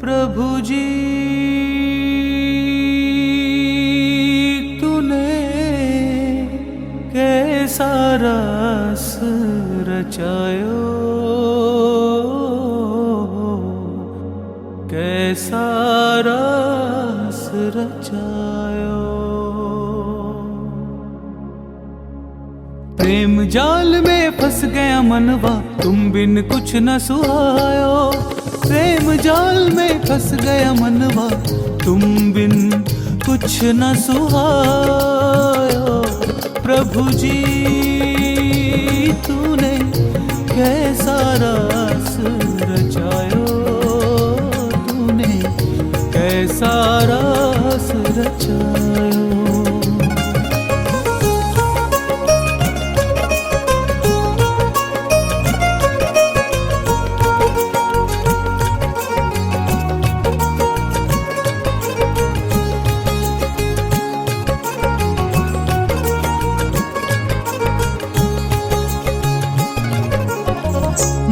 प्रभु जी तूने कैसा रस रचायो, कैसा रस रचायो। प्रेम जाल में फंस गया मनवा, तुम बिन कुछ न सुहायो। प्रेम जाल में फंस गया मनवा, तुम बिन कुछ न सुहायो। प्रभु जी तूने कैसा रस रचायो, तूने कैसा रस रचायो।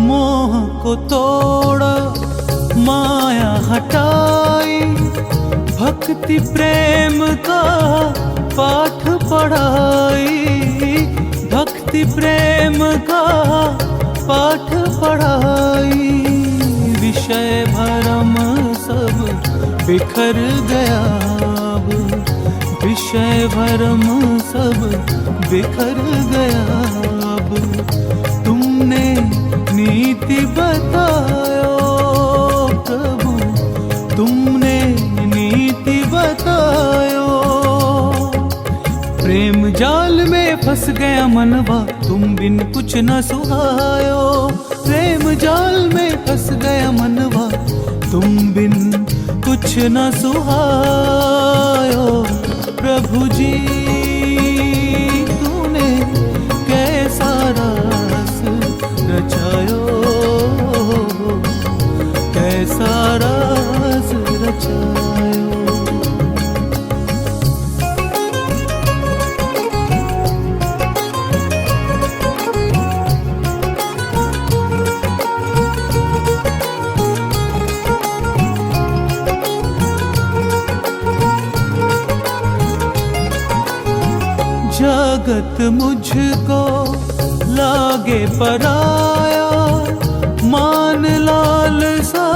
मोह को तोड़ा, माया हटाई, भक्ति प्रेम का पाठ पढ़ाई। भक्ति प्रेम का पाठ पढ़ाई। विषय भरम सब बिखर गया अब, विषय भरम सब बिखर गया अब। तुमने नीति बतायो प्रभु, तुमने नीति बतायो। प्रेम जाल में फंस गया मनवा, तुम बिन कुछ न सुहायो। प्रेम जाल में फंस गया मनवा, तुम बिन कुछ न सुहायो। प्रभु जी तूने कैसा रस रचायो, कैसा रस रचायो। जगत मुझको लागे पराया, मान लाल सा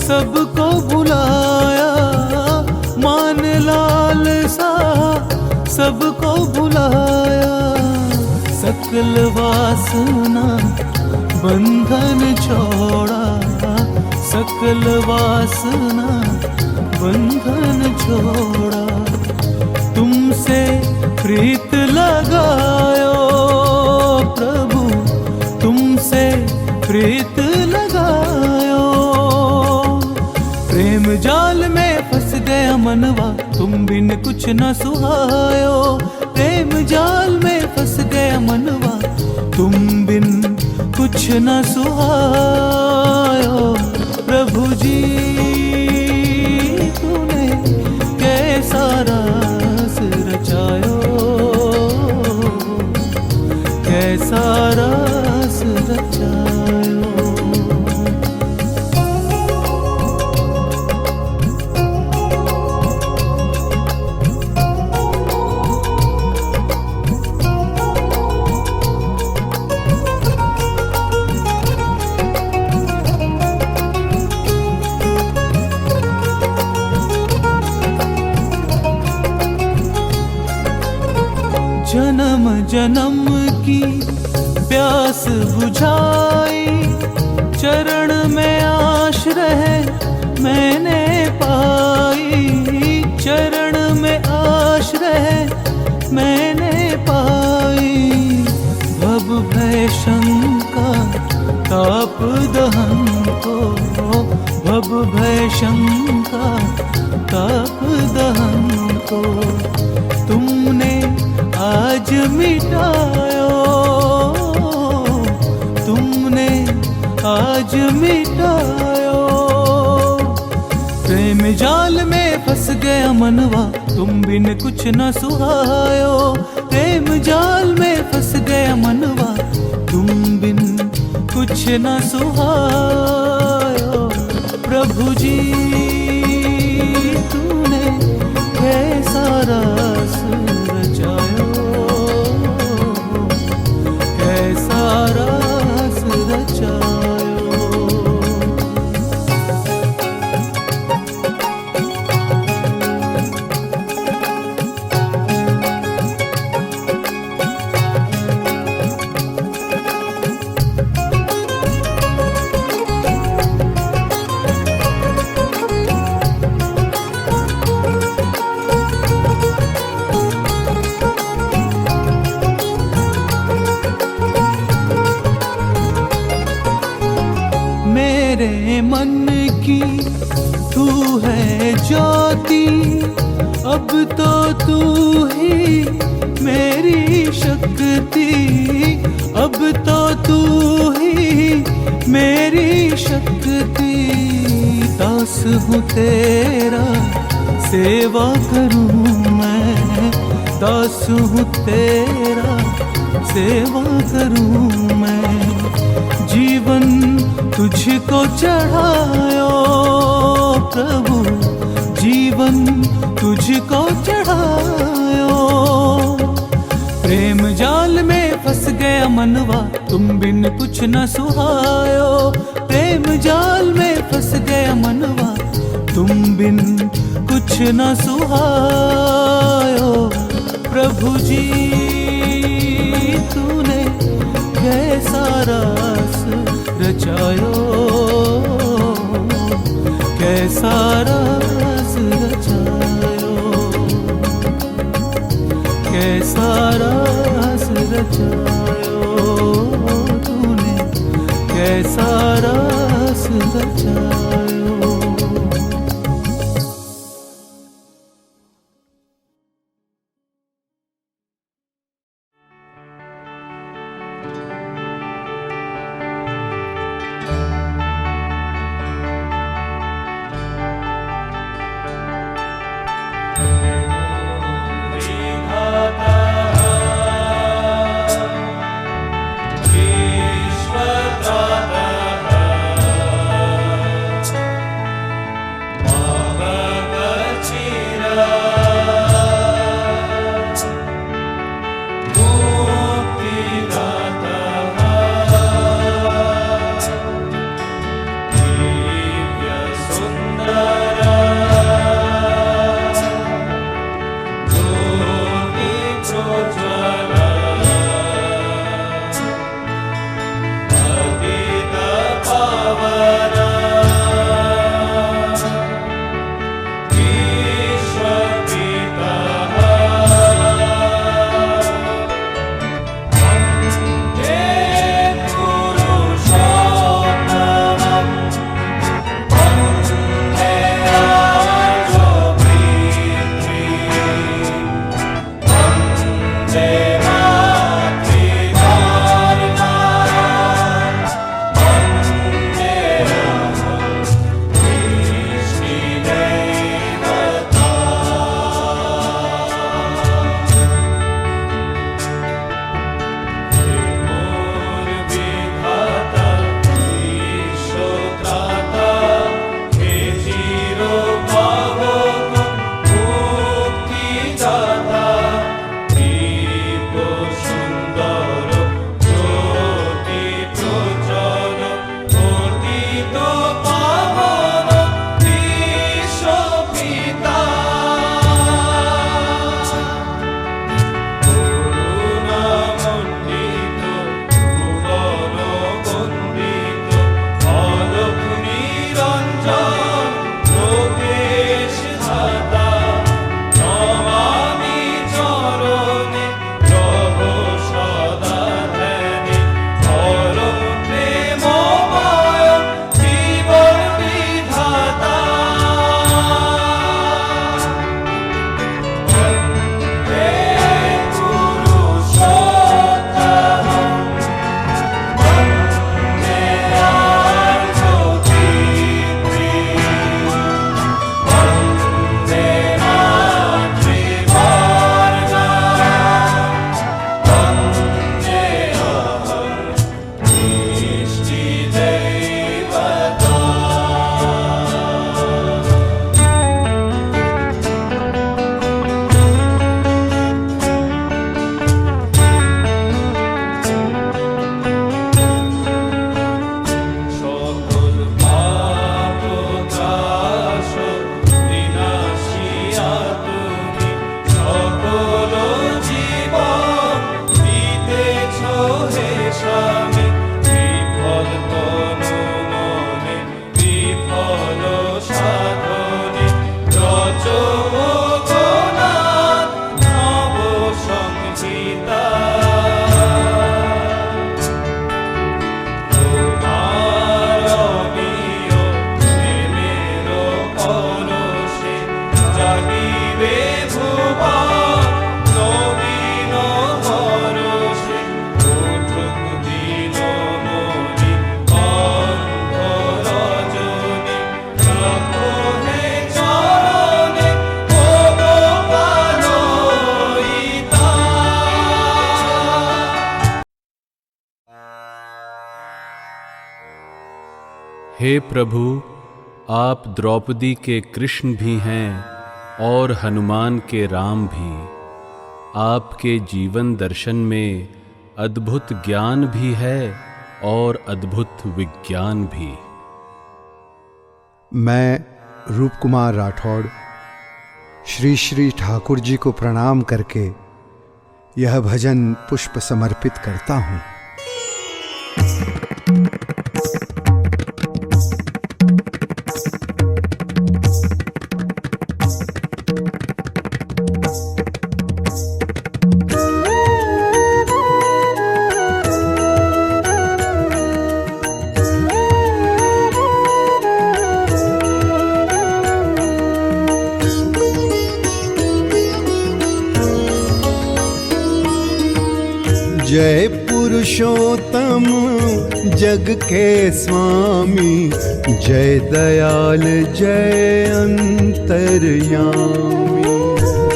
सबको भुलाया। मान लाल सा सबको भुलाया। सकल वासना बंधन छोड़ा, सकल वासना बंधन छोड़ा। तुमसे प्रीत लगायो प्रभु, तुमसे प्रीत लगायो। प्रेम जाल में फंस गया मनवा, तुम बिन कुछ न सुहायो। प्रेम जाल में फंस गया मनवा, तुम बिन कुछ न सुहायो। प्रभु जी तूने कैसा रस रचायो, कैसा रस रचायो। जन्म जन्म की प्यास बुझाई, चरण में आश्रय मैंने पाई। चरण में आश्रय मैंने पाई। भव भय शंका ताप दहन को, भव भय शंका ताप दहन को तुमने आज मिटायो। तुमने आज मिटायो। प्रेम जाल में फंस गया मनवा, तुम बिन कुछ न सुहायो। प्रेम जाल में फंस गया मनवा, तुम बिन कुछ न सुहायो। प्रभु जी तूने कैसा रस रचायो, कैसा रस रचायो। मेरे मन की तू है ज्योति, अब तो तू ही मेरी शक्ति, अब तो तू ही मेरी शक्ति। दास हूँ तेरा सेवा करूँ मैं, दास हूँ तेरा सेवा करूँ मैं। जीवन तुझको चढ़ायो प्रभु, जीवन तुझको चढ़ायो। प्रेम जाल में फंस गया मनवा, तुम बिन कुछ न सुहायो। प्रेम जाल में फंस गया मनवा, तुम बिन कुछ न सुहायो। प्रभु जी तूने कैसा रस रचायो, कैसा रस रचायो, कैसा रस रचायो तूने, कैसा रस रचायो। हे प्रभु, आप द्रौपदी के कृष्ण भी हैं और हनुमान के राम भी। आपके जीवन दर्शन में अद्भुत ज्ञान भी है और अद्भुत विज्ञान भी। मैं रूप कुमार राठौड़ श्री श्री ठाकुर जी को प्रणाम करके यह भजन पुष्प समर्पित करता हूँ। जय पुरुषोत्तम जग के स्वामी, जय दयाल जय अंतर्यामी।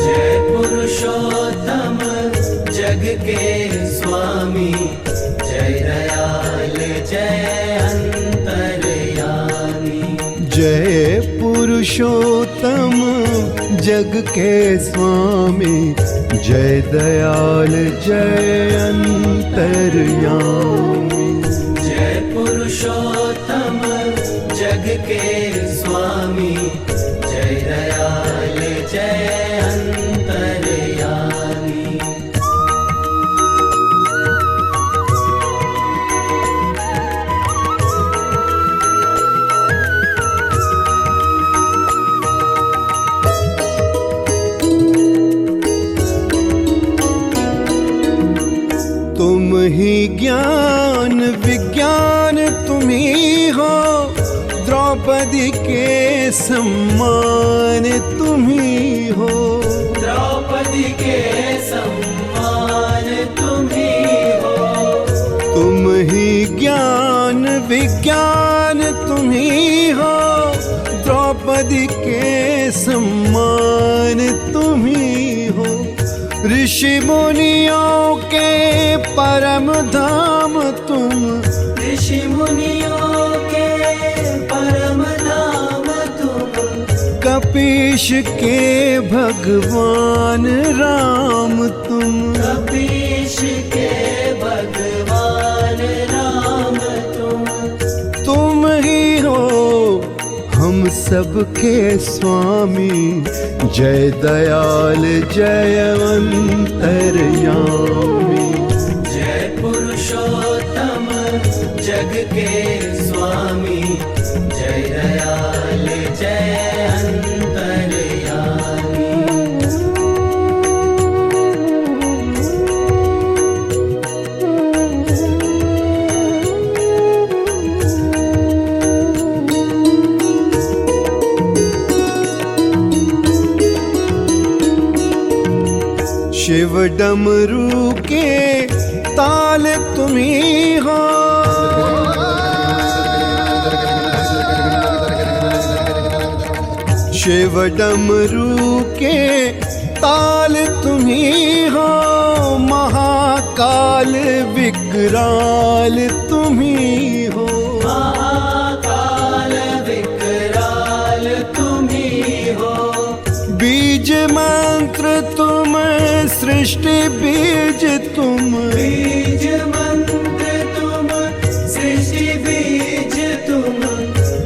जय पुरुषोत्तम जग के स्वामी, जय दयाल जय अंतर्यामी। जय पुरुषोत्तम जग के स्वामी, जय दयाल जय अंतर्यामी। जय पुरुषोत्तम जग के स्वामी, जय दयाल जय अंतर्यामी। तुम ही ज्ञान विज्ञान तुम ही हो, द्रौपदी के सम्मान तुम ही हो। द्रौपदी के सम्मान तुम ही हो। तुम ही ज्ञान विज्ञान तुम ही हो, द्रौपदी के सम्मान तुम ही हो। ऋषि मुनियों के परम धाम तुम, ऋषि मुनियों के परम धाम तुम। कपीश के भगवान राम तुम, कपीश के भगवान राम तुम। तुम ही हो हम सबके स्वामी, जय दयाल जय अंतर्यामी। जय पुरुषोत्तम जग के स्वामी, जय दयाल जय अंतर्यामी। शिव डमरू के ताल तुम ही हो। शिव डमरू के ताल तुम ही हो, महाकाल विकराल तुम ही हो। महाकाल विकराल तुम ही हो। बीज मंत्र तुम सृष्टि बीज तुम, बीज मंत्र तुम सृष्टि बीज तुम।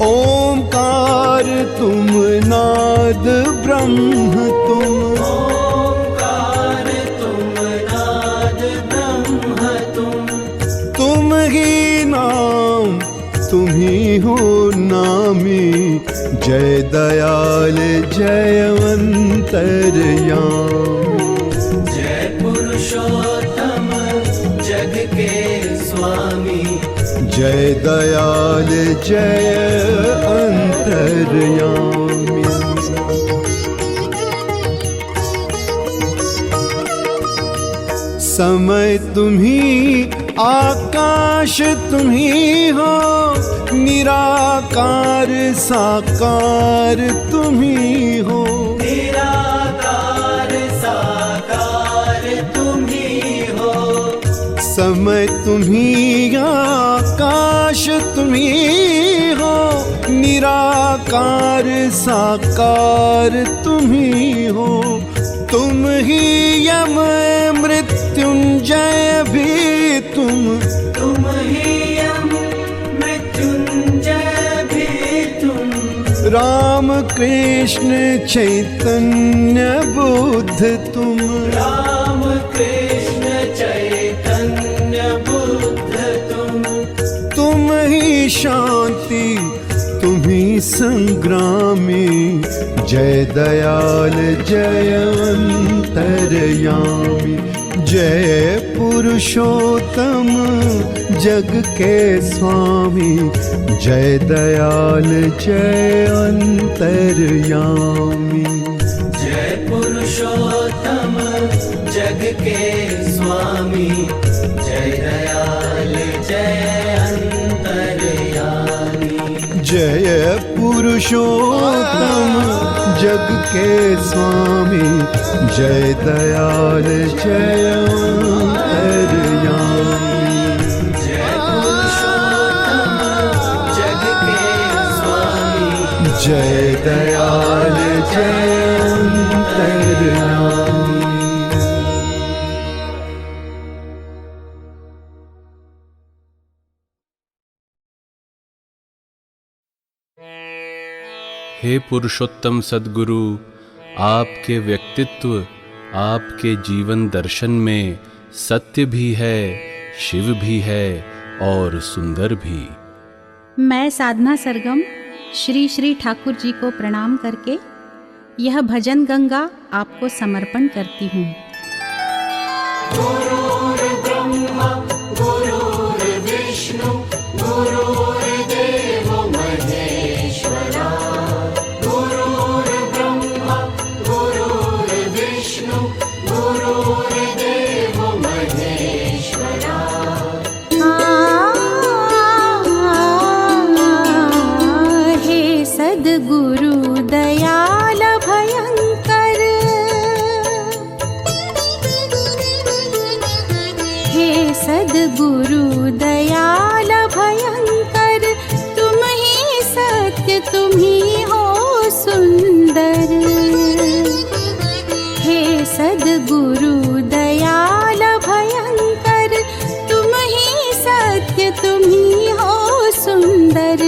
ओंकार तुम नाद ब्रह्म तुम, ओंकार तुम नाद ब्रह्म तुम। तुम ही नाम तुम ही हो नामी, जय दयाल जय अंतर्यामी। जय पुरुषोत्तम जग के स्वामी, जय दयाल जय अंतर्यामी। समय तुम ही आकाश तुम ही हो, निराकार साकार तुम ही हो। निराकार साकार तुम ही हो। समय तुम ही आकाश तुम ही हो, निराकार साकार तुम ही हो, तुम ही यम मृत्युंजय भी तुम ही यम मृत्युंजय भी तुम। राम कृष्ण चैतन्य बुद्ध तुम, राम कृष्ण चैतन्य बुद्ध तुम ही शांति तुम ही संग्रामी, जय दयाल जय अंतर्यामी, जय पुरुषोत्तम जग के स्वामी, जय दयाल जय अंतर्यामी। जय पुरुषोत्तम जग के स्वामी, जय दयाल जय अंतर्यामी। जय पुरुषोत्तम जग के स्वामी, जय दयाल जय अंतर्यामी। जय पुरुषोत्तम जग के स्वामी, जय दयाल जय अंतर्यामी। हे पुरुषोत्तम सद्गुरु, आपके व्यक्तित्व, आपके जीवन दर्शन में सत्य भी है, शिव भी है और सुंदर भी। मैं साधना सरगम श्री श्री ठाकुर जी को प्रणाम करके यह भजन गंगा आपको समर्पण करती हूँ। गुरुर्ब्रह्मा गुरुर्विष्णु गुरुर्देवो महेश्वरा। गुरुर्ब्रह्मा गुरुर्विष्णु गुरुर्देवो महेश्वरा। हे सद्गुरु दयाल भयंकर, हे सद्गुरु दयाल भयंकर, तुम ही सत्य तुम ही हो सुंदर। हे सद्गुरु दयाल भयंकर, तुम ही सत्य तुम ही हो सुंदर।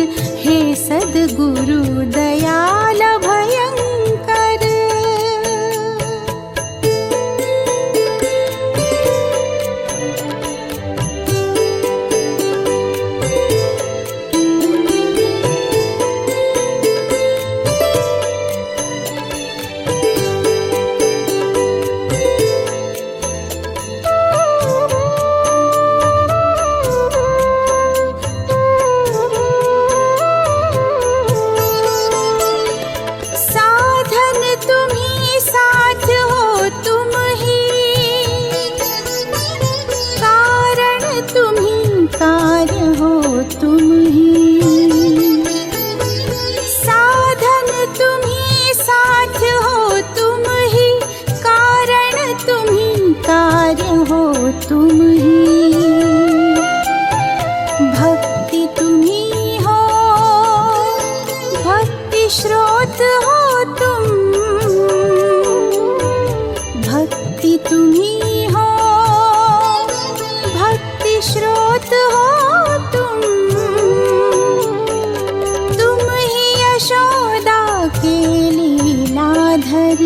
हे सद्गुरु दयाल भयंकर। साधन तुम ही साथ हो तुम ही, कारण तुम ही कार्य हो तुम ही। साधन तुम ही साथ हो तुम ही, कारण तुम ही कार्य हो तुम ही। भक्ति तुम ही हो, भक्ति स्रोत हो तुम, भक्ति तुम ही हो, भक्ति स्रोत हो तुम। तुम ही यशोदा के लीलाधर।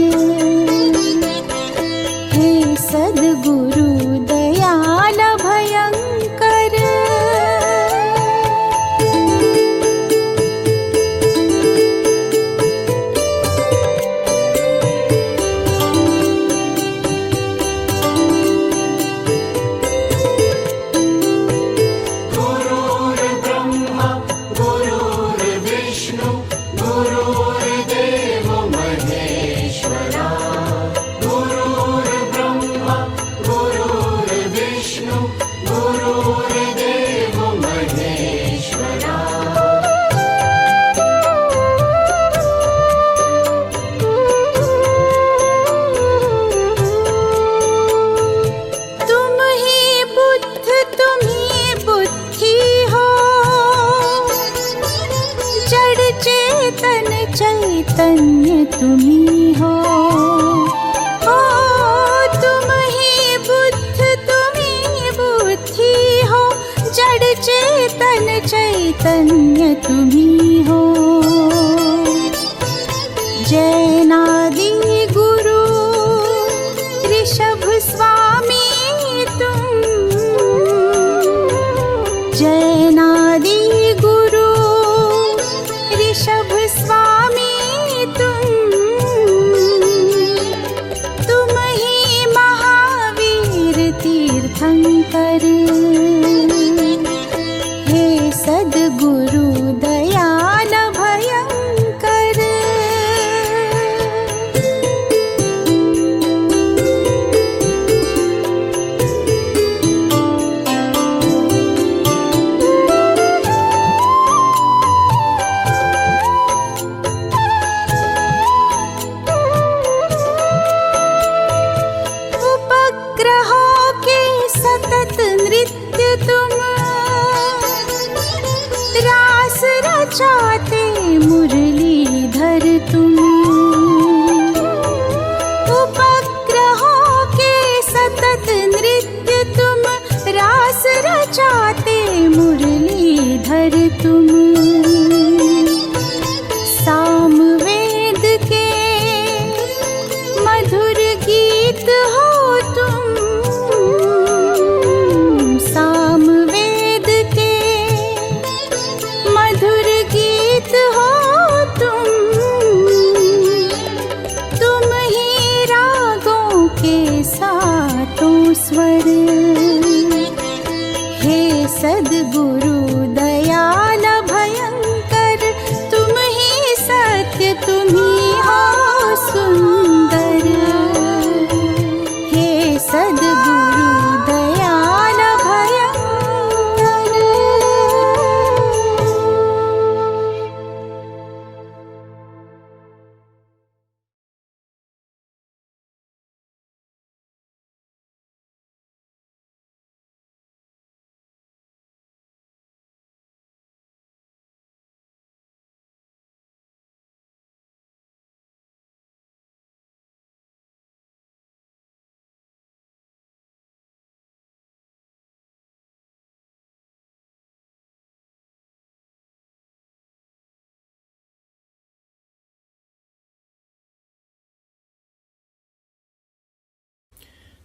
हे सद्गुरु दयाल भयंकर। चैतन्य तुम्ही हो। ओ तुम ही बुद्ध तुम्ही बुद्धि हो, जड़ चेतन चैतन्य तुम्ही हो। जैनादि गुरु ऋषभ स्वामी तुम, जैनादि गुरु ऋषभ स्वामी तुम ही महावीर तीर्थंकर। हे सद्गुरु दयाल भयंकर। उपग्रहों के सतत नृत्य तुम, रास रचाते मुरलीधर तुम। उपग्रहों के सतत नृत्य तुम, रास रचाते मुरलीधर तुम। सामवेद के मधुर गीत हो तुम, सामवेद के मधुर गीत हो तुम ही रागों के सातों स्वर। हे सद्गुरु दयाल भयंकर, तुम ही सत्य तुम ही हो सुंदर। हे सद्गुरु दयाल भयंकर।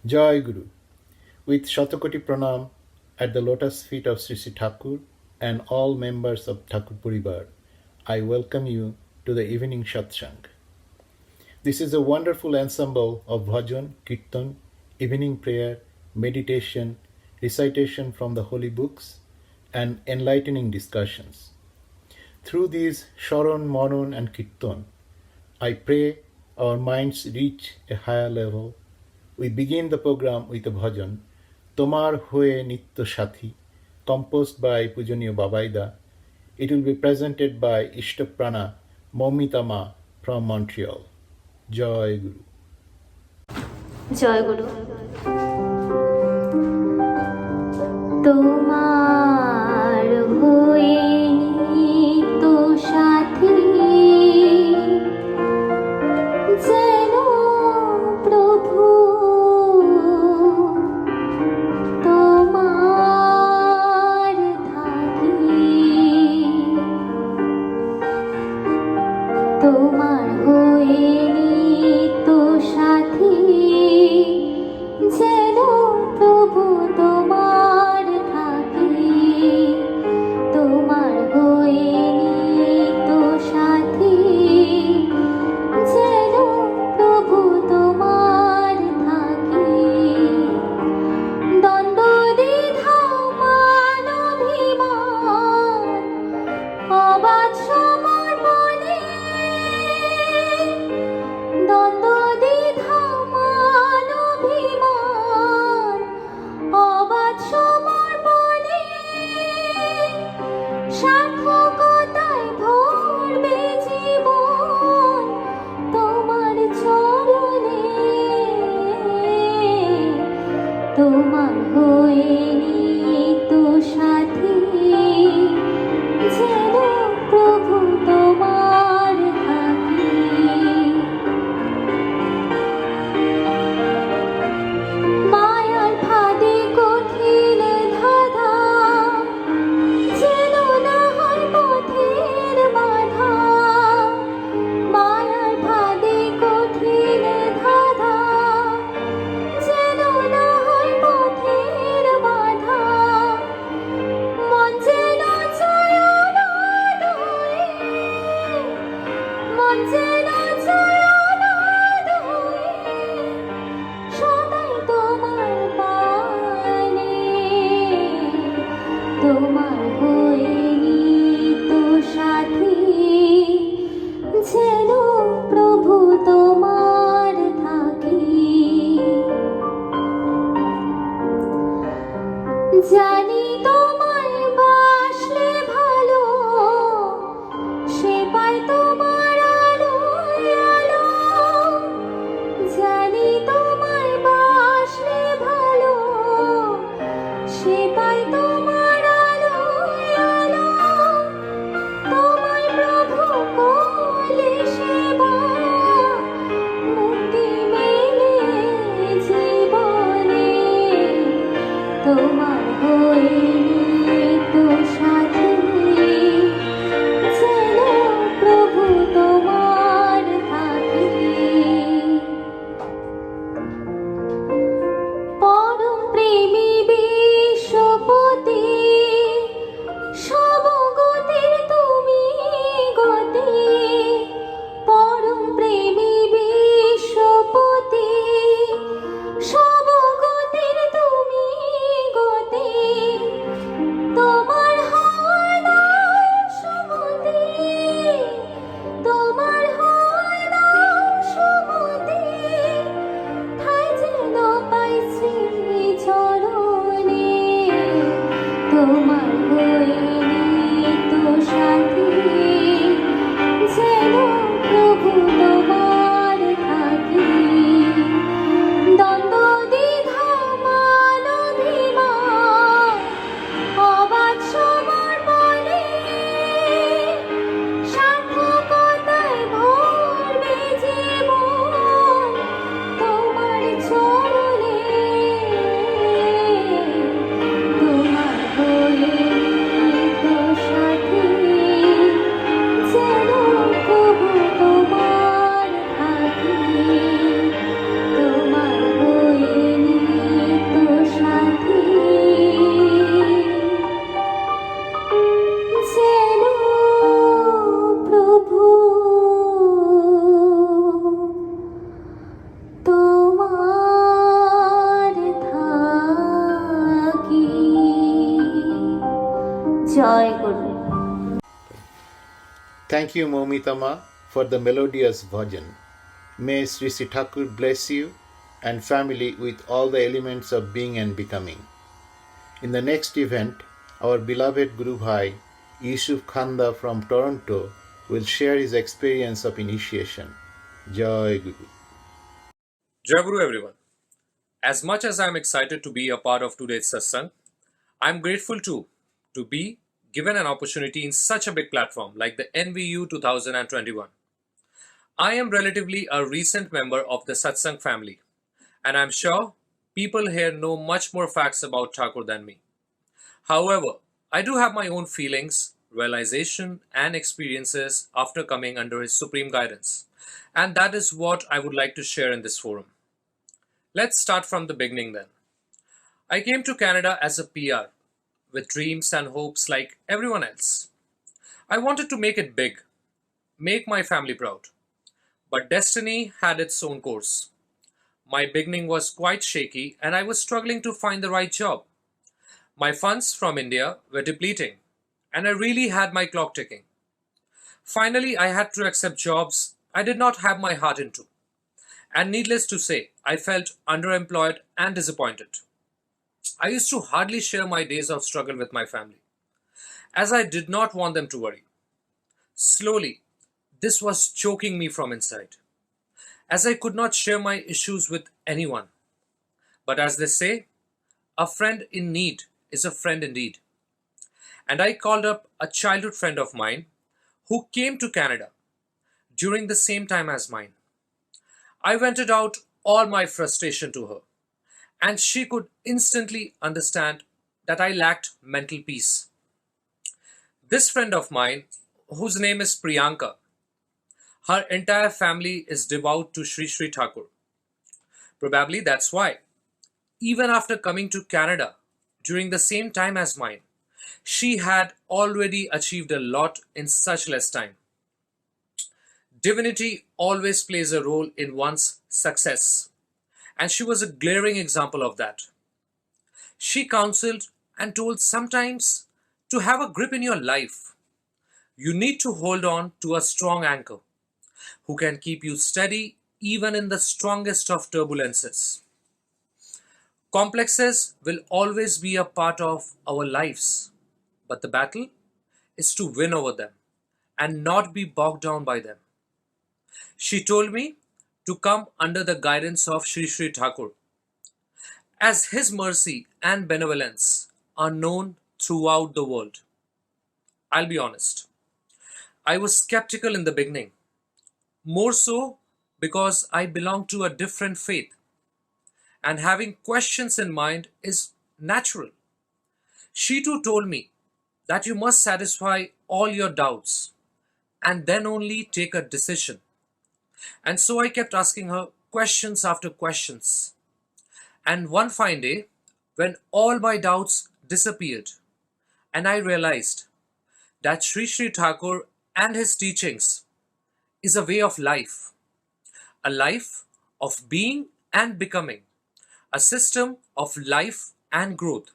Jai Guru. With Shatakoti Pranam at the lotus feet of 𝗕 Thakur and all members of Thakur Puribar, I welcome you to the evening Satsang. This is a wonderful ensemble of bhajan, kirtan, evening prayer, meditation, recitation from the holy books, and enlightening discussions. Through these Sharan, Manan, and Kirtan, I pray our minds reach a higher level. We begin the program with a bhajan, 𝗏𝗏 𝗏𝗏, composed by Pujaniya Babaida. It will be presented by Ishtaprana Maumitama from Montreal. Jai Guru. জয় গুরু। তোমার হয়ে তো সাথী, যেন প্রভু তোমার থাকি। তোমার হয়ে তো সাথী, যেন প্রভু তোমার থাকি। তোমার হয়ে তো সাথী, যেন প্রভু তোমার থাকি। দ্বন্দ্ব দ্বিধা মান অভিমান অবাধ সমর্পণে, দ্বন্দ্ব দ্বিধা মান অভিমান অবাধ সমর্পণে, সার্থকতায় ভরবে জীবন তোমার চরণে। তোমার হয়ে তো সাথী, যেন প্রভু তোমার থাকি। জয় গুরু। Thank you, 𝗦𝗍𝗶, for the melodious bhajan. May 𝗧𝗏 Thakur bless you and family with all the elements of being and becoming. In the next event, our beloved Guru Bhai, 𝗕𝗏 from Toronto, will share his experience of initiation. Jai Guru. Jai Guru everyone. As much as I am excited to be a part of today's satsang, I am grateful too to be given an opportunity in such a big platform like the NVU 2021. I am relatively a recent member of the Satsang family, and I am sure people here know much more facts about Thakur than me. However, I do have my own feelings, realization and experiences after coming under his supreme guidance, and that is what I would like to share in this forum. Let's start from the beginning then. I came to Canada as a PR with dreams and hopes like everyone else. I wanted to make it big, make my family proud. But destiny had its own course. My beginning was quite shaky and I was struggling to find the right job. My funds from India were depleting and I really had my clock ticking. Finally, I had to accept jobs I did not have my heart into. And needless to say, I felt underemployed and disappointed. I used to hardly share my days of struggle with my family, as I did not want them to worry. Slowly, this was choking me from inside, as I could not share my issues with anyone. But as they say, a friend in need is a friend indeed. And I called up a childhood friend of mine who came to Canada during the same time as mine. I vented out all my frustration to her, and she could instantly understand that I lacked mental peace. This friend of mine, whose name is Priyanka, her entire family is devout to 𝗏 Thakur. Probably that's why, even after coming to Canada during the same time as mine, she had already achieved a lot in such less time. Divinity always plays a role in one's success, and she was a glaring example of that. She counseled and told sometimes to have a grip in your life, you need to hold on to a strong anchor who can keep you steady even in the strongest of turbulences. Complexes will always be a part of our lives, but the battle is to win over them and not be bogged down by them. She told me to come under the guidance of 𝗏 Thakur, as his mercy and benevolence are known throughout the world. I'll be honest, I was skeptical in the beginning, more so because I belong to a different faith, and having questions in mind is natural. She too told me that you must satisfy all your doubts and then only take a decision. And so I kept asking her questions after questions. And one fine day, when all my doubts disappeared, and I realized that 𝗏 Thakur and his teachings is a way of life, a life of being and becoming, a system of life and growth,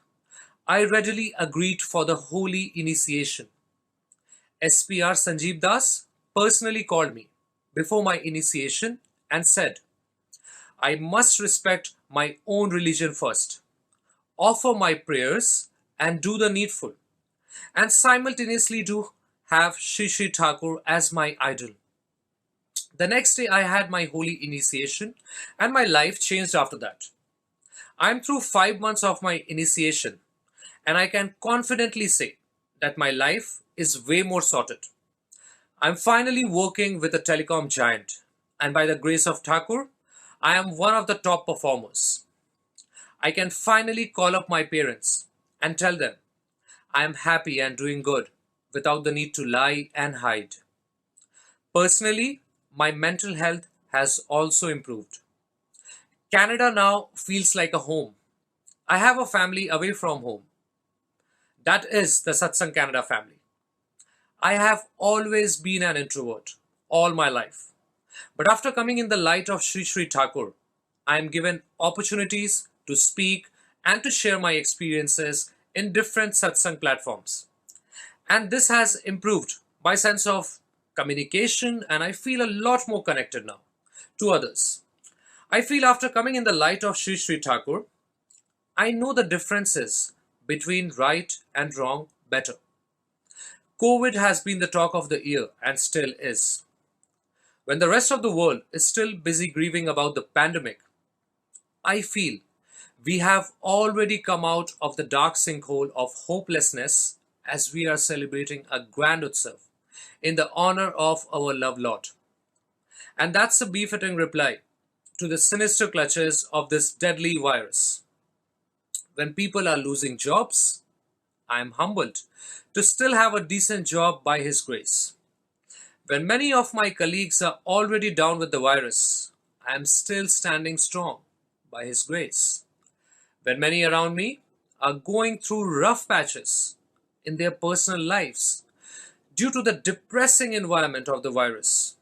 I readily agreed for the holy initiation. SPR Sanjeev Das personally called me before my initiation and said, I must respect my own religion first, offer my prayers and do the needful, and simultaneously do have 𝗏 Thakur as my idol. The next day I had my holy initiation and my life changed after that. I am through 5 months of my initiation and I can confidently say that my life is way more sorted. I'm finally working with a telecom giant, and by the grace of Thakur, I am one of the top performers. I can finally call up my parents and tell them I am happy and doing good without the need to lie and hide. Personally, my mental health has also improved. Canada now feels like a home. I have a family away from home. That is the Satsang Canada family. I have always been an introvert all my life. But after coming in the light of 𝗏 Thakur, I am given opportunities to speak and to share my experiences in different satsang platforms. And this has improved my sense of communication, and I feel a lot more connected now to others. I feel after coming in the light of Sri Sri Thakur, I know the differences between right and wrong better. COVID has been the talk of the year and still is. When the rest of the world is still busy grieving about the pandemic, I feel we have already come out of the dark sinkhole of hopelessness as we are celebrating a grand Utsav in the honor of our love Lord. And that's a befitting reply to the sinister clutches of this deadly virus. When people are losing jobs, I am humbled to still have a decent job by His grace. When many of my colleagues are already down with the virus, I am still standing strong by His grace. When many around me are going through rough patches in their personal lives due to the depressing environment of the virus,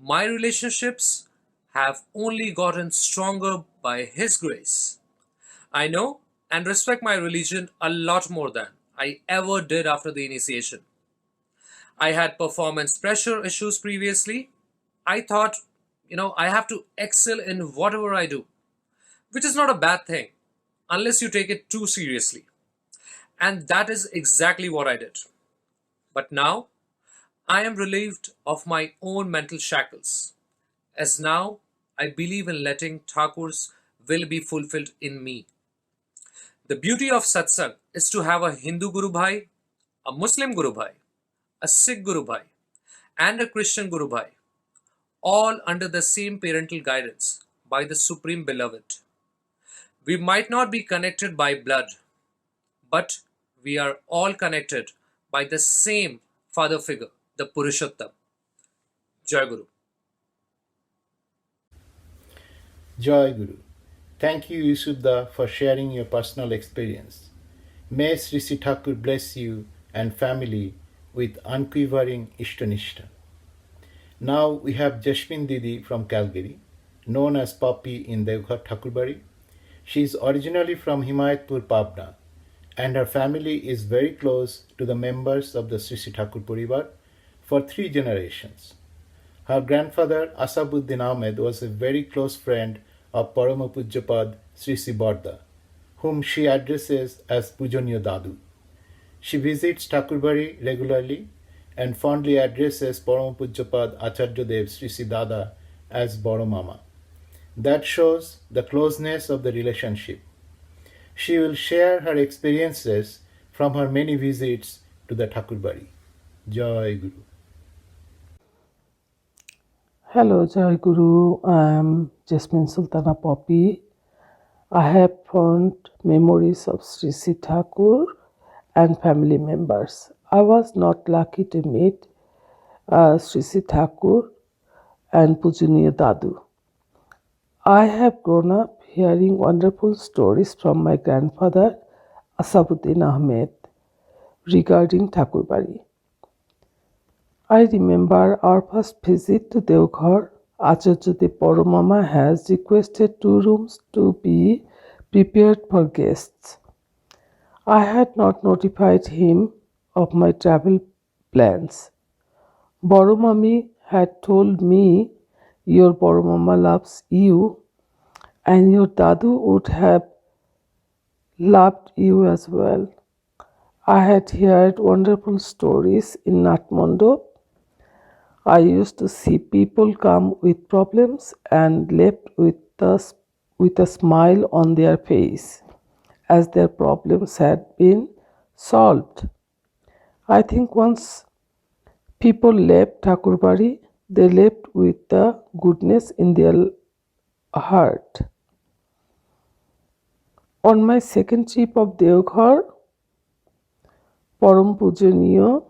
my relationships have only gotten stronger by His grace. I know and respect my religion a lot more than I ever did after the initiation. I had performance pressure issues previously. I thought, I have to excel in whatever I do, which is not a bad thing unless you take it too seriously. And that is exactly what I did. But now, I am relieved of my own mental shackles, as now I believe in letting Thakur's will be fulfilled in me. The beauty of Satsang is to have a Hindu Guru Bhai, a Muslim Guru Bhai, a Sikh Guru Bhai, and a Christian Guru Bhai, all under the same parental guidance by the Supreme Beloved. We might not be connected by blood, but we are all connected by the same father figure, the Purushottama. Jai Guru. Joy Guru. Thank you, 𝗍𝗵𝗸𝗀, for sharing your personal experience. May Sri Sri Thakur bless you and family with unquivering Ishtanishta. Now we have Jasmine Didi from Calgary, known as Poppy in 𝗏𝗏𝗏 Thakurbari. She is originally from 𝗦𝗽𝗏𝗆𝗏 Pabna, and her family is very close to the members of the Sri Sri Thakur Puribar for 3 generations. Her grandfather 𝗏𝗏𝗏𝗏𝗏 was a very close friend of 𝗏𝗏𝗏𝗏𝗏𝗏 Sri Sri Bardha, whom she addresses as Pujaniya Dadu. She visits Thakurbari regularly and fondly addresses 𝗏𝗏𝗏𝗏𝗏 Acharyadev Sri Sri Dada as Boro Mama. That shows the closeness of the relationship. She will share her experiences from her many visits to the Thakurbari. Jai Guru. Hello, Jai Guru. I am Jasmine Sultana Poppy. I have fond memories of Sri Sri Thakur and family members. I was not lucky to meet Sri Sri Thakur and Pujaniya Dadu. I have grown up hearing wonderful stories from my grandfather Asabuddin Ahmed regarding Thakurbari. I remember our first visit to 𝗏𝗏𝗏𝗏. Acharyadev Boro Mama has requested 2 rooms to be prepared for guests. I had not notified him of my travel plans. Boro Mami had told me, "Your Boro Mama loves you, and your Dadu would have loved you as well." I had heard wonderful stories in Natmandop. I used to see people come with problems and left with a smile on their face, as their problems had been solved. I think once people left Thakurbari, they left with the goodness in their heart. On my second trip of 𝗏𝗏𝗏𝗏, Param Pujaniya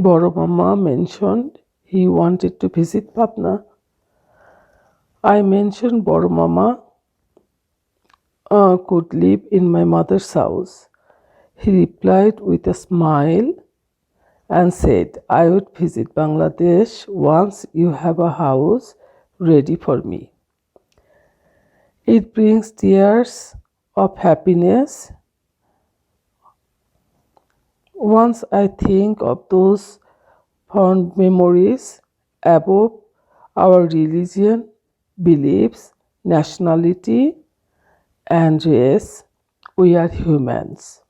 Boro Mama mentioned he wanted to visit Pabna. I mentioned Boro Mama could live in my mother's house. He replied with a smile and said, "I would visit Bangladesh once you have a house ready for me." It brings tears of happiness Once I think of those fond memories above our religion, beliefs, nationality, and race, we are humans.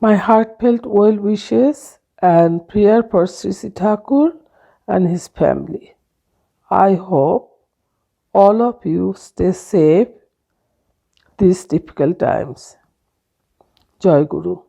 My heartfelt well wishes and prayer for 𝗕𝗏 Thakur and his family. I hope all of you stay safe these difficult times. Jai Guru.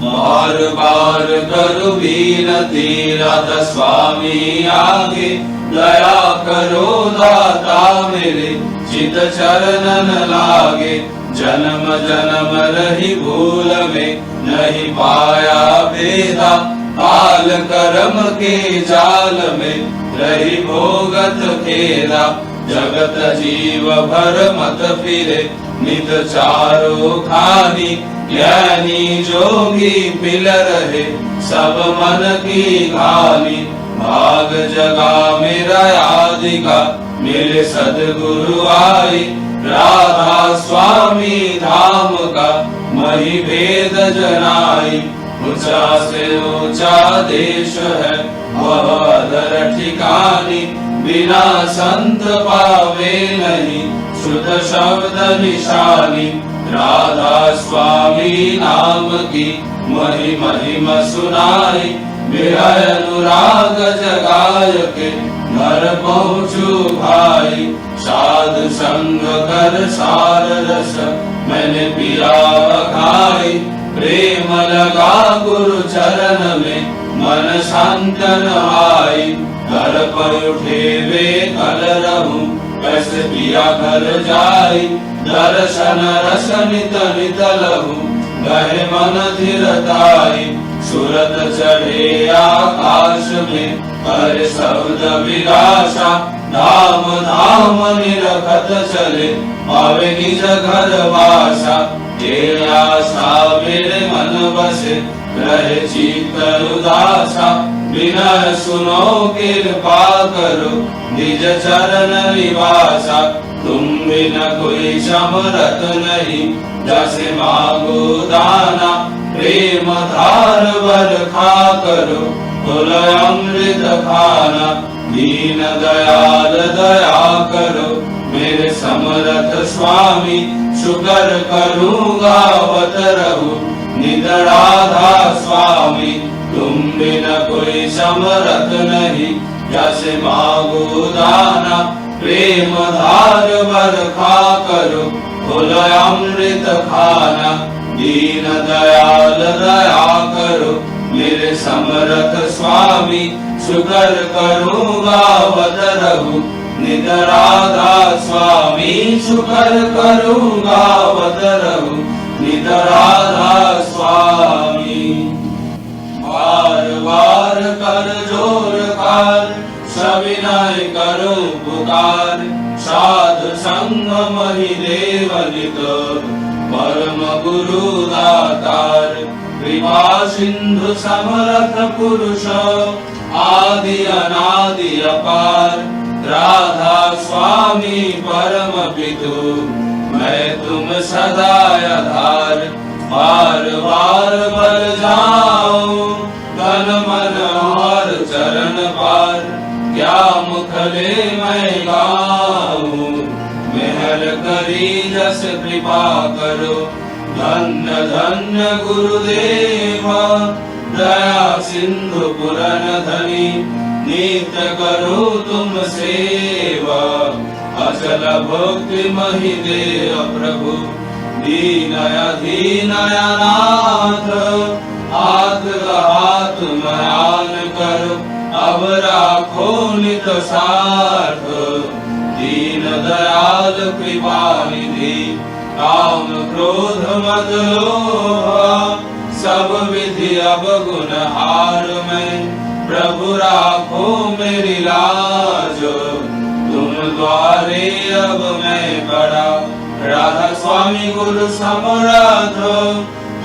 बार बार करो विनती राधा स्वामी आगे, दया करो दाता मेरे चित चरणन लागे। जन्म जन्म रही भूल में नहीं पाया भेदा, काल कर्म के जाल में रही भोगत खेदा। जगत जीव भर मत फिरे नित चारो खानी, ज्ञानी जोगी पिल रहे सब मन की घानी। भाग जगा मेरा आदि का मेरे सदगुरु आई, राधा स्वामी धाम का मही भेद जनाई। ऊंचा से ऊंचा देश है वह अदर ठिकानी, बिना संत पावे नहीं शुद्ध शब्द निशानी। राधा स्वामी नाम की मही महिमा सुनाई, मेरा अनुराग जगाय के घर पहुँचू भाई। साधु संग कर सार रस मैंने पिया खाई, प्रेम लगा गुरु चरण में मन शांतन आई। घर पर उठे वे कल रहूं कैसे पिया घर जाई, दर्शन रस नित नित लहूं गहे मन धीरताई। सूरत चढ़े आकाश में कर शब्द विलासा, धाम धाम निरखत चले पावे निज घर वासा। ये आशा मेरे मन बसे रहे चित्त उदासा, विनय सुनो कृपा करो निज चरण निवासा। तुम बिना कोई समरथ नहीं जैसे मांगो दाना, प्रेम धार बरखा करो कुल अमृत खाना। दीन दयाल दया करो मेरे समरथ स्वामी, शुकर करूँगा वत रहूं नित राधा स्वामी। तुम बिना कोई समरथ नहीं जैसे मांगो दाना, प्रेम धार बरखा करो कुल अमृत खाना। दीन दयाल दया करो मेरे समरथ स्वामी, शुकर करूँगा वत रहूं नित राधा स्वामी। शुकर करूँगा वत रहूं नित राधा स्वामी। बार बार कर जोर कार सविनय करो पुकार, साधु संग मही देव नित परम गुरु दातार। कृपा सिंधु समरथ पुरुष आदि अनादि अपार, राधा स्वामी परम पितु मैं तुम सदा आधार। बार बार बर जाऊं तन मन और चरण पार, क्या मुख ले मैं गाऊं मेहर करी जस कृपा करो। धन्य धन्य गुरुदेव दया सिंधु पुरन धनी, नित्य करो तुम सेवा अचल भक्ति मही देव प्रभु। दीनय नाथ हाथ हाथ मयान करो, अब राखो नित साथ। दीन दयाल कृपा निधि काम क्रोध मद लोभ, सब गुण हार मैं, प्रभु राखो मेरी लाज, तुम द्वारे अब मैं पड़ा। राधा स्वामी गुरु समर्थ,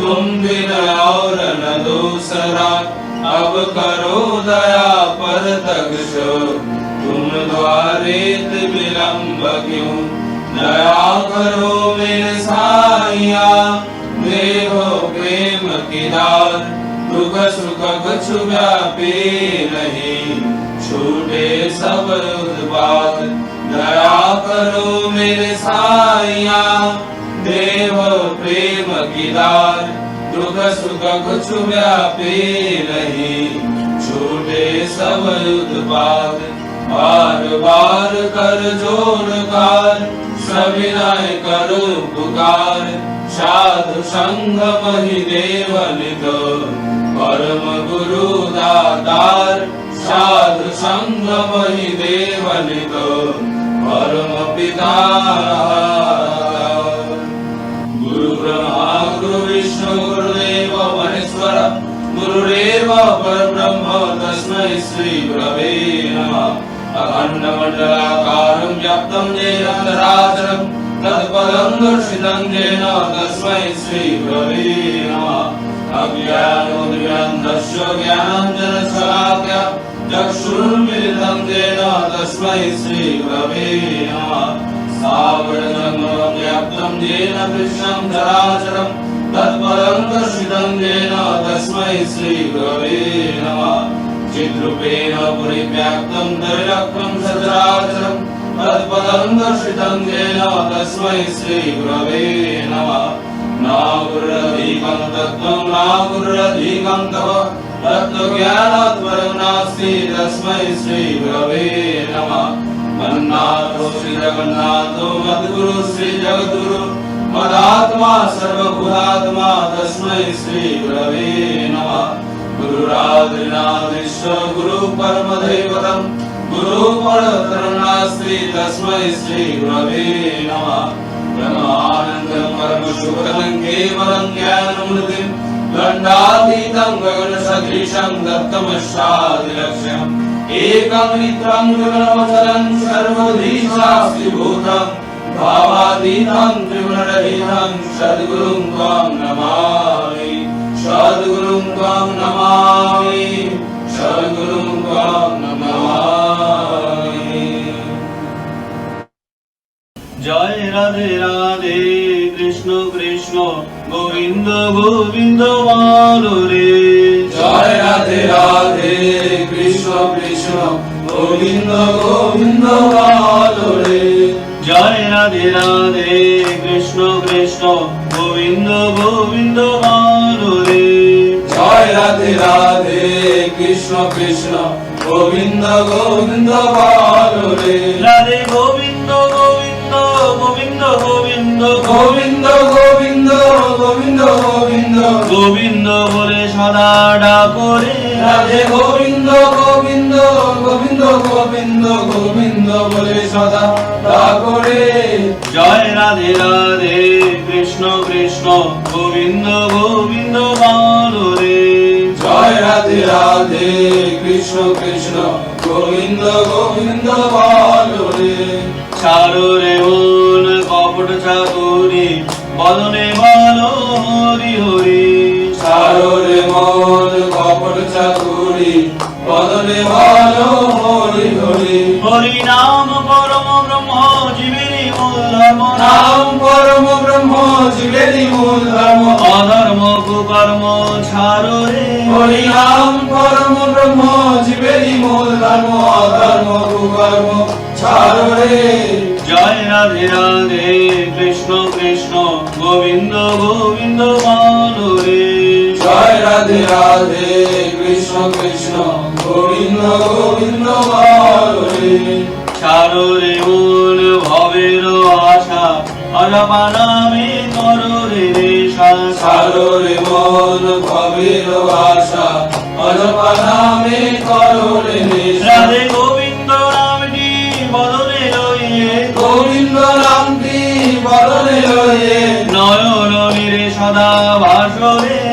तुम बिन और न दूसरा, अब करो दया पर तक्ष, तुम द्वारे विलंब क्यों। दया करो मेरे साइया, देहो प्रेम की दार, दुख सुख कछु व्यापी नहीं, छूटे सब उत्पात। दया करो मेरे साइया, देहो प्रेम की दार, दुख सुख कछु व्यापी नहीं, छूटे सब उत्पात। बार बार कर जोर कार, सविनय करो पुकार, साधु संग महिदेव नित, परम गुरु दातार। साधु संग महिदेव नित, परम पिता। गुरु ब्रह्मा गुरु विष्णु गुरुदेव महेश्वर, गुरुरेव परब्रह्म तस्मै श्री गुरवे नमः। अखण्डमण्डलाकारं व्याप्तं येन चराचरं, तत्पदं दर्शितं येन तस्मै श्री गुरवे नमः। अज्ञानोदयन्तस्य ज्ञानाञ्जनशलाकया, चक्षुरुन्मीलितं येन तस्मै श्री गुरवे नमः। सागरजन्मं व्याप्तं येन कृष्णं चराचरं, तत्पदं दर्शितं येन तस्मै श्री गुरवे नमः। चिद्रूपेण परिव्याप्तं त्रैलोक्यं सचराचरं, तत्पदं दर्शितं येन तस्मै श्री गुरवे नमः। न गुरुरधिकं तत्त्वं न गुरुरधिकं तपः, तत्त्वज्ञानात् नास्ति तस्मै श्री गुरवे नमः। मन्नाथो श्री जगन्नाथो मद्गुरु श्री जगद्गुरु, मदात्मा सर्वभूतात्मा तस्मै श्री गुरवे नमः। गुरुरादिनादिश्व गुरु परम दैवतं, गुरु परतरं नास्ति तस्मै श्री गुरवे नमः। ब्रह्मानन्दं परम शुभदं केवलं ज्ञानमूर्तिं, दण्डातीतं गगनसदृशं दत्तमशादिलक्ष्यम्, एकं नित्यं गगनवचनं सर्वधीशास्तिभूतं, भावातीतं त्रिगुणरहितं सद्गुरुं त्वां नमामि। सद्गुरुं त्वां नमामि, सद्गुरुं त्वां नमामि। जय राधे राधे, कृष्ण कृष्ण गोविंद गोविंद बोलो रे। जय राधे राधे, कृष्ण कृष्ण गोविंद गोविंद बोलो रे। जय राधे राधे, कृष्ण कृष्ण गोविंद गोविंद बोलो रे। जय राधे राधे, कृष्ण कृष्ण गोविंद गोविंद बोलो रे। राधे गोविंद गोविंद गोविंद गोविंद गोविंद गोविंद गोविंद गोविंद गोविंद बोले सदा डाको रे। राधे गोविंद गोविंद गोविंद गोविंद गोविंद बोले सदा डाको रे। जय राधे राधे, कृष्ण कृष्ण गोविंद गोविंद बोलो रे। जय राधे राधे, कृष्ण कृष्ण गोविंद गोविंद बोलो रे। ছাড়ো রে মন কপট চাতুরি, বদনে বলো হরি হরি। ছাড়ো রে মন কপট চাতুরি, বদনে বলো হরি হরি। হরি নাম পরম ব্রহ্ম জীবেরই মূল ধর্ম, নাম পরম ব্রহ্ম জীবেরই মূল ধর্ম। অধর্ম কুকর্ম ছাড়ো রে। হরি নাম পরম ব্রহ্ম জীবেরই মূল ধর্ম, অধর্ম কুকর্ম ছাড়ো রে। জয় রাধে রাধে, কৃষ্ণ কৃষ্ণ গোবিন্দ গোবিন্দ বলো রে। জয় রাধে রাধে, কৃষ্ণ কৃষ্ণ গোবিন্দ গোবিন্দ বলো রে। ছাড়ো রে মন ভবের আশা, অজপা নামে করো রে রেশা। ছাড়ো রে মন ভবের আশা, অজপা নামে করো রে রেশা। রাধে গোবিন্দ নামটি বদনে লইয়ে, গোবিন্দ নামটি বদনে লইয়ে, নয়ন নীরে সদা ভাসরে।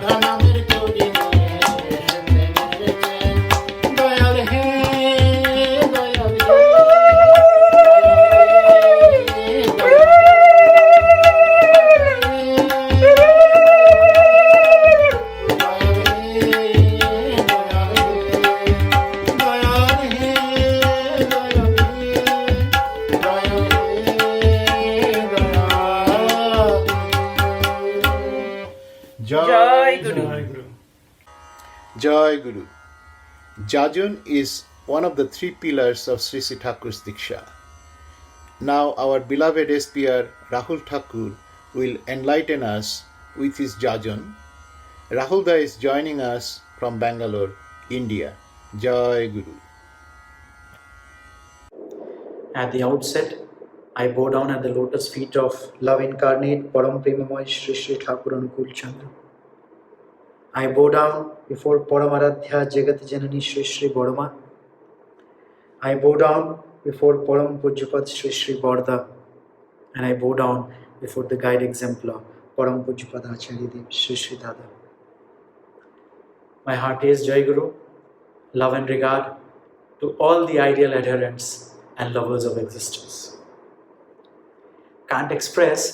রাধা নামের তরি দয়াল হে দয়াল হে Jai Guru. Jajan is one of the three pillars of Sri Sri Thakur's Diksha. Now our beloved SPR Rahul Thakur will enlighten us with his Jajan. Rahulda is joining us from Bangalore, India. Jai Guru. At the outset, I bow down at the lotus feet of love incarnate 𝗏𝗏𝗍𝗶 Sri Sri Thakur Anukulchandra. I bow down before Paramaradhya Jagat Janani 𝗧𝗵𝗍𝗶. I bow down before 𝗏𝗏𝗍𝗶𝗏 Sri 𝗏𝗏𝗏𝗏. And I bow down before the guide exemplar 𝗏𝗏𝗍𝗶𝗏𝗏𝗏 Sri Sri Dada. My heart is Jai Guru, love and regard to all the ideal adherents and lovers of existence. Can't express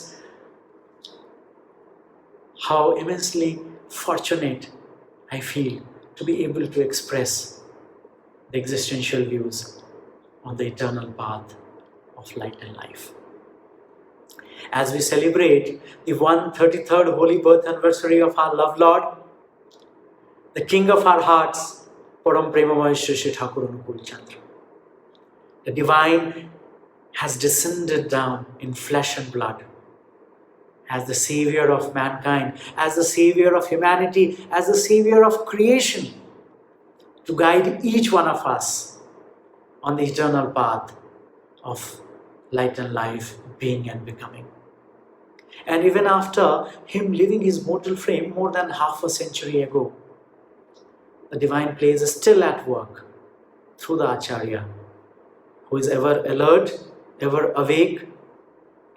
how immensely fortunate I feel to be able to express the existential views on the eternal path of light and life. As we celebrate the 133rd holy birth anniversary of our love Lord, the King of our hearts, 𝗏𝗏𝗍𝗶𝗏𝗏 Sri Thakur Anukulchandra. The divine has descended down in flesh and blood as the savior of mankind, as the savior of humanity, as the savior of creation, to guide each one of us on the eternal path of light and life, being and becoming. And even after him leaving his mortal frame more than half a century ago, the divine place is still at work through the Acharya, who is ever alert, ever awake,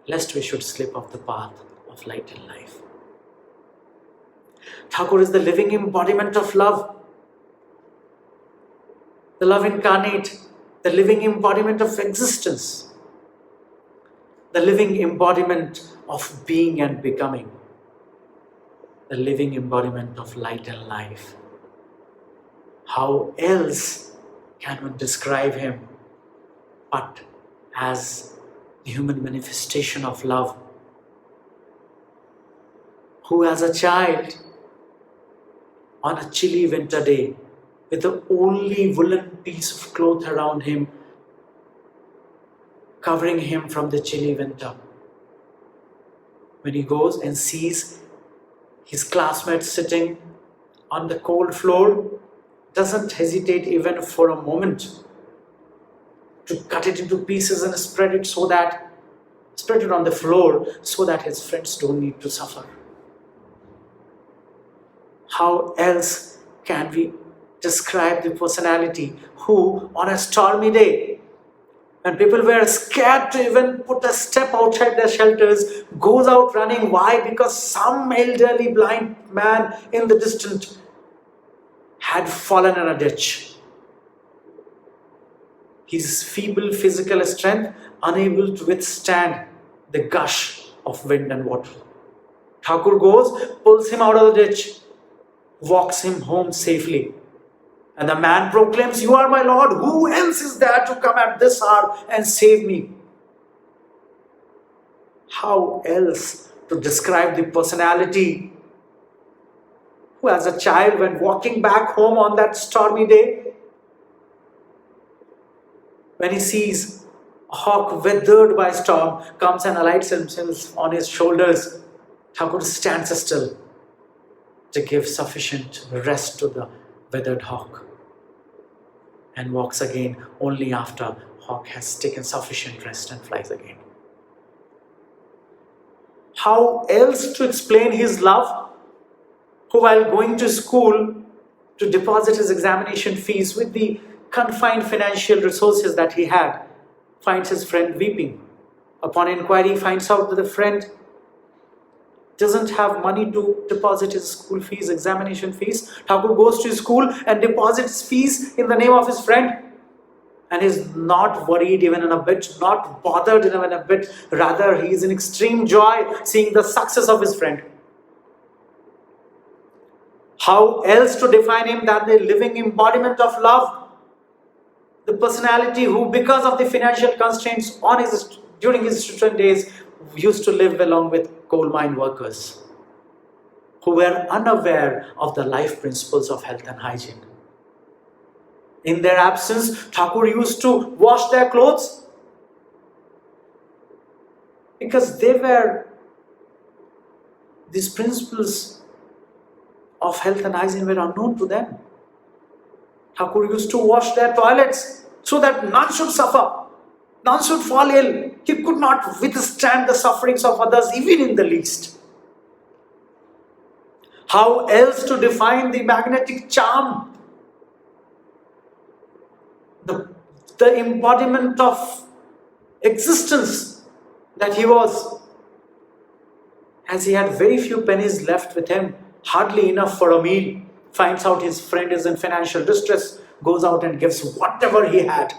lest we should slip off the path of light and life. Thakur is the living embodiment of love, the love incarnate, the living embodiment of existence, the living embodiment of being and becoming, the living embodiment of light and life. How else can one describe him but as the human manifestation of love, who as a child on a chilly winter day with the only woolen piece of cloth around him covering him from the chilly winter, when he goes and sees his classmates sitting on the cold floor, doesn't hesitate even for a moment to cut it into pieces and spread it on the floor so that his friends don't need to suffer. How else can we describe the personality who, on a stormy day, when people were scared to even put a step outside their shelters, goes out running? Why? Because some elderly blind man in the distance had fallen in a ditch. His feeble physical strength unable to withstand the gush of wind and water. Thakur goes, pulls him out of the ditch, walks him home safely. And the man proclaims, "You are my Lord. Who else is there to come at this hour and save me?" How else to describe the personality who as a child, when walking back home on that stormy day, when he sees a hawk withered by storm, comes and alights himself on his shoulders, Thakur stands still to give sufficient rest to the withered hawk, and walks again only after hawk has taken sufficient rest and flies again. How else to explain his love, who while going to school to deposit his examination fees with the confined financial resources that he had, finds his friend weeping. Upon inquiry, finds out that the friend doesn't have money to deposit his school fees, examination fees. Thakur goes to his school and deposits fees in the name of his friend, and is not worried even in a bit, not bothered even in a bit. Rather, he is in extreme joy seeing the success of his friend. How else to define him than the living embodiment of love? The personality who, because of the financial constraints during his student days, used to live along with coal mine workers who were unaware of the life principles of health and hygiene. In their absence, Thakur used to wash their clothes because these principles of health and hygiene were unknown to them. Thakur used to wash their toilets so that none should suffer, none should fall ill. He could not withstand the sufferings of others, even in the least. How else to define the magnetic charm? The embodiment of existence that he was, as he had very few pennies left with him, hardly enough for a meal, finds out his friend is in financial distress, goes out and gives whatever he had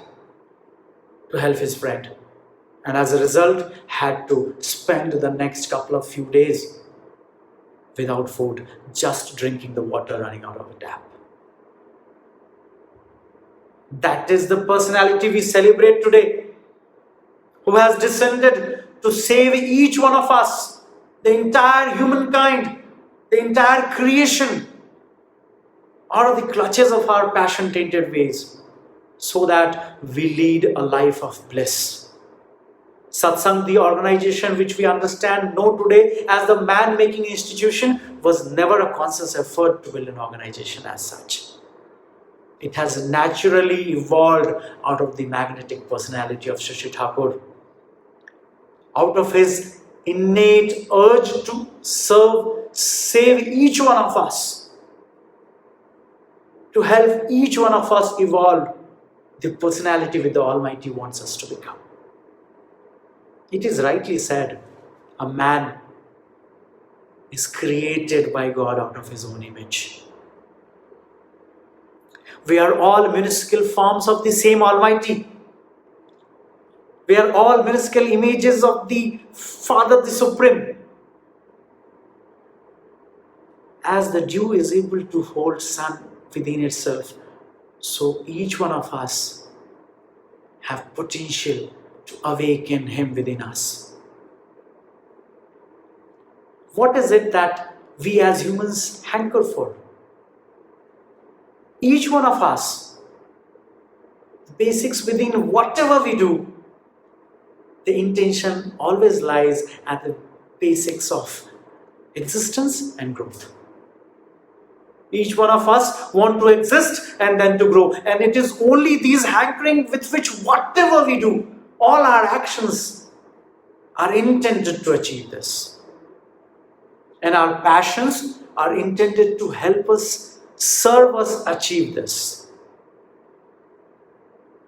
to help his friend, and as a result had to spend the next few days without food, just drinking the water running out of a tap. That is the personality we celebrate today, who has descended to save each one of us, the entire humankind, the entire creation, out of the clutches of our passion-tainted ways, so that we lead a life of bliss. Satsang, the organization which we know today as the man-making institution, was never a conscious effort to build an organization as such. It has naturally evolved out of the magnetic personality of Sri Thakur, out of his innate urge to save each one of us, to help each one of us evolve the personality which the Almighty wants us to become. It is rightly said, a man is created by God out of his own image. We are all minuscule forms of the same Almighty. We are all minuscule images of the Father, the Supreme. As the dew is able to hold sun within itself, so each one of us have potential to awaken Him within us. What is it that we as humans hanker for? Each one of us, the basics within whatever we do, the intention always lies at the basics of existence and growth. Each one of us want to exist and then to grow. And it is only these hankering with which whatever we do, all our actions are intended to achieve this. And our passions are intended to help us, serve us achieve this.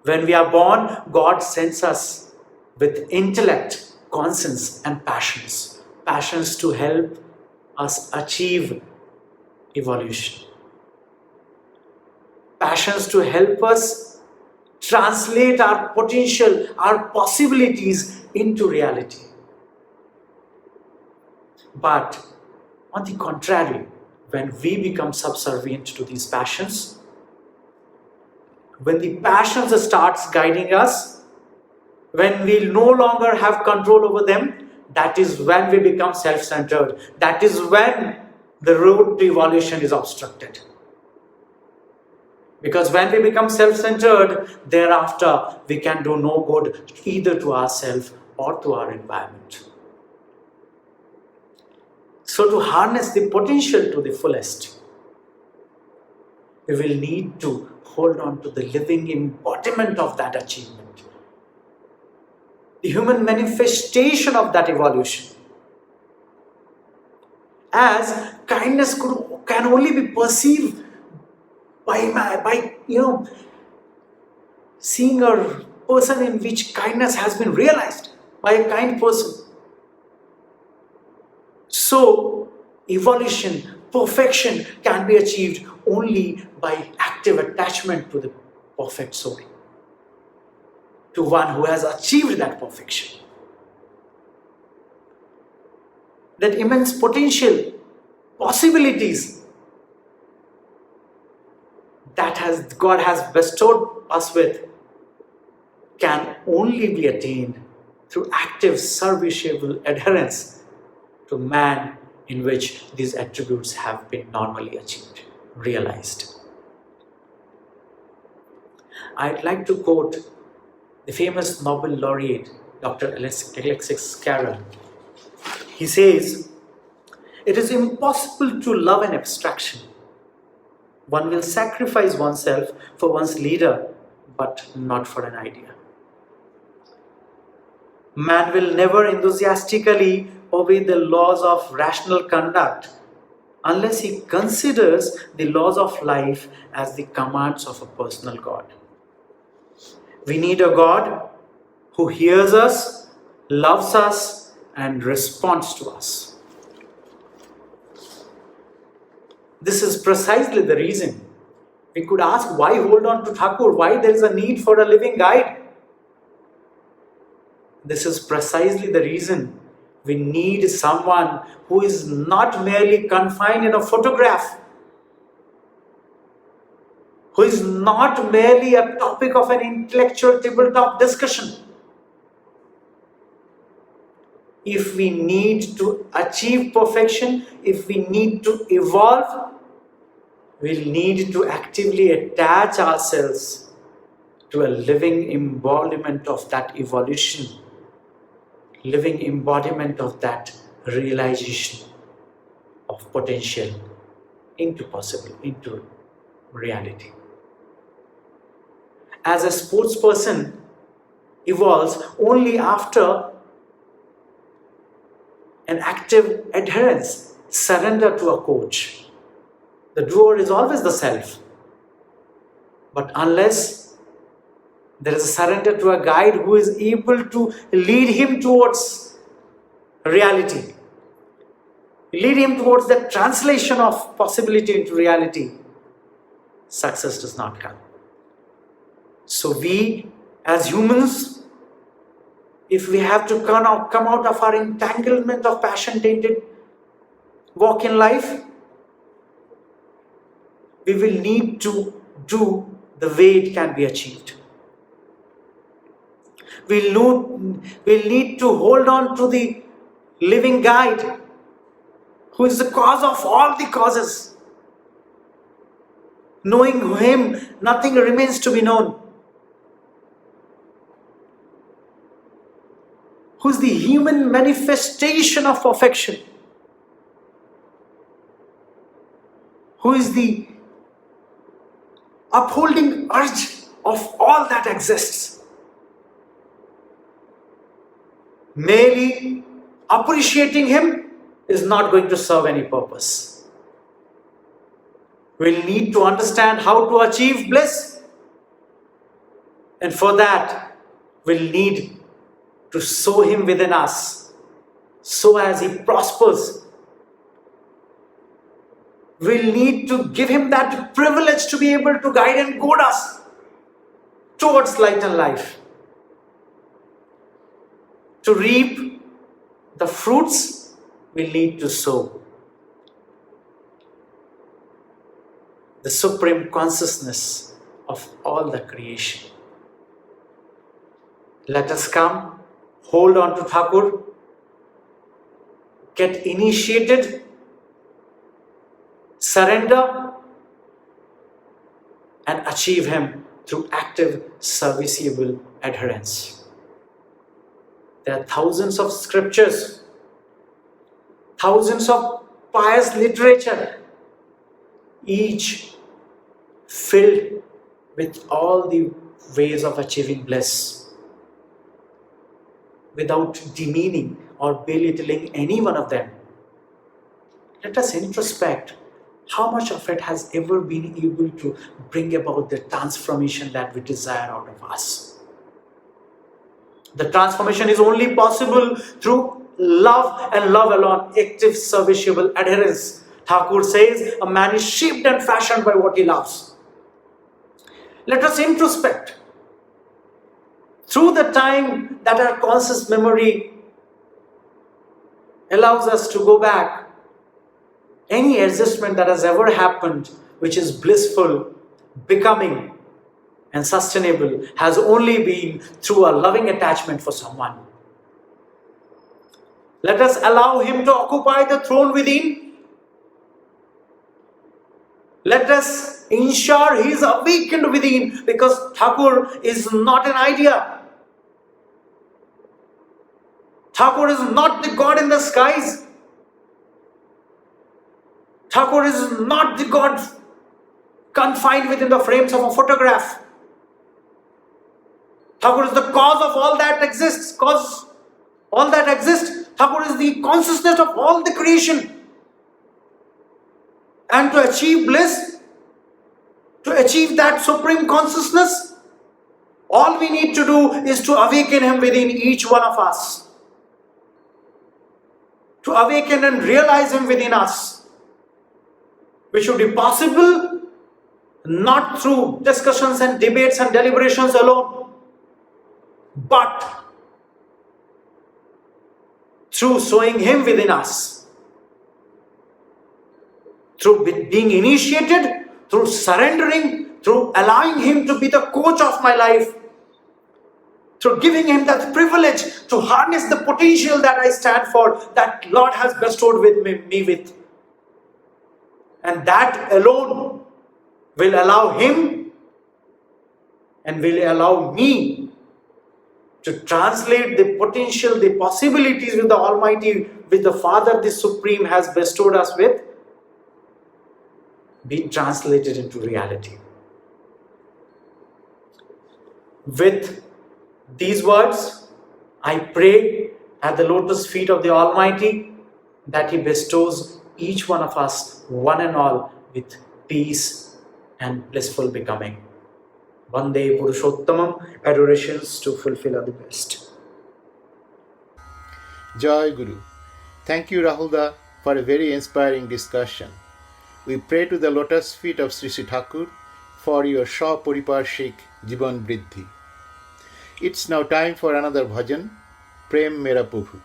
When we are born, God sends us with intellect, conscience and passions. Passions to help us achieve evolution. Passions to help us translate our potential, our possibilities into reality. But on the contrary, when we become subservient to these passions, when the passions starts guiding us, when we no longer have control over them, that is when we become self-centered. That is when the road to evolution is obstructed. Because when we become self-centered, thereafter we can do no good either to ourselves or to our environment. So to harness the potential to the fullest, we will need to hold on to the living embodiment of that achievement, the human manifestation of that evolution. As kindness can only be perceived by seeing a person in which kindness has been realized by a kind person. So, evolution, perfection can be achieved only by active attachment to the perfect soul, to one who has achieved that perfection. That immense potential, possibilities that God has bestowed us with can only be attained through active serviceable adherence to man, in which these attributes have been normally achieved, realized. I'd like to quote the famous Nobel laureate, Dr. 𝗦𝗫𝗃𝗃𝗃. He says, "It is impossible to love an abstraction. One will sacrifice oneself for one's leader, but not for an idea. Man will never enthusiastically obey the laws of rational conduct unless he considers the laws of life as the commands of a personal God. We need a God who hears us, loves us, and responds to us." This is precisely the reason. We could ask, why hold on to Thakur? Why there is a need for a living guide? This is precisely the reason. We need someone who is not merely confined in a photograph, who is not merely a topic of an intellectual tabletop discussion. If we need to achieve perfection, if we need to evolve, we'll need to actively attach ourselves to a living embodiment of that evolution, living embodiment of that realization of potential into reality. As a sports person evolves only after an active adherence, surrender to a coach. The doer is always the self. But unless there is a surrender to a guide who is able to lead him towards reality, lead him towards the translation of possibility into reality, success does not come. So we as humans, if we have to come out of our entanglement of passion-tainted walk in life, we will need to do the way it can be achieved. We'll need to hold on to the living guide who is the cause of all the causes. Knowing him, nothing remains to be known. Who is the human manifestation of perfection? Who is the upholding urge of all that exists? Merely appreciating him is not going to serve any purpose. We'll need to understand how to achieve bliss. And for that, we'll need to sow him within us, so as he prospers. We'll need to give him that privilege to be able to guide and goad us towards light and life. To reap the fruits, we need to sow the supreme consciousness of all the creation. Let us come, hold on to Thakur, get initiated, surrender, and achieve him through active serviceable adherence. There are thousands of scriptures, thousands of pious literature, each filled with all the ways of achieving bliss, without demeaning or belittling any one of them. Let us introspect how much of it has ever been able to bring about the transformation that we desire out of us. The transformation is only possible through love and love alone, active serviceable adherence. Thakur says a man is shaped and fashioned by what he loves. Let us introspect. Through the time that our conscious memory allows us to go back, any adjustment that has ever happened which is blissful, becoming and sustainable has only been through a loving attachment for someone. Let us allow him to occupy the throne within. Let us ensure he is awakened within, because Thakur is not an idea. Thakur is not the God in the skies. Thakur is not the God confined within the frames of a photograph. Thakur is the cause of all that exists. Thakur is the consciousness of all the creation. And to achieve bliss, to achieve that supreme consciousness, all we need to do is to awaken him within each one of us. To awaken and realize him within us, which should be possible not through discussions and debates and deliberations alone, but through showing him within us, through being initiated, through surrendering, through allowing him to be the coach of my life, through giving him that privilege to harness the potential that I stand for, that Lord has bestowed me with. And that alone will allow him and will allow me to translate the potential, the possibilities with the Almighty, with the Father, the Supreme has bestowed us with, be translated into reality. With these words, I pray at the lotus feet of the Almighty that He bestows each one of us, one and all, with peace and blissful becoming. 𝗦𝗍𝗆𝗆𝗏𝗔𝗔, adorations to fulfill the best. Jai Guru. Thank you, Rahulda, for a very inspiring discussion. We pray to the lotus feet of Sri Sri Thakur for your 𝗧𝗵𝗸𝗆 𝗔𝗱𝗔। It's now time for another bhajan, 𝗓𝗻𝗓𝗏,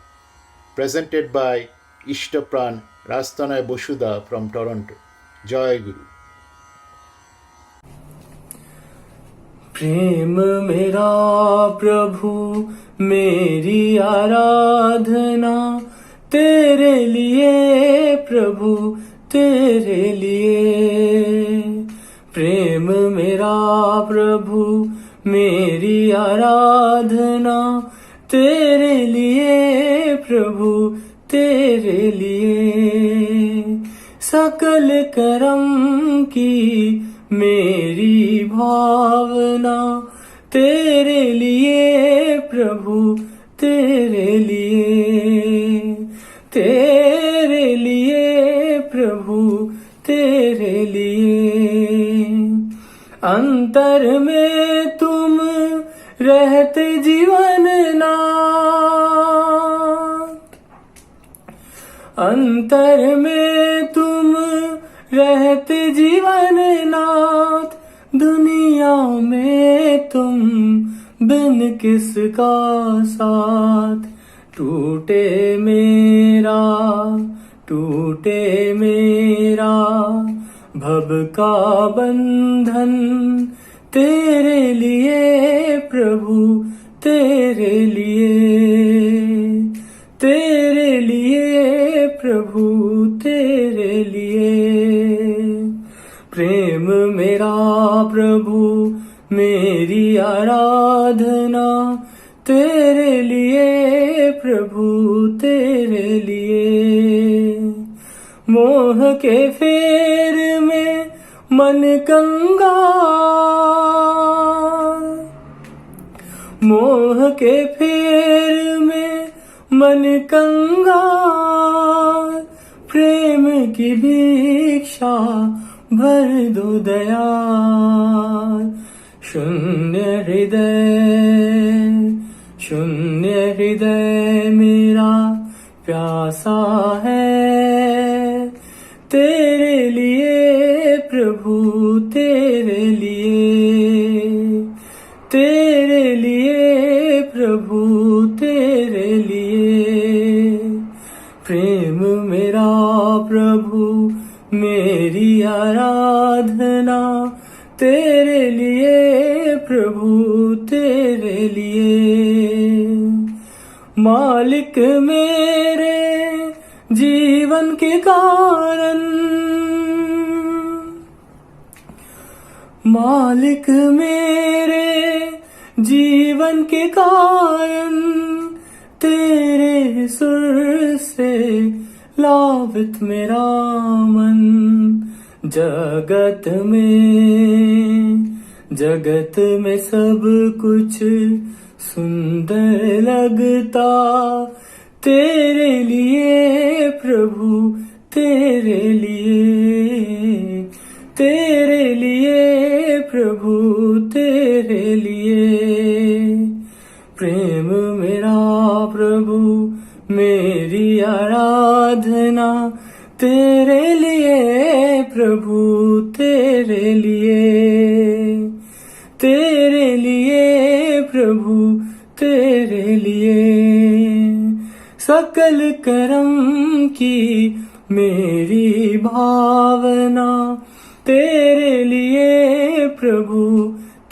presented by Ishtapran Rastanae Bosuda from Toronto. Jai Guru. प्रेम मेरा प्रभु मेरी आराधना तेरे लिए प्रभु तेरे लिए। प्रेम मेरा प्रभु मेरी आराधना तेरे लिए प्रभु तेरे लिए। सकल कर्म की मेरी भावना तेरे लिए प्रभु तेरे लिए। तेरे लिए प्रभु तेरे लिए। अंतर में तुम रहते जीवन नाथ, अंतर में तुम रहते जीवन नाथ। दुनिया में तुम बिन किसका साथ। टूटे मेरा भव का बंधन तेरे लिए प्रभु तेरे लिए। तेरे लिए प्रभु तेरे लिए। प्रेम मेरा प्रभु मेरी आराधना तेरे लिए प्रभु तेरे लिए। मोह के फेर में मन कंगाल, मोह के फेर में मन कंगाल। प्रेम की भिक्षा भर दो दयाल। शून्य हृदय मेरा प्यासा है तेरे लिए प्रभु तेरे लिए प्रभु तेरे लिए प्रेम मेरा प्रभु मेरी आराधना तेरे लिए प्रभु तेरे लिए मालिक मेरे जीवन के कारण मालिक मेरे जीवन के कारण तेरे सुर से लावित मेरा मन जगत में सब कुछ सुंदर लगता तेरे लिए प्रभु तेरे लिए प्रभु तेरे लिए प्रेम मेरा प्रभु मेरी आराधना तेरे लिए प्रभु तेरे लिए प्रभु तेरे लिए सकल कर्म की मेरी भावना तेरे लिए प्रभु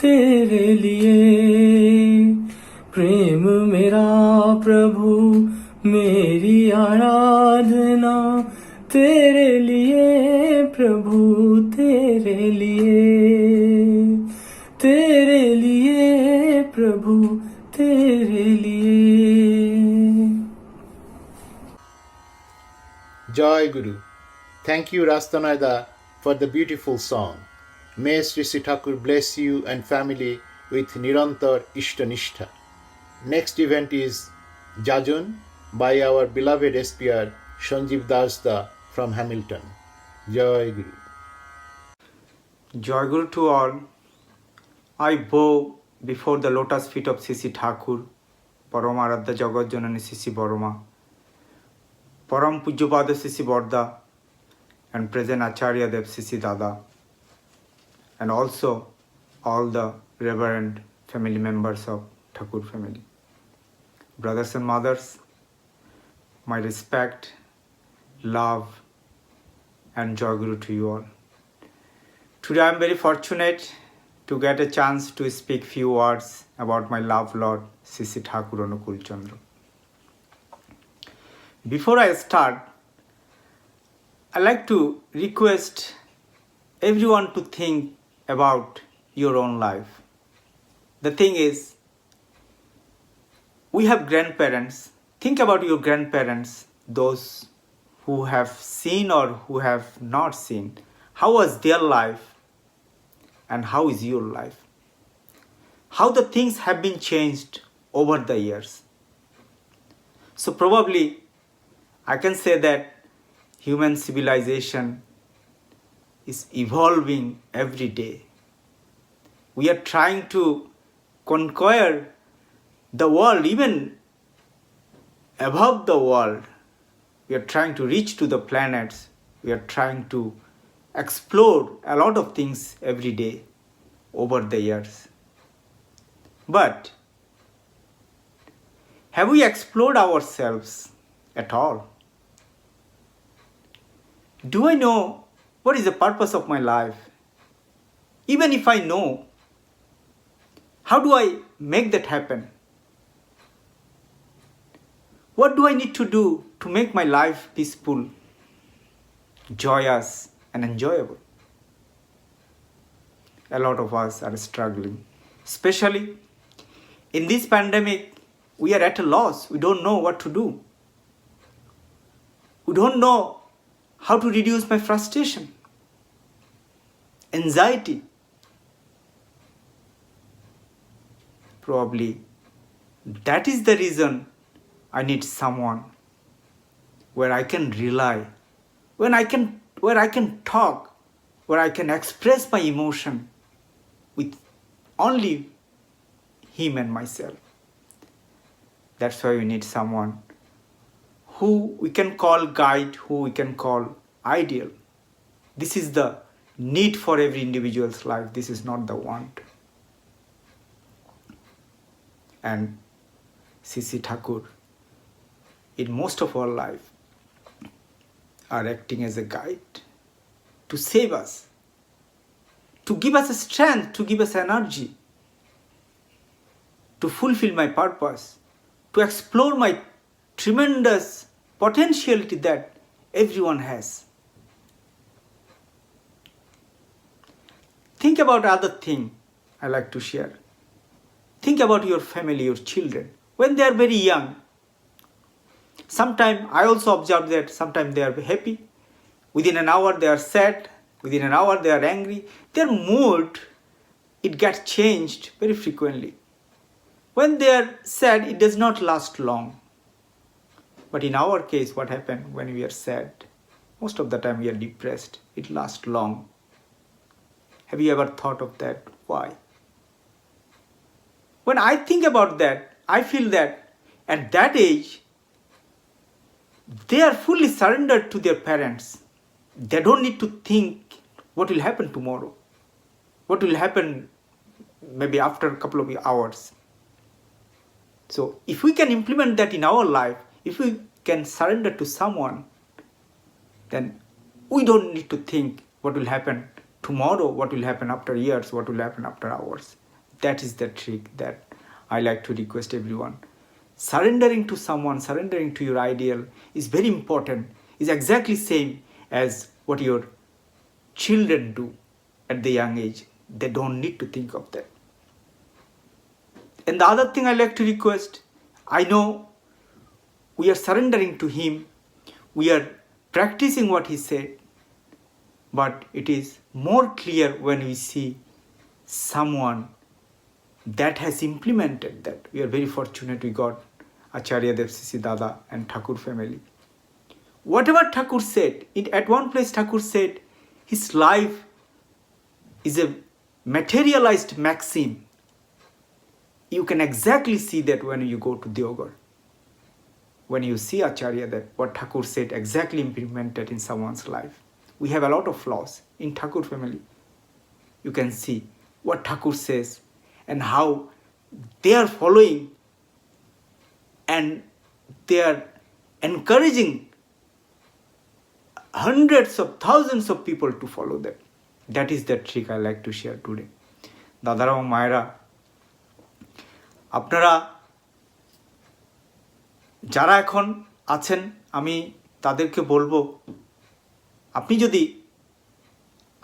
तेरे लिए प्रेम मेरा प्रभु मेरी आराधना तेरे लिए प्रभु तेरे लिए प्रभु तेरे लिए। Jai Guru. Thank you, Rastanaida, for the beautiful song. May 𝗧𝗏 Thakur bless you and family with Nirantar Ishtanishta. Next event is Jajan by our beloved SPR 𝗦𝗫𝗍𝗍𝗲 from Hamilton. Jai Guru. Joy Guru to all. I bow before the lotus feet of 𝗧𝗏 Thakur, Paramaradha Jagat Janani 𝗧𝗏 Boroma, Param Pujyapada 𝗧𝗏 Borda, and present Acharya Dev 𝗧𝗏 Dada, and also all the reverend family members of Thakur family. Brothers and mothers, my respect, love, and Joy Guru to you all. Today I am very fortunate to get a chance to speak few words about my loved Lord 𝗧𝗏 Thakur Anukul Chandra. Before I start, I like to request everyone to think about your own life. The thing is, we have grandparents. Think about your grandparents, those who have seen or who have not seen. How was their life and how is your life? How the things have been changed over the years. So probably I can say that human civilization is evolving every day. We are trying to conquer the world, even above the world. We are trying to reach to the planets. We are trying to explore a lot of things every day over the years. But have we explored ourselves at all? Do I know what is the purpose of my life? Even if I know, how do I make that happen? What do I need to do to make my life peaceful, joyous, and enjoyable? A lot of us are struggling. Especially in this pandemic, we are at a loss. We don't know what to do. We don't know how to reduce my frustration, anxiety. Probably that is the reason I need someone where I can rely, where I can talk, where I can express my emotion with only him and myself. That's why we need someone who we can call guide, who we can call ideal. This is the need for every individual's life. This is not the want. And 𝗬𝗎 Thakur, in most of our life, are acting as a guide to save us, to give us a strength, to give us energy, to fulfill my purpose, to explore my tremendous potentiality that everyone has. Think about other thing I like to share. Think about your family, your children, when they are very young. Sometimes I also observe that sometimes they are happy. Within an hour they are sad. Within an hour they are angry. Their mood, it gets changed very frequently. When they are sad, it does not last long. But in our case, what happens when we are sad? Most of the time we are depressed. It lasts long. Have you ever thought of that? Why? When I think about that, I feel that at that age, they are fully surrendered to their parents. They don't need to think what will happen tomorrow, what will happen maybe after a couple of hours. So if we can implement that in our life, if we can surrender to someone, then we don't need to think what will happen tomorrow, what will happen after years, what will happen after hours. That is the trick that I like to request everyone. Surrendering to someone, surrendering to your ideal is very important. It's exactly same as what your children do at the young age. They don't need to think of that. And the other thing I like to request, I know we are surrendering to him, we are practicing what he said, but it is more clear when we see someone that has implemented that. We are very fortunate we got Acharya Devsisi Dada and Thakur family. Whatever Thakur said, at one place Thakur said, his life is a materialized maxim. You can exactly see that when you go to Deoghar. When you see Acharya, that what Thakur said exactly implemented in someone's life. We have a lot of flaws in Thakur family. You can see what Thakur says and how they are following and they are encouraging hundreds of thousands of people to follow them. That is the trick I like to share today. দাদারা এবং মায়েরা, আপনারা যারা এখন আছেন, আমি তাদেরকে বলবো, আপনি যদি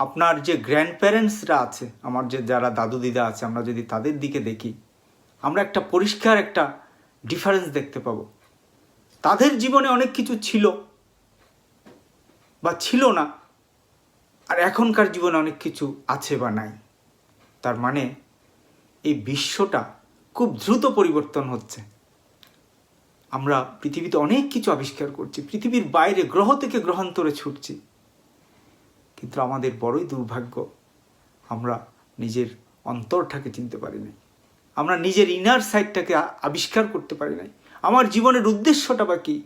আপনার যে গ্র্যান্ড প্যারেন্টসরা আছে, আমার যে যারা দাদু দিদা আছে, আমরা যদি তাদের দিকে দেখি, আমরা একটা পরিষ্কার একটা ডিফারেন্স দেখতে পাবো। তাদের জীবনে অনেক কিছু ছিল বা ছিল না, আর এখনকার জীবনে অনেক কিছু আছে বা নাই। তার মানে এই বিশ্বটা খুব দ্রুত পরিবর্তন হচ্ছে। আমরা পৃথিবীতে অনেক কিছু আবিষ্কার করছি, পৃথিবীর বাইরে গ্রহ থেকে গ্রহান্তরে ছুটছি, কিন্তু আমাদের বড়ই দুর্ভাগ্য, আমরা নিজের অন্তরটাকে চিনতে পারি নাই, আমরা নিজের ইনার সাইডটাকে আবিষ্কার করতে পারি নাই। আমার জীবনের উদ্দেশ্যটা বা কি,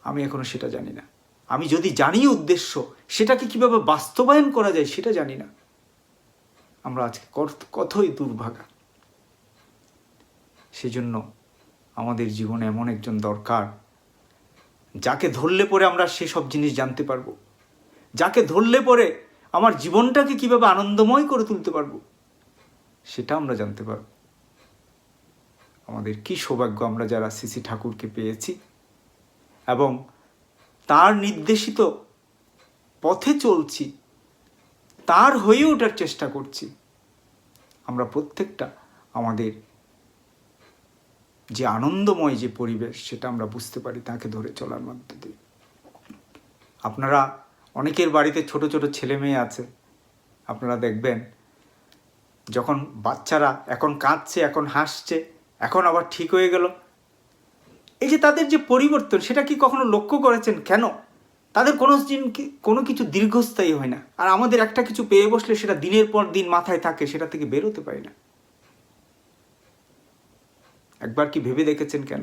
আমি এখনো সেটা জানি না। আমি যদি জানি উদ্দেশ্য, সেটাকে কিভাবে বাস্তবায়ন করা যায় সেটা জানি না। আমরা আজকে কতই দুর্ভাগা। সেজন্য আমাদের জীবনে এমন একজন দরকার, যাকে ধরলে পরে আমরা সেসব জিনিস জানতে পারবো, যাকে ধরলে পরে আমার জীবনটাকে কিভাবে আনন্দময় করে তুলতে পারবো সেটা আমরা জানতে পারবো। আমাদের কি সৌভাগ্য আমরা যারা 𝗬𝗎 ঠাকুরকে পেয়েছি এবং তার নির্দেশিত পথে চলছি, তার হয়ে ওঠার চেষ্টা করছি। আমরা প্রত্যেকটা আমাদের যে আনন্দময় যে পরিবেশ, সেটা আমরা বুঝতে পারি তাকে ধরে চলার মধ্যে দিয়ে। আপনারা অনেকের বাড়িতে ছোট ছোট ছেলে মেয়ে আছে, আপনারা দেখবেন যখন বাচ্চারা এখন কাঁদছে, এখন হাসছে, এখন আবার ঠিক হয়ে গেল, এই যে তাদের যে পরিবর্তন, সেটা কি কখনো লক্ষ্য করেছেন? কেন তাদের কোনো কিছু দীর্ঘস্থায়ী হয় না, আর আমাদের একটা কিছু পেয়ে বসলে সেটা দিনের পর দিন মাথায় থাকে, সেটা থেকে বেরোতে পারি না। একবার কি ভেবে দেখেছেন কেন?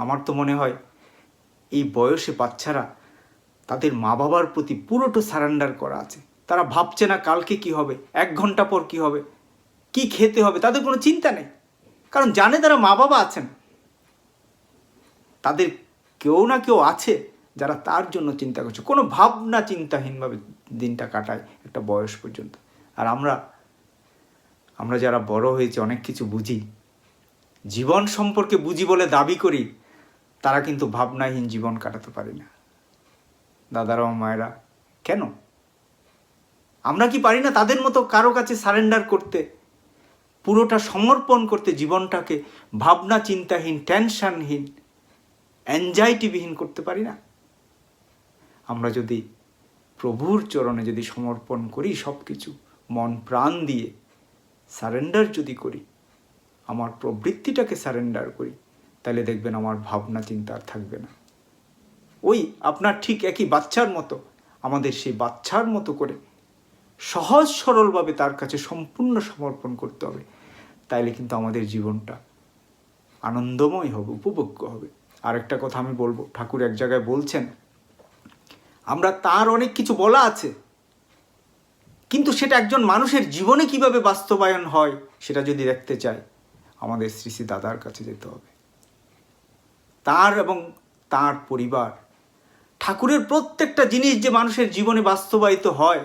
আমার তো মনে হয় এই বয়সে বাচ্চারা তাদের মা বাবার প্রতি পুরোটা সারেন্ডার করা আছে। তারা ভাবছে না কালকে কি হবে, 1 ঘন্টা পর কি হবে, কি খেতে হবে, তাদের কোনো চিন্তা নেই। কারণ জানে তারা মা বাবা আছেন, তাদের কেউ না কেউ আছে যারা তার জন্য চিন্তা করছে। কোনো ভাবনা চিন্তাহীনভাবে দিনটা কাটায় একটা বয়স পর্যন্ত। আর আমরা যারা বড় হয়েছে, অনেক কিছু বুঝি, জীবন সম্পর্কে বুঝি বলে দাবি করি, তারা কিন্তু ভাবনাহীন জীবন কাটাতে পারি না। দাদারা ও মায়েরা, কেন আমরা কি পারি না তাদের মতো কারো কাছে সারেন্ডার করতে, পুরোটা সমর্পণ করতে, জীবনটাকে ভাবনা চিন্তাহীন, টেনশনহীন, অ্যাংজাইটিবিহীন করতে পারি না? আমরা যদি প্রভুর চরণে যদি সমর্পণ করি সব কিছু, মন প্রাণ দিয়ে সারেন্ডার যদি করি, আমার প্রবৃত্তিটাকে সারেন্ডার করি, তাহলে দেখবেন আমার ভাবনা চিন্তা আর থাকবে না। ওই আপনার ঠিক একই বাচ্চার মতো আমাদের সেই বাচ্চার মতো করে সহজ সরলভাবে তার কাছে সম্পূর্ণ সমর্পণ করতে হবে। তাইলে কিন্তু আমাদের জীবনটা আনন্দময় হবে, উপভোগ্য হবে। আরেকটা কথা আমি বলবো, ঠাকুর এক জায়গায় বলছেন, আমরা তার অনেক কিছু বলা আছে, কিন্তু সেটা একজন মানুষের জীবনে কিভাবে বাস্তবায়ন হয় সেটা যদি দেখতে চাই, আমাদের শ্রী শ্রী দাদার কাছে যেতে হবে। তার এবং তার পরিবার, ঠাকুরের প্রত্যেকটা জিনিস যে মানুষের জীবনে বাস্তবায়িত হয়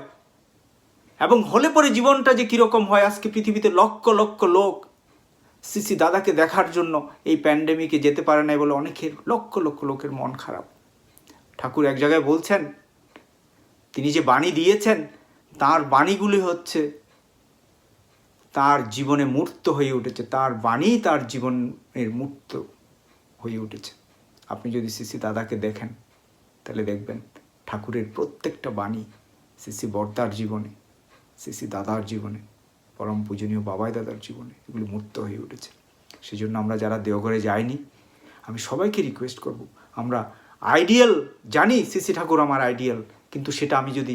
এবং হলে পরে জীবনটা যে কীরকম হয়। আজকে পৃথিবীতে লক্ষ লক্ষ লোক শ্রী শ্রী দাদাকে দেখার জন্য এই প্যান্ডেমিকে যেতে পারে না বলে অনেকের, লক্ষ লক্ষ লোকের মন খারাপ। ঠাকুর এক জায়গায় বলছেন, তিনি যে বাণী দিয়েছেন, তার বাণীগুলি হচ্ছে তার জীবনে মূর্ত হয়ে উঠেছে, তার বাণী তার জীবনের মূর্ত হয়ে উঠেছে। আপনি যদি শ্রী শ্রী দাদাকে দেখেন তাহলে দেখবেন ঠাকুরের প্রত্যেকটা বাণী শ্রী শ্রী বর্দার জীবনে, শ্রী শ্রী দাদার জীবনে, পরম পূজনীয় বাবাই দাদার জীবনে এগুলি মূর্ত হয়ে উঠেছে। সেই জন্য আমরা যারা দেওঘরে যাইনি, আমি সবাইকে রিকোয়েস্ট করব, আমরা আইডিয়াল জানি শ্রী শ্রী ঠাকুর আমার আইডিয়াল, কিন্তু সেটা আমি যদি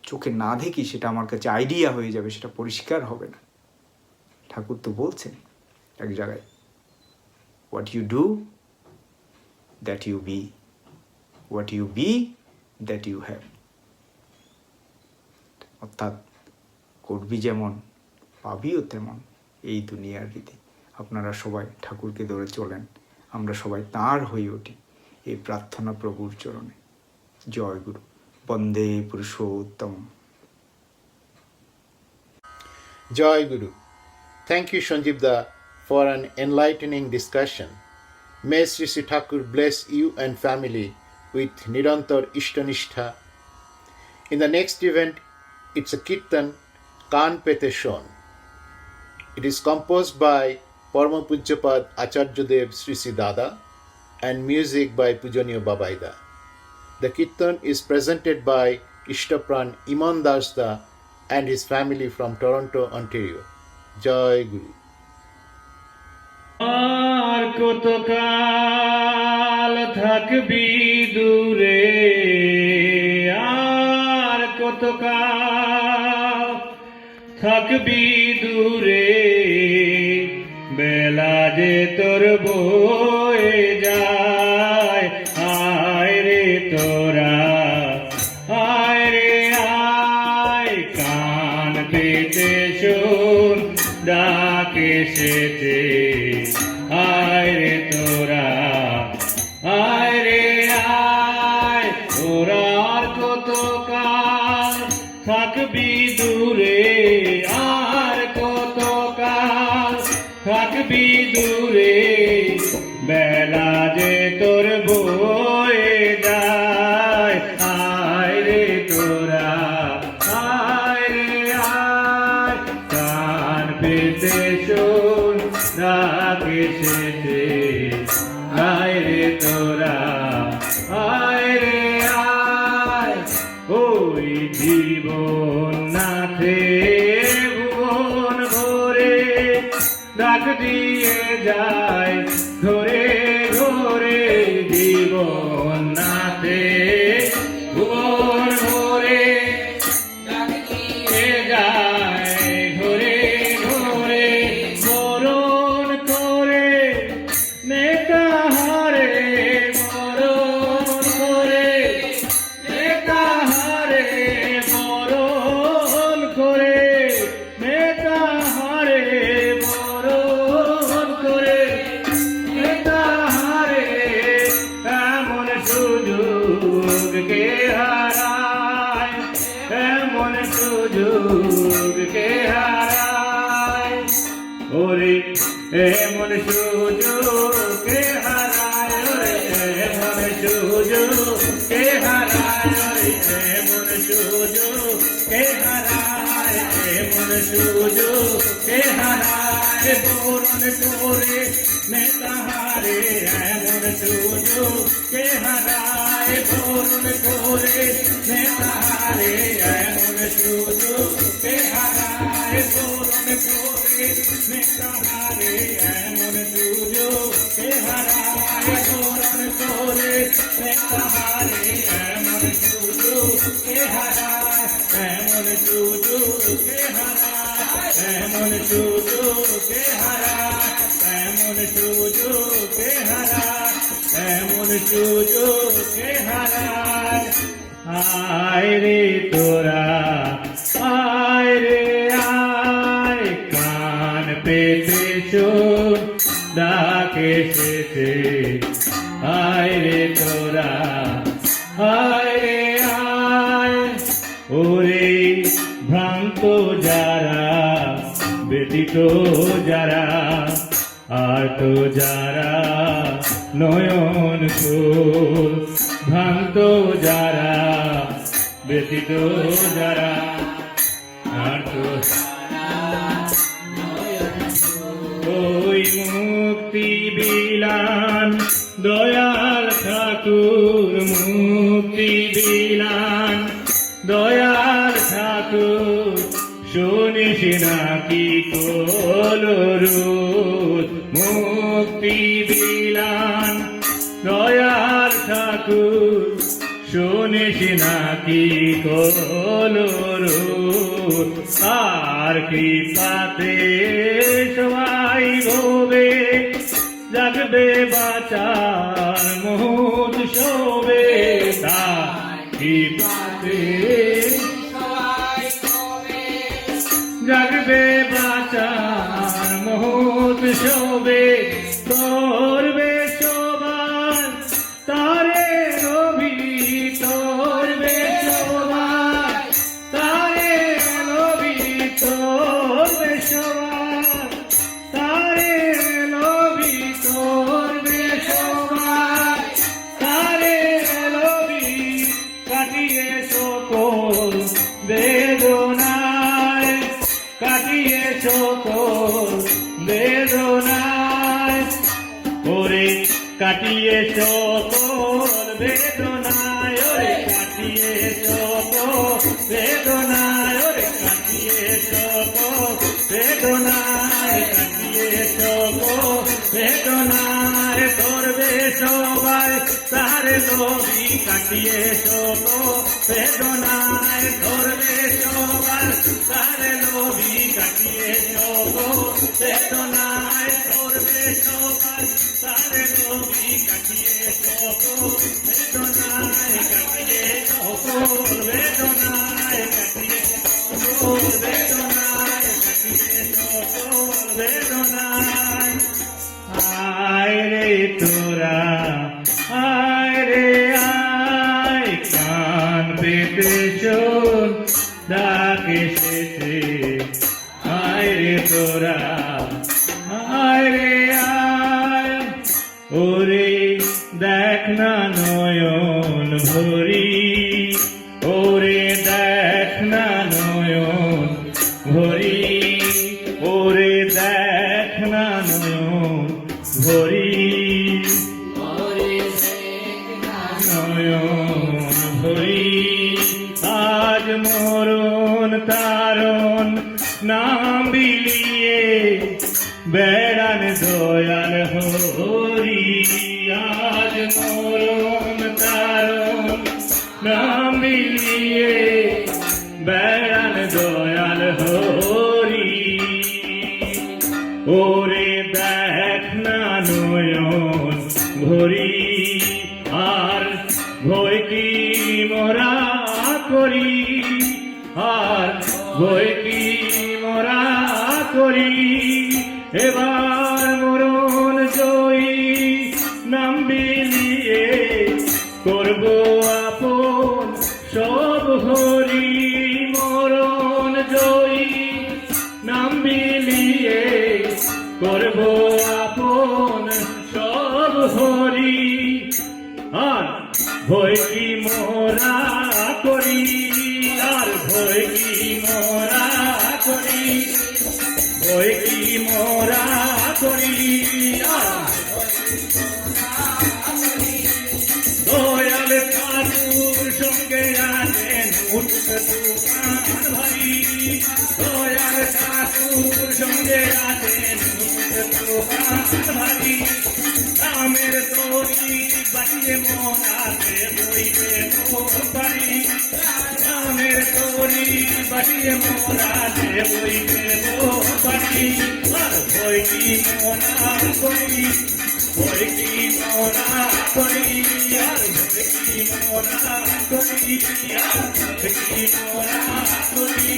চোখে না দেখি সেটা আমার কাছে আইডিয়া হয়ে যাবে, সেটা পরিষ্কার হবে না। ঠাকুর তো বলছেন এক জায়গায়, what you do that you be, what you be that you have. অর্থাৎ করবি যেমন পাবিও তেমন, এই দুনিয়ার রীতি। আপনারা সবাই ঠাকুরকে ধরে চলেন, আমরা সবাই তাঁর হয়ে উঠি, এই প্রার্থনা প্রভুর চরণে। জয় গুরু, বন্দে Purushottam. Joy Guru. Thank you, 𝗪𝗠𝗠𝗪𝗓 for an enlightening discussion. May Sri Sri Thakur bless you and family with Nirantar Ishtanistha. In the next event, it's a Kirtan, 𝗏𝗏𝗆 It is composed by 𝗏𝗏𝗆𝗶𝗏𝗏 Acharyadev Sri Sri Dada and music by Pujaniya Babaida. The Kirtan is presented by Ishtapran 𝗍𝗏𝗏𝗏𝗏 and his family from Toronto, Ontario. Jai Guru. আর কতকাল থাকবি দূরে, আর কতকাল থাকবি দূরে, বেলা যে তোর বয়ে যায়, আয় রে তোরা, আয় রে আয়, কান পেতে শোন ডাক এসেছে, আয় রে তোরা, আয় রে আয়, তোরা আর কতকাল থাকবি দূরে, আর কতকাল থাকবি দূরে, বেলা যে তোর বয়ে যায়, আয় রে তোরা, আয় রে আয়, কান পেতে শোন ডাক এসেছে, আয় রে তোরা, আয় রে আয়, ওই জীবন নাথে ভুবন ভরে ডাক দিয়ে যায় ঘরে ঘরে, জীবন নাথে ভুবন ভরে ডাক দিয়ে যায় ঘরে ঘরে, মরণ করে নেতা হারে সুযোগ কে হারায় ওরে এমন সুযোগ কে হারায় ওরে এমন সুযোগ কে হারায় ওরে এমন সুযোগ কে হারায় এমন সুযোগ কে হারায় বরণ করে নেতাহারে এমন সুযোগ কে হারায় বরণ করে নেতাহারে এমন সুযোগ কে হারায় বরণ করে নেতাহারে এমন সুযোগ কে হারায় বরণ করে নেতাহারে এমন সুযোগ কে হারায় এমন সুযোগ কে হারায় এমন সুযোগ কে হারায় এমন সুযোগ কে হারায় এমন সুযোগ কে হারায় আয় রে তোরা আয় রে আয় কান পেতে শোন ডাক এসেছে আয় রে তোরা আয় রে আয় ওরে ভ্রান্ত যারা ব্যতীত যারা আর তো যারা নয়ন ফুল ভ্রান্ত যারা ব্যতীত যারা আর তো ওই মুক্তি বিলান দয়াল ঠাকুর মুক্তি বিলান দয়াল ঠাকুর শুনিস নাকি কলরুদ মুক্তি বিলান দয়াল ঠাকুর শুনিস নাকি কলরুদ আর কৃপাতে সবাই ভবে জাগবে বাঁচার মুহূর্ত শোবে তার কৃপাতে জাগবে বাঁচার মুহূর্ত শোবে করবে সবার তারে রবি করবে সবার তারে রবি করবে সবার তারে রবি করবে সবার তারে রবি কাটিয়ে সকল বেদনায় কাটিয়ে সকল বেদনায় ওরে কাটিয়ে সকল বেদনায় ওরে কাটিয়ে সকল বেদনায় ওরে কাটিয়ে সকল বেদনায় কাটিয়ে সকল বেদনায় ধরবে সবাই তারে নবী কাটিয়ে সকল বেদনায় ধরবে সবাই তারে নবী কাটিয়ে সকল বেদনায় ধরবে সবাই তারে নবী কাটিয়ে সকল বেদনায় কাটিয়ে সকল বেদনায় কাটিয়ে সকল বেদনায় কাটিয়ে সকল বেদনায় আয় রে তোরা আয় রে আয় কান পেতে শোন ডাক এসেছে আয় রে তোরা আয় রে আয় ওরে দেখ না নয়ন ভরি ওরে দেখ না নয়ন ভরি ওরে দেখ না নয়ন ভরি নয়ন ভরি আজ মরণ তারণ নাম বিলিয়ে বেড়ান দয়াল হরি আজ মরণ তারণ নাম বিলিয়ে বেড়ান দয়াল হরি ওরে দেখ না নয়ন ভরি আর ভয় কি মোরা করি আর ভয় কি মোরা করি এবার মরণ জয়ী নাম বিলিয়ে করব আপন সব হরি মরণ করব আপন সব হরি আর ভয় কি মোরা করি আর ভয় কি মোরা করি ভয় কি মোরা করি দয়াল ঠাকুর সঙ্গে আছেন 𝗦𝗽𝗃𝗀𝗃𝗃 দয়াল ঠাকুর সঙ্গে আছেন 𝗦𝗽𝗃𝗀𝗃𝗃 রামের তরি বাঁচিয়ে মোরাতে বইবে পারি রামের তরি বাঁচিয়ে মোরাতে বইবে পারি আর ভয় কি মোরা করি ভয় কি মোরা করি আর ভয় কি মোরা করি আর ভয় কি মোরা করি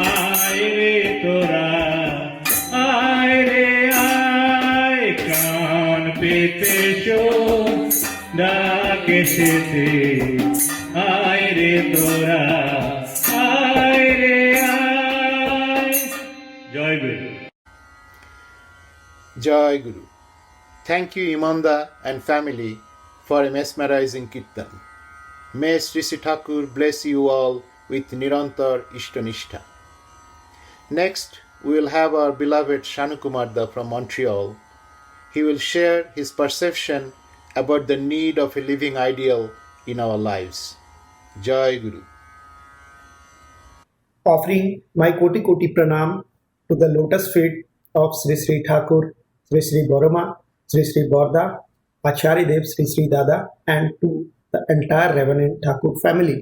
আয় রে তোরা আয় রে আয় কান পেতে ডাকে সেতে আয় রে তোরা আয় রে আয় জয় গুরু Jai Guru. Thank you, Imanda and family, for a mesmerizing kirtan. May 𝗧𝗏 Thakur bless you all with Nirantar Ishtanishta. Next, we will have our beloved 𝗦𝗫𝗀𝗍𝗏 from Montreal. He will share his perception about the need of a living ideal in our lives. Jai Guru. Offering my koti pranam to the lotus feet of 𝗧𝗏 Thakur, 𝗧𝗏 Boroma, 𝗧𝗏 Acharya Dev 𝗧𝗏 Dada, and to the entire Reverend Thakur family.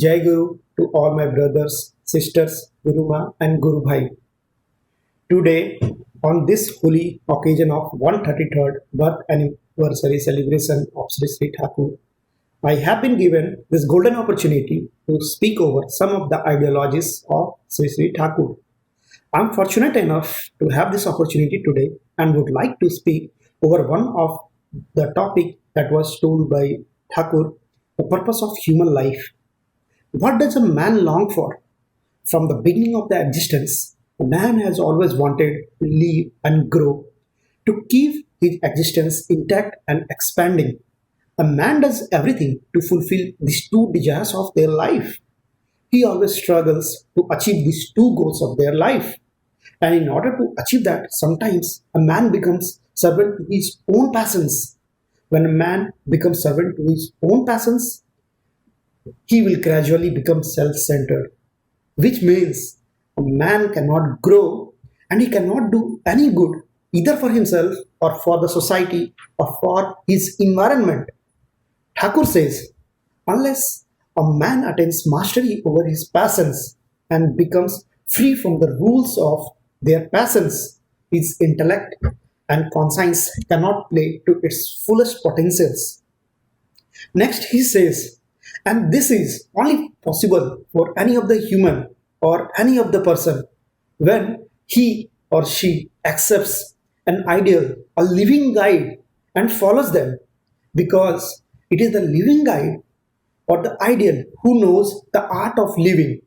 Jai Guru to all my brothers, sisters, Guruma and Guru Bhai. Today, on this holy occasion of 133rd birth anniversary celebration of 𝗧𝗏 Thakur, I have been given this golden opportunity to speak over some of the ideologies of 𝗧𝗏 Thakur. I am fortunate enough to have this opportunity today and would like to speak over one of the topic that was told by Thakur, the purpose of human life. What does a man long for? From the beginning of the existence, a man has always wanted to live and grow, to keep his existence intact and expanding. A man does everything to fulfill these two desires of their life. He always struggles to achieve these two goals of their life. And in order to achieve that, sometimes a man becomes servant to his own passions. When a man becomes servant to his own passions, he will gradually become self-centered, which means a man cannot grow and he cannot do any good either for himself or for the society or for his environment. Thakur says, unless a man attains mastery over his passions and becomes free from the rules of their passions, his intellect and conscience cannot play to its fullest potentials. Next he says, and this is only possible for any of the human or any of the person when he or she accepts an ideal, a living guide, and follows them, because it is the living guide or the ideal who knows the art of living.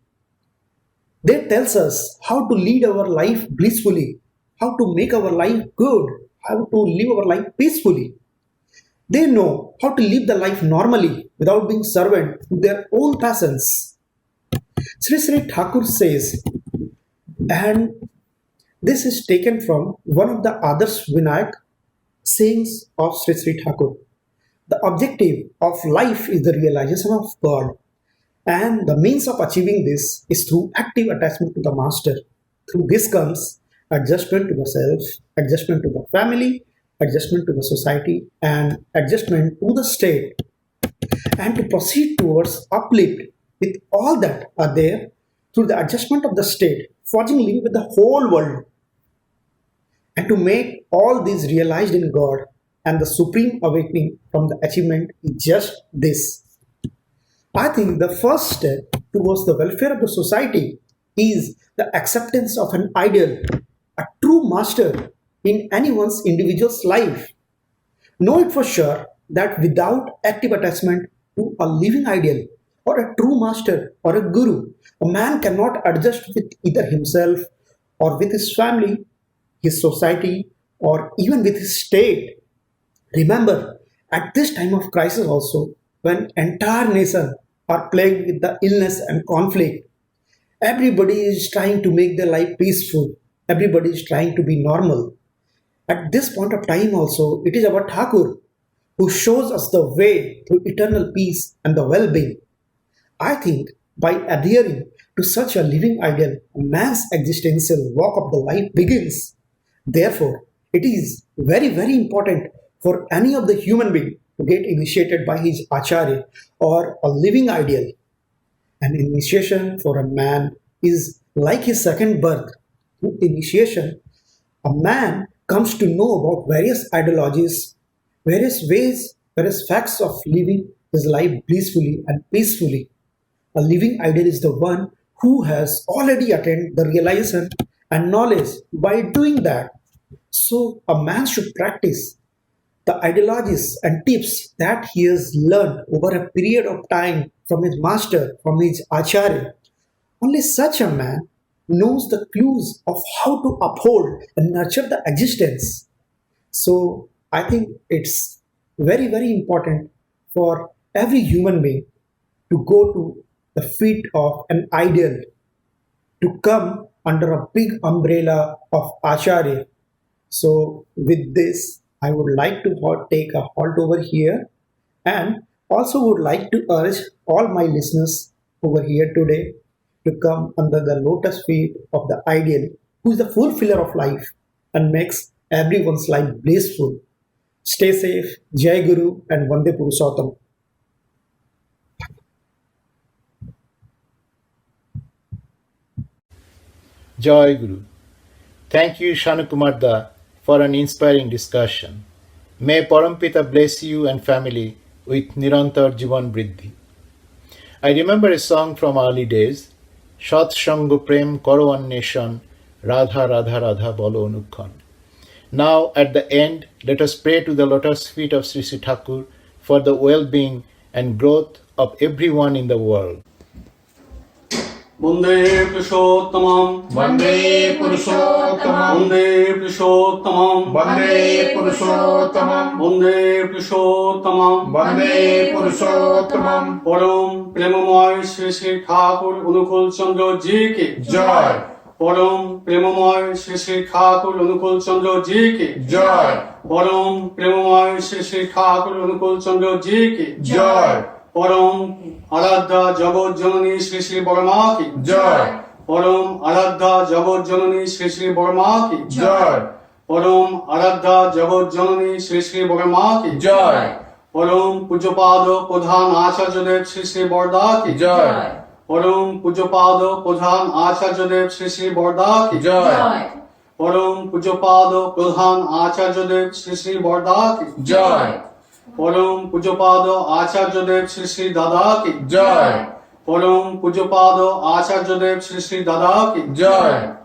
They tells us how to lead our life blissfully, how to make our life good, how to live our life peacefully. They know how to live the life normally without being servant to their own passions. 𝗧𝗏 Thakur says, and this is taken from one of the 𝗏𝗏𝗏 sayings of 𝗧𝗏 Thakur. The objective of life is the realization of God, and the means of achieving this is through active attachment to the master. Through this comes adjustment to the self, adjustment to the family, adjustment to the society, and adjustment to the state, and to proceed towards uplift with all that are there through the adjustment of the state, forging link with the whole world, and to make all these realized in God. And the supreme awakening from the achievement is just this. I think the first step towards the welfare of the society is the acceptance of an ideal, a true master in anyone's individual's life. Know it for sure that without active attachment to a living ideal or a true master or a guru, a man cannot adjust with either himself or with his family his society, or even with his state. Remember, at this time of crisis also, when entire nation are plagued with the illness and conflict, everybody is trying to make their life peaceful. Everybody is trying to be normal. At this point of time also, it is our Thakur who shows us the way to eternal peace and the well-being. I think by adhering to such a living ideal, man's existential walk of the life begins. Therefore, it is very, very important for any of the human being to get initiated by his acharya or a living ideal. An initiation for a man is like his second birth. Through initiation, a man comes to know about various ideologies, various ways, various facts of living his life blissfully and peacefully. A living ideal is the one who has already attained the realization and knowledge by doing that. So, a man should practice the ideologies and tips that he has learned over a period of time from his master, from his acharya. Only such a man knows the clues of how to uphold and nurture the existence. So, I think it's very, very important for every human being to go to the feet of an ideal, to come under a big umbrella of acharya. So, with this, I would like to take a halt over here, and also would like to urge all my listeners over here today to come under the lotus feet of the ideal, who is the fulfiller of life and makes everyone's life blissful. Stay safe, Jai Guru and 𝗦𝗵𝗆𝗏. Jai Guru. Thank you, 𝗧𝗵𝗸𝗏, for an inspiring discussion. May �પરમપિતા bless you and family with Nirantar Jivan Briddhi. I remember a song from early days, Satsang Prem Karo Anneshon, Radha Radha Radha Bolo Anukkhan. Now, at the end, let us pray to the lotus feet of Sri Sri Thakur for the well-being and growth of everyone in the world. Vande Purushottamam, Vande Purushottamam, Vande Purushottamam, Vande Purushottamam, Vande Purushottamam, Vande Purushottamam, Param Premamoy Shri Sri Thakur Anukul Chandra Ji ki Jai. Param Premamoy Shri Sri Thakur Anukul Chandra Ji ki Jai. Param Premamoy Shri Sri Thakur Anukul Chandra Ji ki Jai. Param Aradha Jagat Janani Shri Sri Bharma ki Jai. Param Aradha Jagat Janani Shri Sri Bharma ki Jai. Param Aradha Jagat Janani Shri Sri Bharma ki Jai. Param Pujyapada Pradhan Acharyadev Shri Sri Bharda ki Jai. Param Pujyapada Pradhan Acharyadev Shri Sri Bharda ki Jai. Param Pujyapada Pradhan Acharyadev Shri Sri Bharda ki Jai. Param Pujyapada Acharyadev Shri Sri Dada ki Jai. Param Pujyapada Acharyadev Shri Sri Dada ki Jai.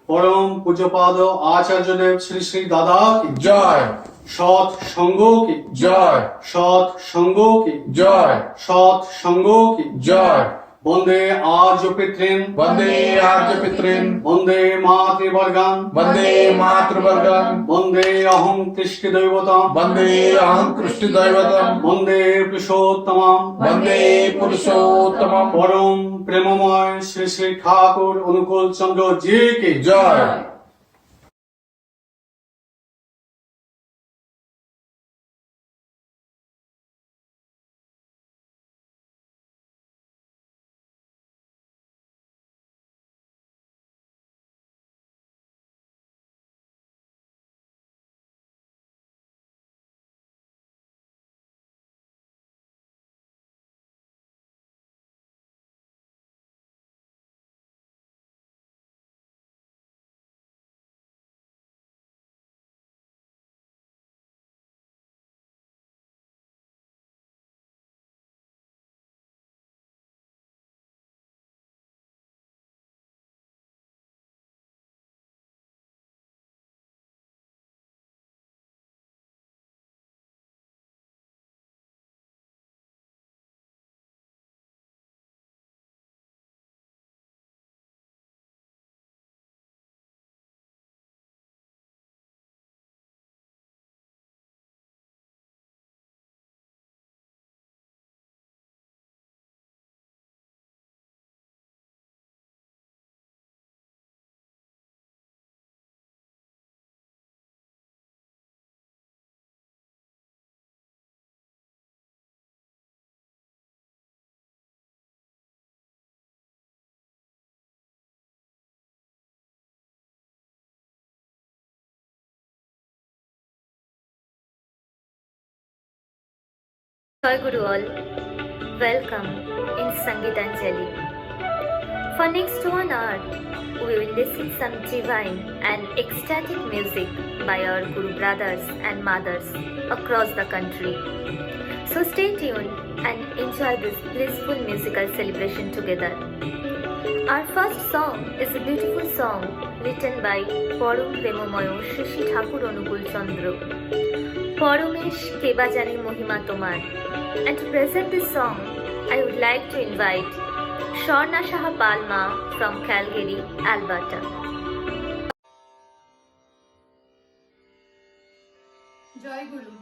Param Pujyapada Acharyadev Shri Sri Dada ki Jai. 𝗏𝗁 ki Jai. 𝗏𝗁 ki Jai. 𝗏𝗁 ki Jai. Vande Arya Pitrin, Vande Arya Pitrin, Vande Matruvargan, Vande Matruvargan, Vande Aham Krishna Daivatam, Vande Aham Krishna Daivatam, Vande Purushottamam, Vande Purushottamam, Param Premamoy Shri Sri Thakur Anukul Chandra Ji ki Jai. Joy Guru all, welcome in Sangeetanjali. For next 1 hour, we will listen some divine and ecstatic music by our Guru brothers and mothers across the country. So stay tuned and enjoy this blissful musical celebration together. Our first song is a beautiful song written by 𝗏𝗏𝗏𝗁 𝗏𝗏𝗏𝗁। And to present this song, I would like to invite 𝗏𝗁𝗃𝗏𝗏 from Calgary, Alberta. Joy Guru.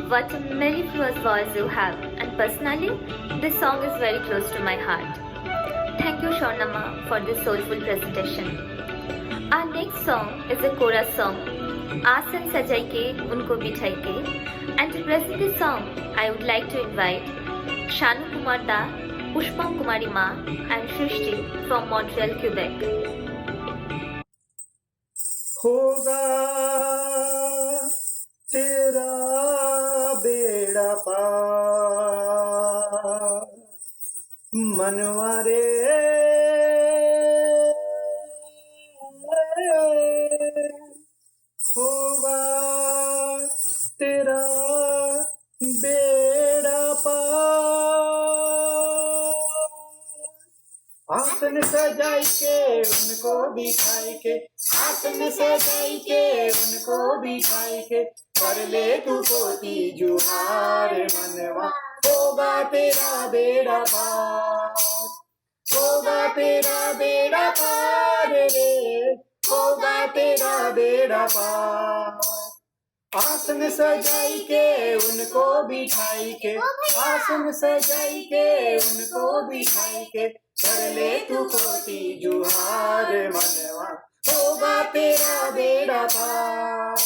what a mellifluous voice you have, and personally, this song is very close to my heart. Thank you, Swarnama, for this soulful presentation. Our next song is a chorus song, Aasan Sajai Ke Unko Bithai Ke, and to present this song, I would like to invite Shanu Kumar Da, Pushpam Kumari Ma, and 𝗓𝗁 from Montreal, Quebec. होगा तेरा बेड़ा पार मनवा रे होगा तेरा बेड़ा पार आसन सजाई के उनको बिठाई के आसन सजाई के उनको बिठाई के कर ले तू कोटि जुहार मनवा होगा तेरा बेड़ा पार होगा तेरा बेड़ा पार रे होगा तेरा बेड़ा पार आसन सजाई के उनको बिठाई के आसन सजाई के उनको बिठाई के कर ले तू कोटि जुहार मनवा होगा तेरा बेड़ा पार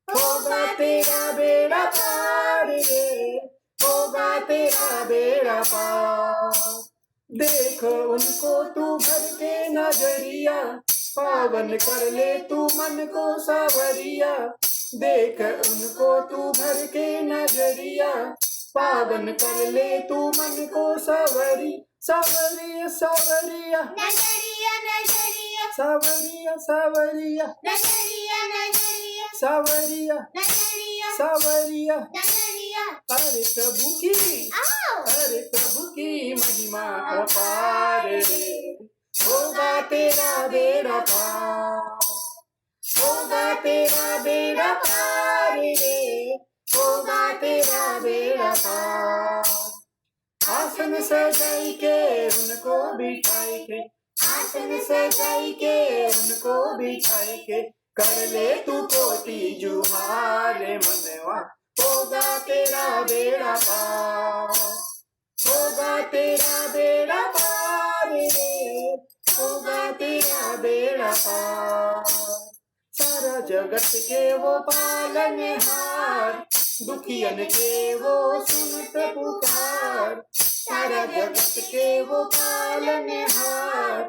होगा तेरा बेड़ा पार रे होगा तेरा बेड़ा पार देखो उनको तू भर के नजरिया पावन कर ले तू मन को सावरिया देख उनको तू भर के नजरिया पावन कर ले तू मन को सावरिया सावरिया नजरिया नजरिया सावरिया सावरिया नजरिया नजरिया सावरिया नजरिया सावरिया नजरिया अरे प्रभु की महिमा अपार रे होगा तेरा बेड़ा पार होगा तेरा बेड़ा पार रे होगा तेरा बेड़ा पार आसन सजाई के उनको बिठाई के आसन सजाई के उनको बिठाई के कर ले तू कोटि जुहार मनवा होगा तेरा बेड़ा पार होगा तेरा बेड़ा पार रे होगा तेरा बेड़ा पार सारा जगत के वो पालनहार दुखियन के वो सुनत पुकार सारा जगत के वो पालनहार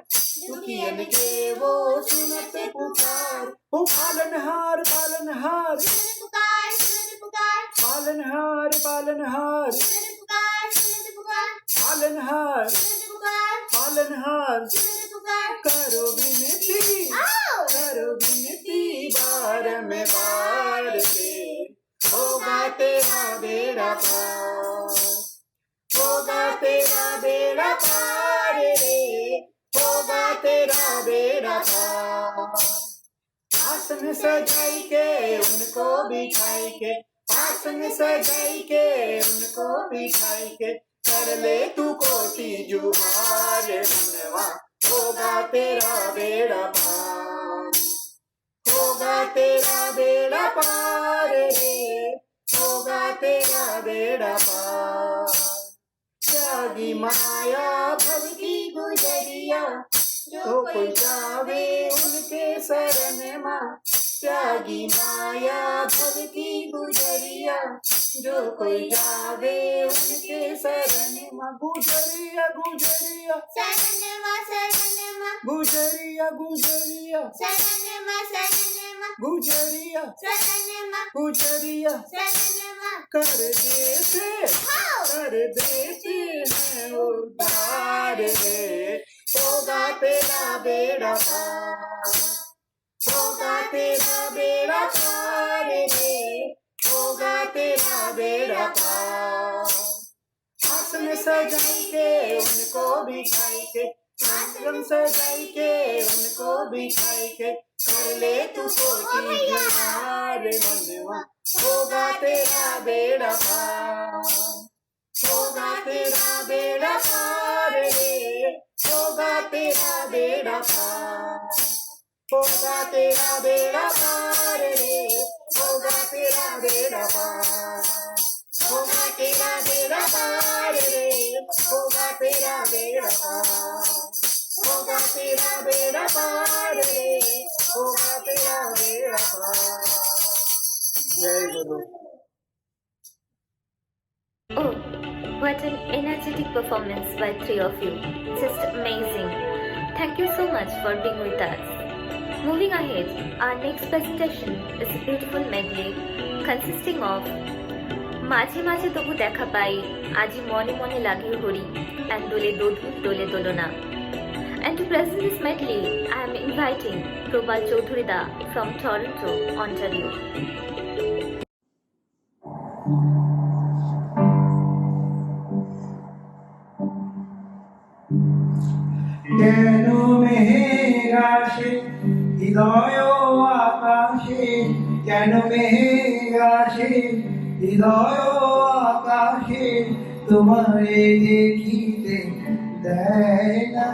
दुखियन के वो सुनत पुकार वो पालनहार पालनहार पुकार सुनत पुकार पालनहार पालनहार सुनत पुकार सुनत पुकार पालनहार सुनत पुकार पालनहार सुनत पुकार करो विनती बार में बार रे होगा तेरा बेड़ा पार होगा तेरा बेड़ा पार रे होगा तेरा बेड़ा पार आसन सजाई के उनको बिठाई के आसन सजाई के उनको बिठाई के कर ले तू कोटि जुहार मनवा होगा तेरा बेड़ा पार होगा तेरा बेड़ा पार रे होगा तेरा बेड़ा पार त्यागी माया भव की गुजरिया जो कोई जावे उनके शरण माँ त्यागी माया भव की गुजरिया जो कोई जावे उनके शरण माँ गुजरिया गुजरिया शरण माँ गुजरिया गुजरिया शरण माँ गुजरिया शरण माँ कर देते हैं उद्धार रे होगा तेरा बेड़ा पार होगा तेरा बेड़ा पार रे होगा तेरा बेड़ा पार आसन सजाई के उनको बिठाई के आसन सजाई के उनको बिठाई के कर ले तू कोटि जुहार मनवा होगा तेरा बेड़ा पार होगा तेरा बेड़ा पार रे होगा तेरा बेड़ा पार होगा तेरा बेड़ा पार रे Jai Guru. Oh, what an energetic performance by three of you. Just amazing. Thank you so much for being with us. Moving ahead, our next presentation is a beautiful medley consisting of মাঝে মাঝে তবু দেখা পাই, আজি মনে মনে লাগে Hari, and দোলে দোধু দোলে দোলনা. And to present this medley, I am inviting 𝗩𝗵𝗇𝗂𝗃𝗍 from Toronto, Ontario. কেন মেঘ আসে হৃদয় আকাশে, কেন মেঘ আসে হৃদয় আকাশে, তোমারে দেখিতে দেয় না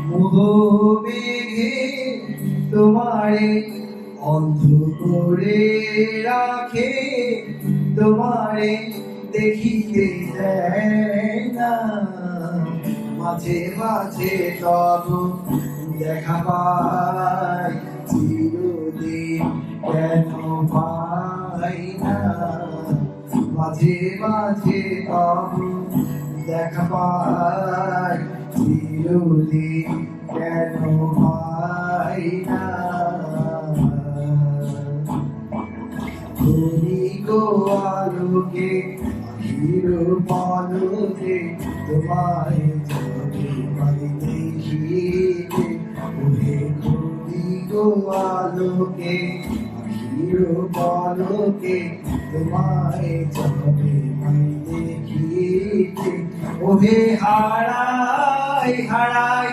মোহ মেঘে, তোমারে অন্ধ করে রাখে, তোমারে দেখিতে দেয় না। মাঝে মাঝে তব দেখা পাই, চিরদিন কেন পাই না। মাঝে মাঝে তব দেখা পাই, চিরদিন কেন পাই না। ক্ষণিক আলোকে 𝗧𝗏𝗏𝗏 তোমায় চোখে পাই দেখিতে, ওহে ক্ষণিক আলোকে 𝗧𝗏𝗏𝗏 তোমায় চোখে পাই দেখিতে, ওহে হারাই হারাই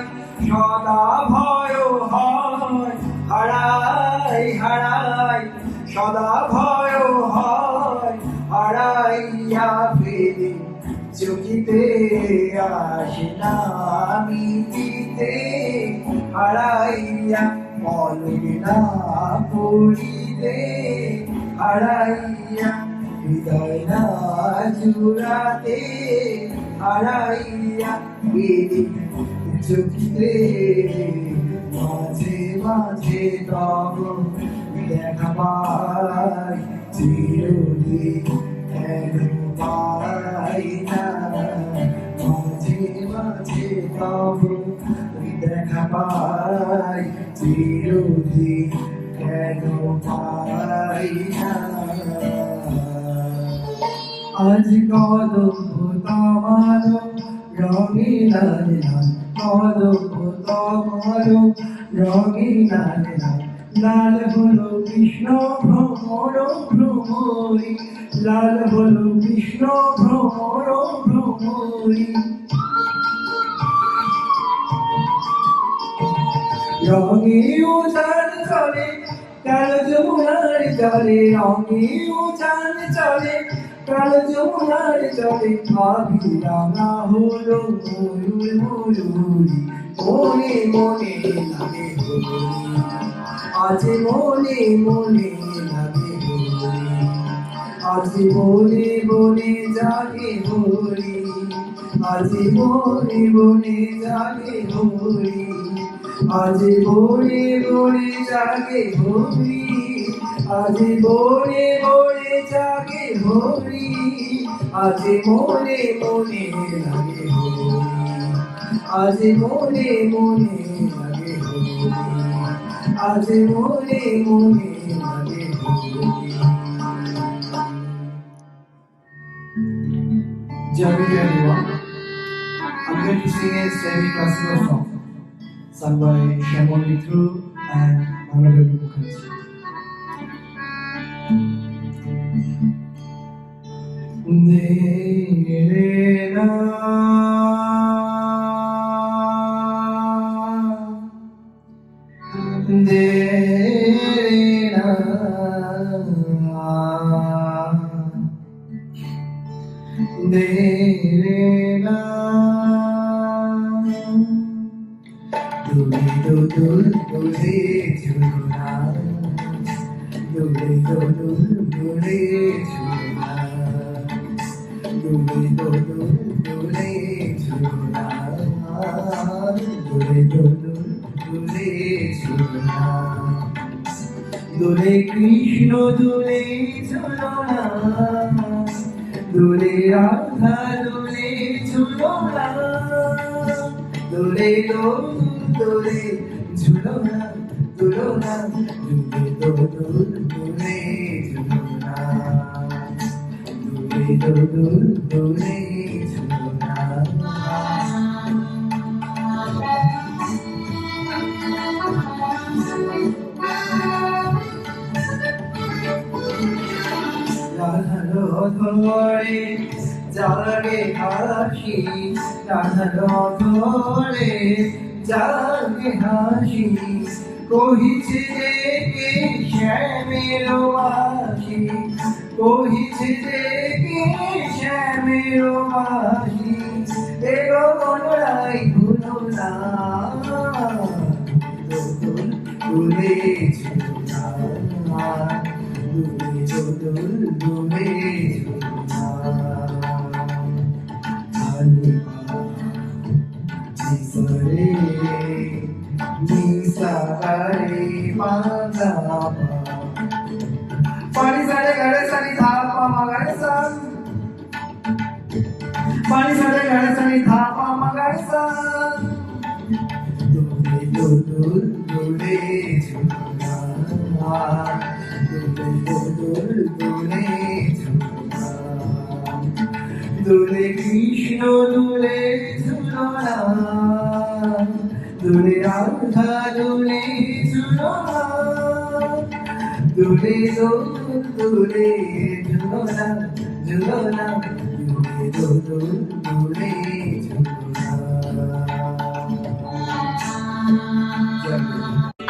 সদা ভয় হয়, হারাই হারাই সদা ভয় হয়, হারাইয়া ফেলে চকিতে আসে না মিটিতে, হারাইয়া মনে না পড়িতে, হারাইয়া হৃদয় না জুড়াতে, হারাইয়া ফেলে চকিতে। মাঝে মাঝে তব দেখা পাই, চিরদিন কেন পাই না। মাঝে মাঝে তব দেখা পাই, চিরদিন কেন পাই না। আজ কদম তোমার রঙিন লাল লাল, কদম তোমার রঙিন লাল লাল, লাল হলো কৃষ্ণ ভ্রমর ভ্রমরি, লাল হলো কৃষ্ণ ভ্রমর ভ্রমরি। রঙে উজান চলে কালো যমুনার জলে, রঙে উজান চলে কালো যমুনার জলে, আভি রাঙা হলো ময়ূর ময়ূরী, মনে মনে লাগে হরি, আজ মনে মনে লাগে হরি, আজ মনে মনে জাগে হরি, আজ মনে মনে জাগে হরি, আজ মনে মনে জাগে হরি, আজ মনে মনে জাগে হরি, আজ মনে মনে লাগে হরি, আজ মনে মনে লাগে হরি, আজ মনে মনে লাগে Hari. Jai Guru everyone. I'm going to sing a semi-classical song sung by 𝗏𝗏𝗏𝗏𝗏 and 𝗦𝗽𝗍𝗏𝗏𝗏𝗏. Derena derena derena, dule dule dule dule দোলে দোদুল দোলে ঝুলনা, দোলে দোদুল দোলে ঝুলনা, দোলে দোদুল দোলে ঝুলনা, দোলে কৃষ্ণ দোলে ঝুলনা, দোলে রাধা দোলে ঝুলনা, দোলে দোলে ঝুলনা, ঝুলনা, দোলে দোদুল দোলে ঝুলনা, দোলে দোদুল দোলে ঝুলনা। রাধার ধরে জাগে হাসি, রাধার ধরে জাগে হাসি, কহিছে কে শ্যামের বাসি, কহিছে কে শ্যামের বাসি, এগো বনরাই ভুলো না, দোলে ঝুলনা, দোলে দোদুল দোলে ঝুলনা, নিসরে নিসারে পাদা পানি সারে গড়ে সানি থাপা মগারে সান, পানি সারে গড়ে সানি থাপা মগারে সান, দোলে দোদুল দোলে ঝুলনা, দোলে দোদুল দোলে ঝুলনা, দোলে কৃষ্ণ দোলে ঝুলনা, দোলে রাধা দোলে ঝুলনা, দোলে দোলে ঝুলনা, ঝুলনা, দোলে দোলে ঝুলনা।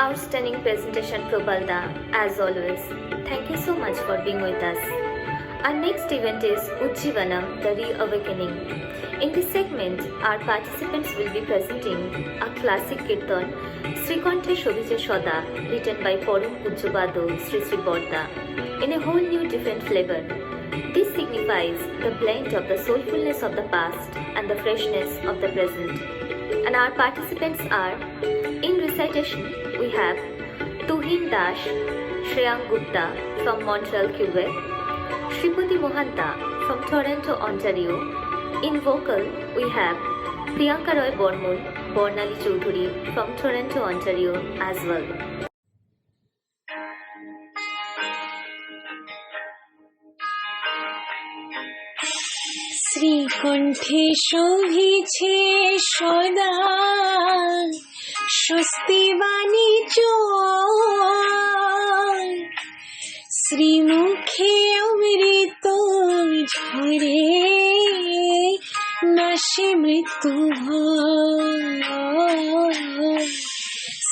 Outstanding presentation, 𝗏𝗏𝗆𝗐, as always. Thank you so much for being with us. Our next event is Ujjivanam, the Reawakening. In this segment, our participants will be presenting a classic kirtan, 𝗏𝗏𝗆𝗁𝗁, written by Param Pujya Bado Sri Sri Borda, in a whole new different flavor. This signifies the blend of the soulfulness of the past and the freshness of the present. And our participants are, in recitation, we have Tuhin Das Shreyang Gupta from Montreal, Quebec, Shripati Mohanta from Toronto, Ontario. In vocal, we have Priyanka Roy Bormon, Bornali Choudhury from Toronto, Ontario as well. শ্রীকণ্ঠে শোভিছে সদা স্বস্তি বাণী চোর, শ্রীমুখে অমৃত ঝরে, নাশে মৃত্যু ভয়।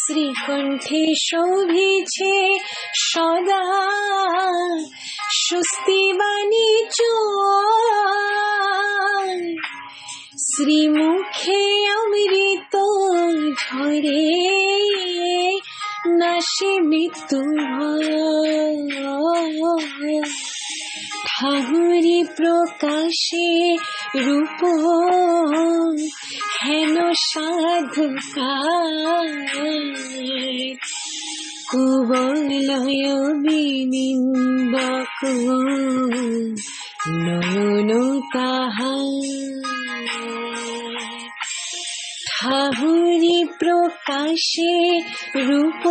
শ্রীকণ্ঠে শোভিছে সদা স্বস্তি বাণী চোর, শ্রীমুখে অমৃত ঝরে, নাশে মৃত্যু ভয়। ঠাকুরি প্রকাশে রূপ হেন সাধুকার, কুবলয় বিনিন্দক নয়ন তাহার। ঠাকুরি প্রকাশে রূপ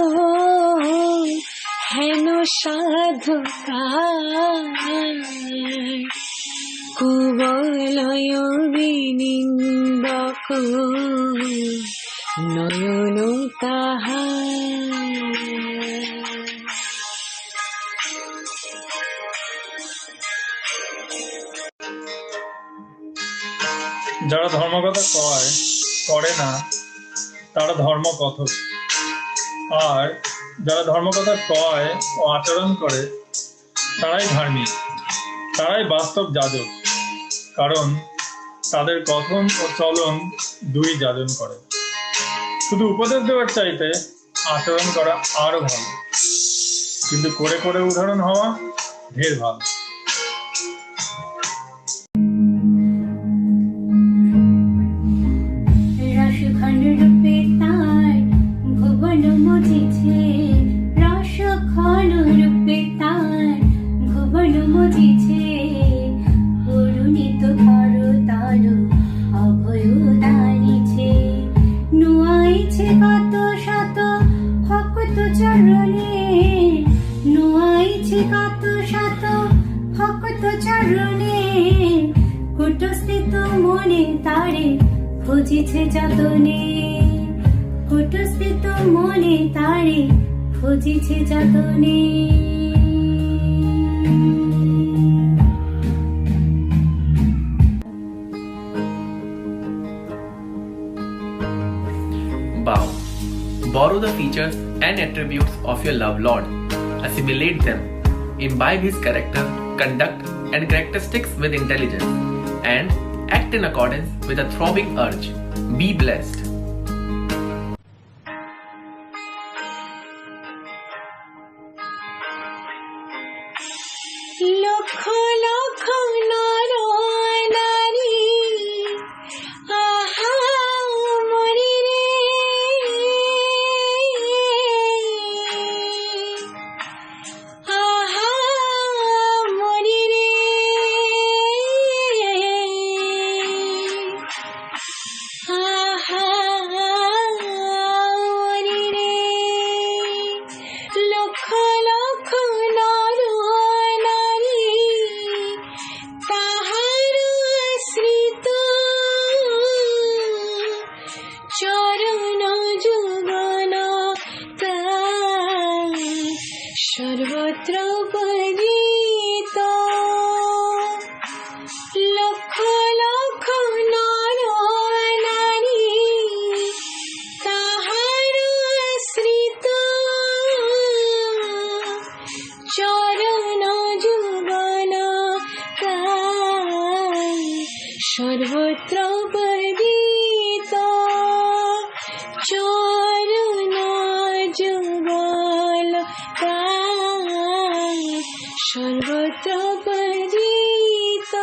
হেন সাধুকার, কুবলয় বিনিন্দক নয়ন তাহার। যারা ধর্মকথা করে না তারা ধর্মকথক, আর যারা ধর্মকথা কয় ও আচরণ করে তারাই ধার্মিক, তারাই বাস্তব যাজক, কারণ তাদের কথন ও চলন দুই যাজন করে। শুধু উপদেশ দেওয়ার চাইতে আচরণ করা আরো ভালো। কিন্তু করে করে উদাহরণ হওয়া ঢের ভালো। কুটস্থিত মনে তারে খুঁজিছে যতনে, কুটস্থিত মনে তারে খুঁজিছে যতনে। Bow. Borrow the features and attributes of your love Lord. Assimilate them. Imbibe his character, conduct, and characteristics with intelligence, and act in accordance with a throbbing urge. Be blessed. Lakh lakh নর নারী আহা মরি রে, আহা মরি রে, আহা মরি রে। লক্ষ লক্ষ নর নারী তাহার আশ্রিত চরণ যুগল তাই সর্বত্র পূজিত। লক্ষ লক্ষ নর নারী তাহার আশ্রিত চরণ যুগল তাই সর্বত্র পূজিত। চরণ যুগল তাই সর্বত্র পূজিত।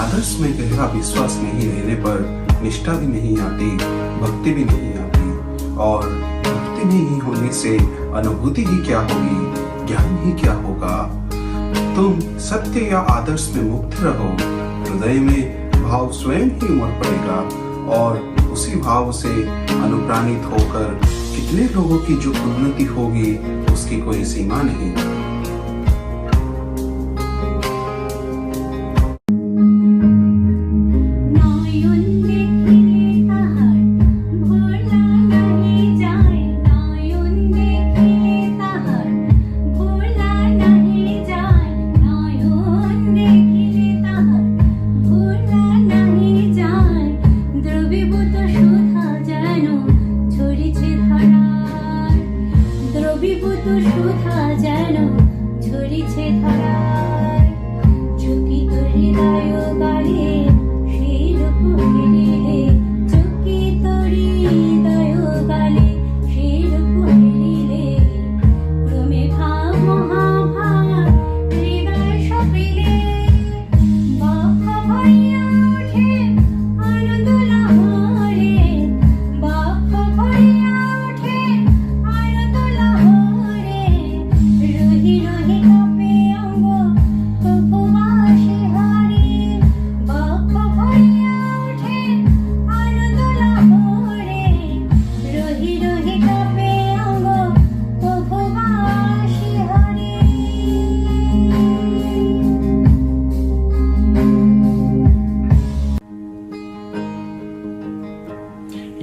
आदर्श में गहरा विश्वास नहीं रहने पर निष्ठा भी नहीं आती, भक्ति भी नहीं आती, और भक्ति नहीं होने से अनुभूति ही क्या होगी, ज्ञान ही क्या होगा। तुम सत्य या आदर्श में मुक्त रहो, हृदय में भाव स्वयं ही उमड़ पड़ेगा, और उसी भाव से अनुप्राणित होकर कितने लोगों की जो उन्नति होगी उसकी कोई सीमा नहीं।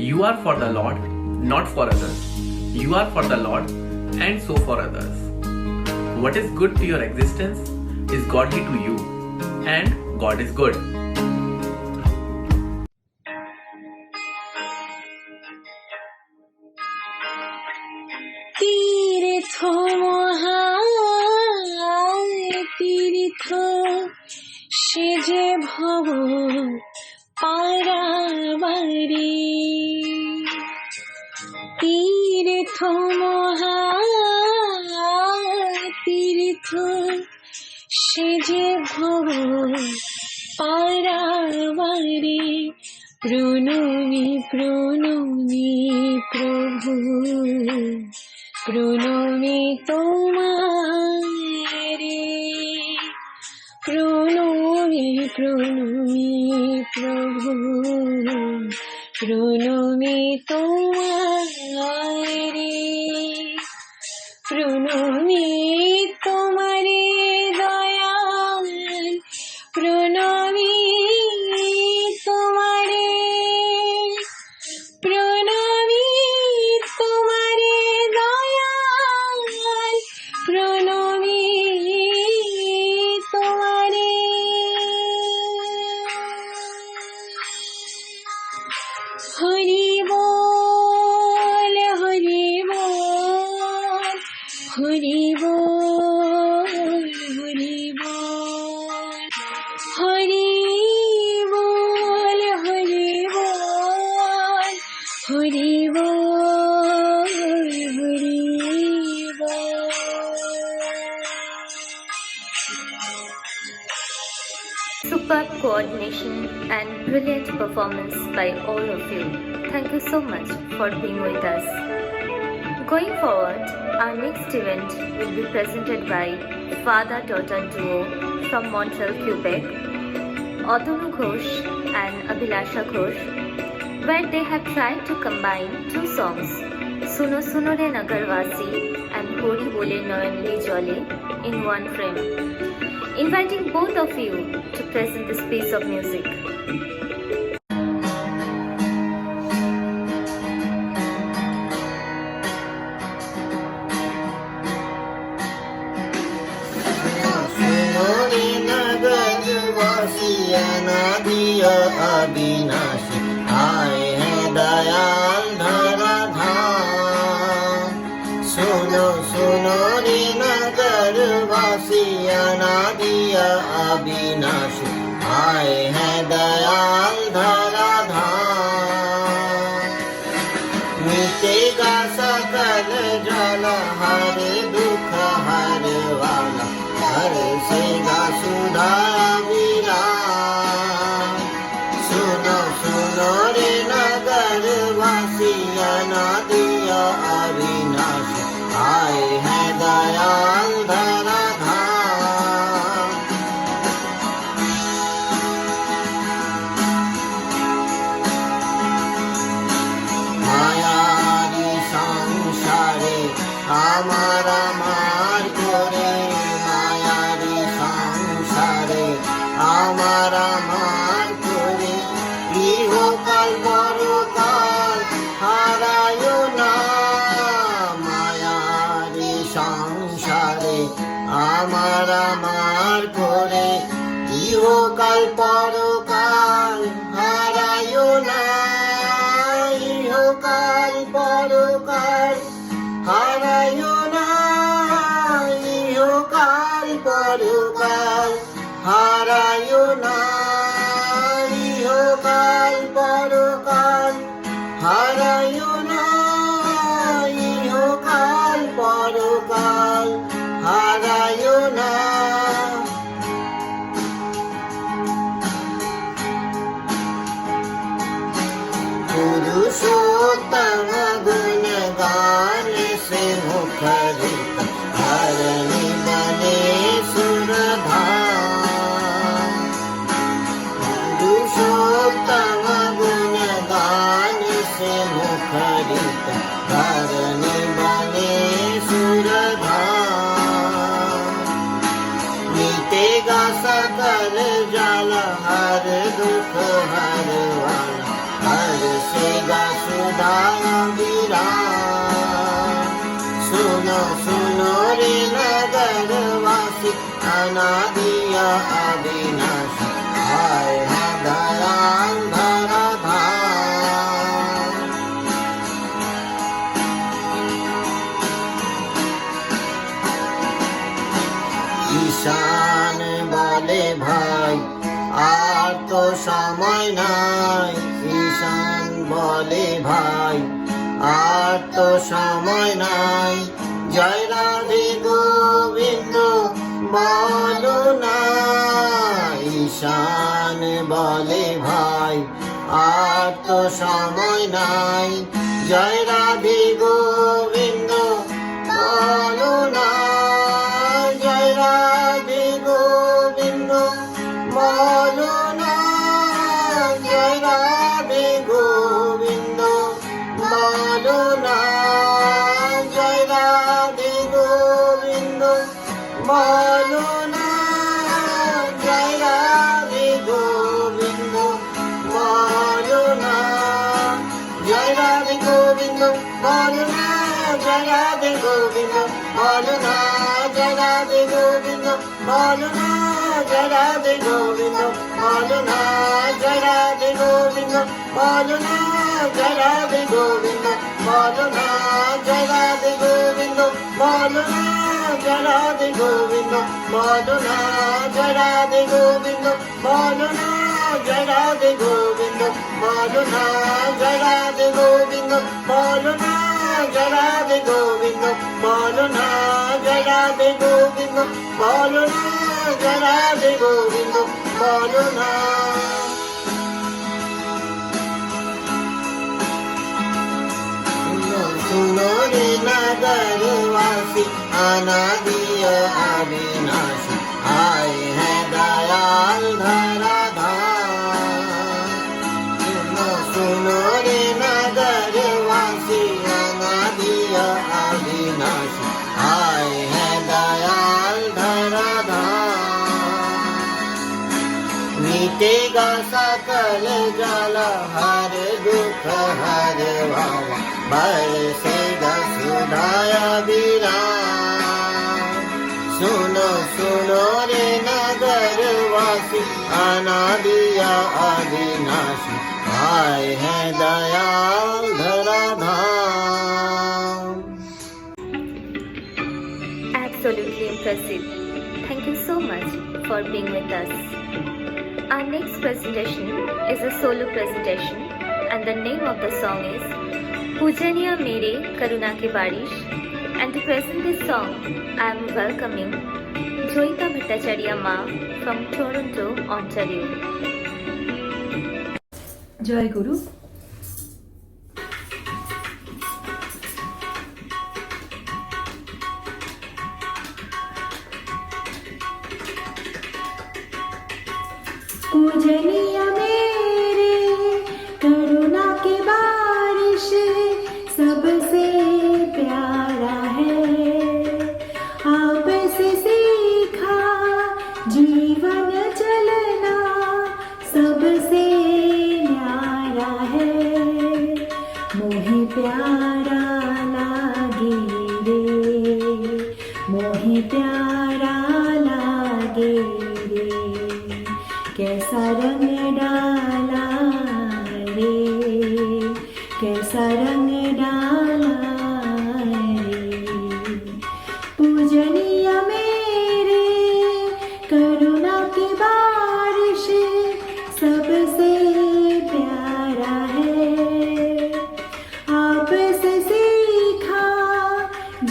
You are for the Lord, not for others. You are for the Lord, and so for others. What is good to your existence is godly to you, and God is good. তীর্থ মহাতীর্থ প্রণমি প্রণমি প্রভু, প্রণমি তোমারে, প্রণমি প্রণমি প্রভু, প্রণমি তোমারে, প্রণমি তোমারে দয়াল, প্রণমি তোমারে, প্রণমি তোমারে দয়াল, প্রণমি তোমারে। হরি বল হরি বল, হরি বল হরি বল, হরি বল হরি বল, হরি বল হরি বল। Superb coordination and brilliant performance by all of you. Thank you so much for being with us. Going forward, our next event will be presented by father-daughter duo from Montreal, Quebec, Otonu Ghosh and Abhilasha Ghosh, where they have tried to combine two songs, Suno Suno Re Nagarvasi and Holi Bole Noyanli Jole, in one frame. Inviting both of you to present this piece of music. अविनाशी आए हैं दयाल धराधाम। सुनो सुनो रे नगर वासी अनादिया अविनाशी आए हैं दयाल धराधाम। मिटेगा सकल जल हर दुख हर वाला, हर सेगा सुधा रे नगर वासी अनादिया अविनाशी आए हैं दयाल धराधाम। मायारी संसारे আমার আমার করে, মায়ারি সংসারে আমার আমার করে, ইহকাল পরকাল হারায় না। মায়ারি সংসারে আমার আমার করে, ইহকাল পরকাল হারায় না। ইহকাল পরকাল হারায় না, ইহকাল পরকাল হারায় না। ইহকাল পরকাল হারায় না, ইহকাল পরকাল হারায় না। पुरुषोत्तम गुण गाने से मुखरित धरणी बने सुरधाम। पुरुषोत्तम गुण गाने से मुखरित धरणी बने सुरधाम। मिटेगा सकल जल हर दुख हर वाला, हर सेगा सुधा विराम। सुनो सुनो रे नगर वासी अनादिया अविनाशी आए हैं दयाल धराधाम। ईशान बोले भाई আর তো সময় নাই। ঈশান বলে ভাই আর তো সময় নাই। জয় রাধে গোবিন্দ বলো না। ঈশান বলে ভাই আর তো সময় নাই। জয় রাধে গোবিন্দ বলো না, জয় রাধে গোবিন্দ বলো না, জয় রাধে গোবিন্দ বলো না, জয় রাধে গোবিন্দ বলো না, জয় রাধে গোবিন্দ বলো না, জয় রাধে গোবিন্দ বলো না, জয় রাধে গোবিন্দ বলো না, জয় রাধে গোবিন্দ বলো না, জয় রাধে গোবিন্দ বলো না, জয় রাধে গোবিন্দ বলো না, জয় রাধে গোবিন্দ বলো না, জয় রাধে গোবিন্দ বলো না, জয় রাধে গোবিন্দ বলো না, জয় রাধে গোবিন্দ বলো না, জয় রাধে গোবিন্দ বলো না, জয় রাধে গোবিন্দ বলো না, জয় রাধে গোবিন্দ বলো না, জয় রাধে গোবিন্দ বলো না, জয় রাধে গোবিন্দ বলো না। सुनो रे नगरवासी अनादि अविनाशी आए हैं दयाल धराधाम। सुनो रे नगरवासी अनादि अविनाशी आए हैं दयाल धराधाम। मिटेगा सकल जाला हर दुख हर वाला बरसेगा सुधाया विराम। सुनो सुनो रे नगरवासी अनादि अविनाशी आए हैं Dayal धराधाम। Absolutely impressive. Thank you so much for being with us. Our next presentation is a solo presentation and the name of the song is पूजनीय मेरे करुणा की बारिश, and to present this song I am welcoming 𝗦𝗃𝗃 from Toronto, Ontario. জয় গুরু। पूजनीय मेरे करुणा की बारिश सबसे प्यारा है, आपसे सीखा जीवन चलना सबसे न्यारा है। मोहे प्यारा लागे रे, मोहे प्यारा लागे रे, कैसा रंग डाला रे, कैसा रंग डाला रे। पूजनीय मेरे करुणा की बारिश सबसे प्यारा है, आपसे सीखा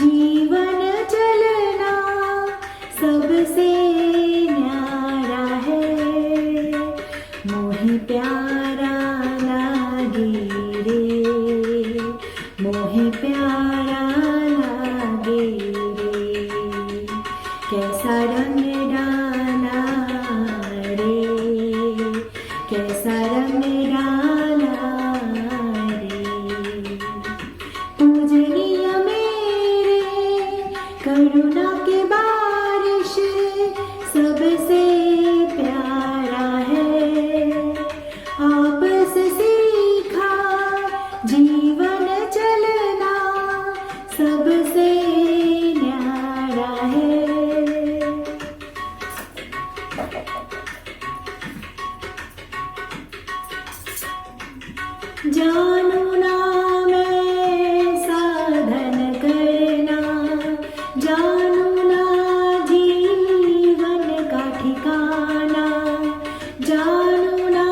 जीवन चलना सबसे न्यारा है। मोहे प्यारा लागे रे, मोहे प्यारा लागे रे, कैसा रंग डाला रे, कैसा रंग डाला रे। पूजनीय मेरे करुणा की बारिश सबसे प्यारा है, आपसे सीखा जीवन चलना सबसे न्यारा है। जानू ना मैं साधन करना, जानू ना जीवन का ठिकाना, जानू ना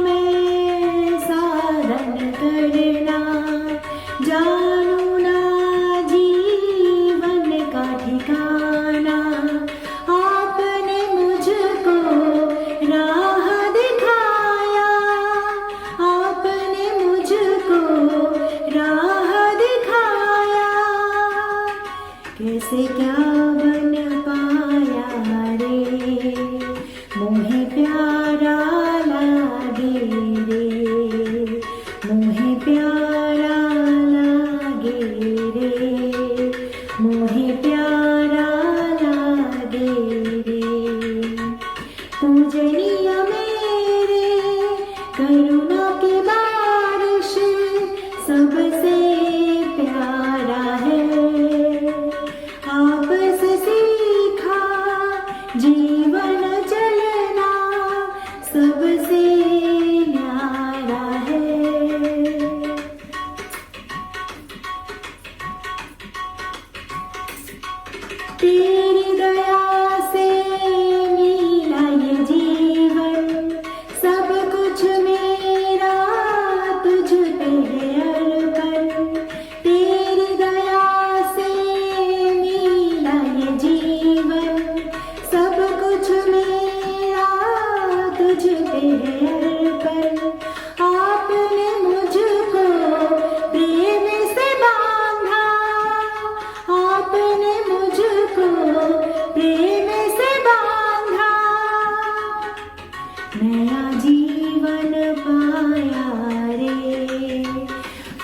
मैं साधन करना, जानू ना जीवन का ठिकाना। आपने मुझको राह दिखाया,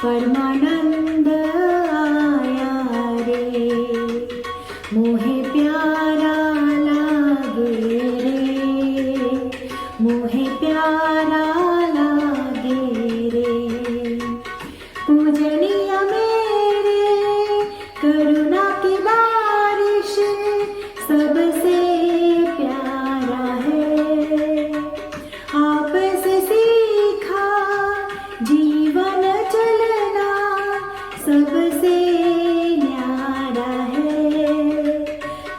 परमानंद आया रे, मोहे प्यारा लागे रे, मोहे प्यारा लागे रे। पूजनीय मेरे करुणा की बारिश सबसे प्यारा है, आपसे सीखा जीवन चलना सबसे न्यारा है,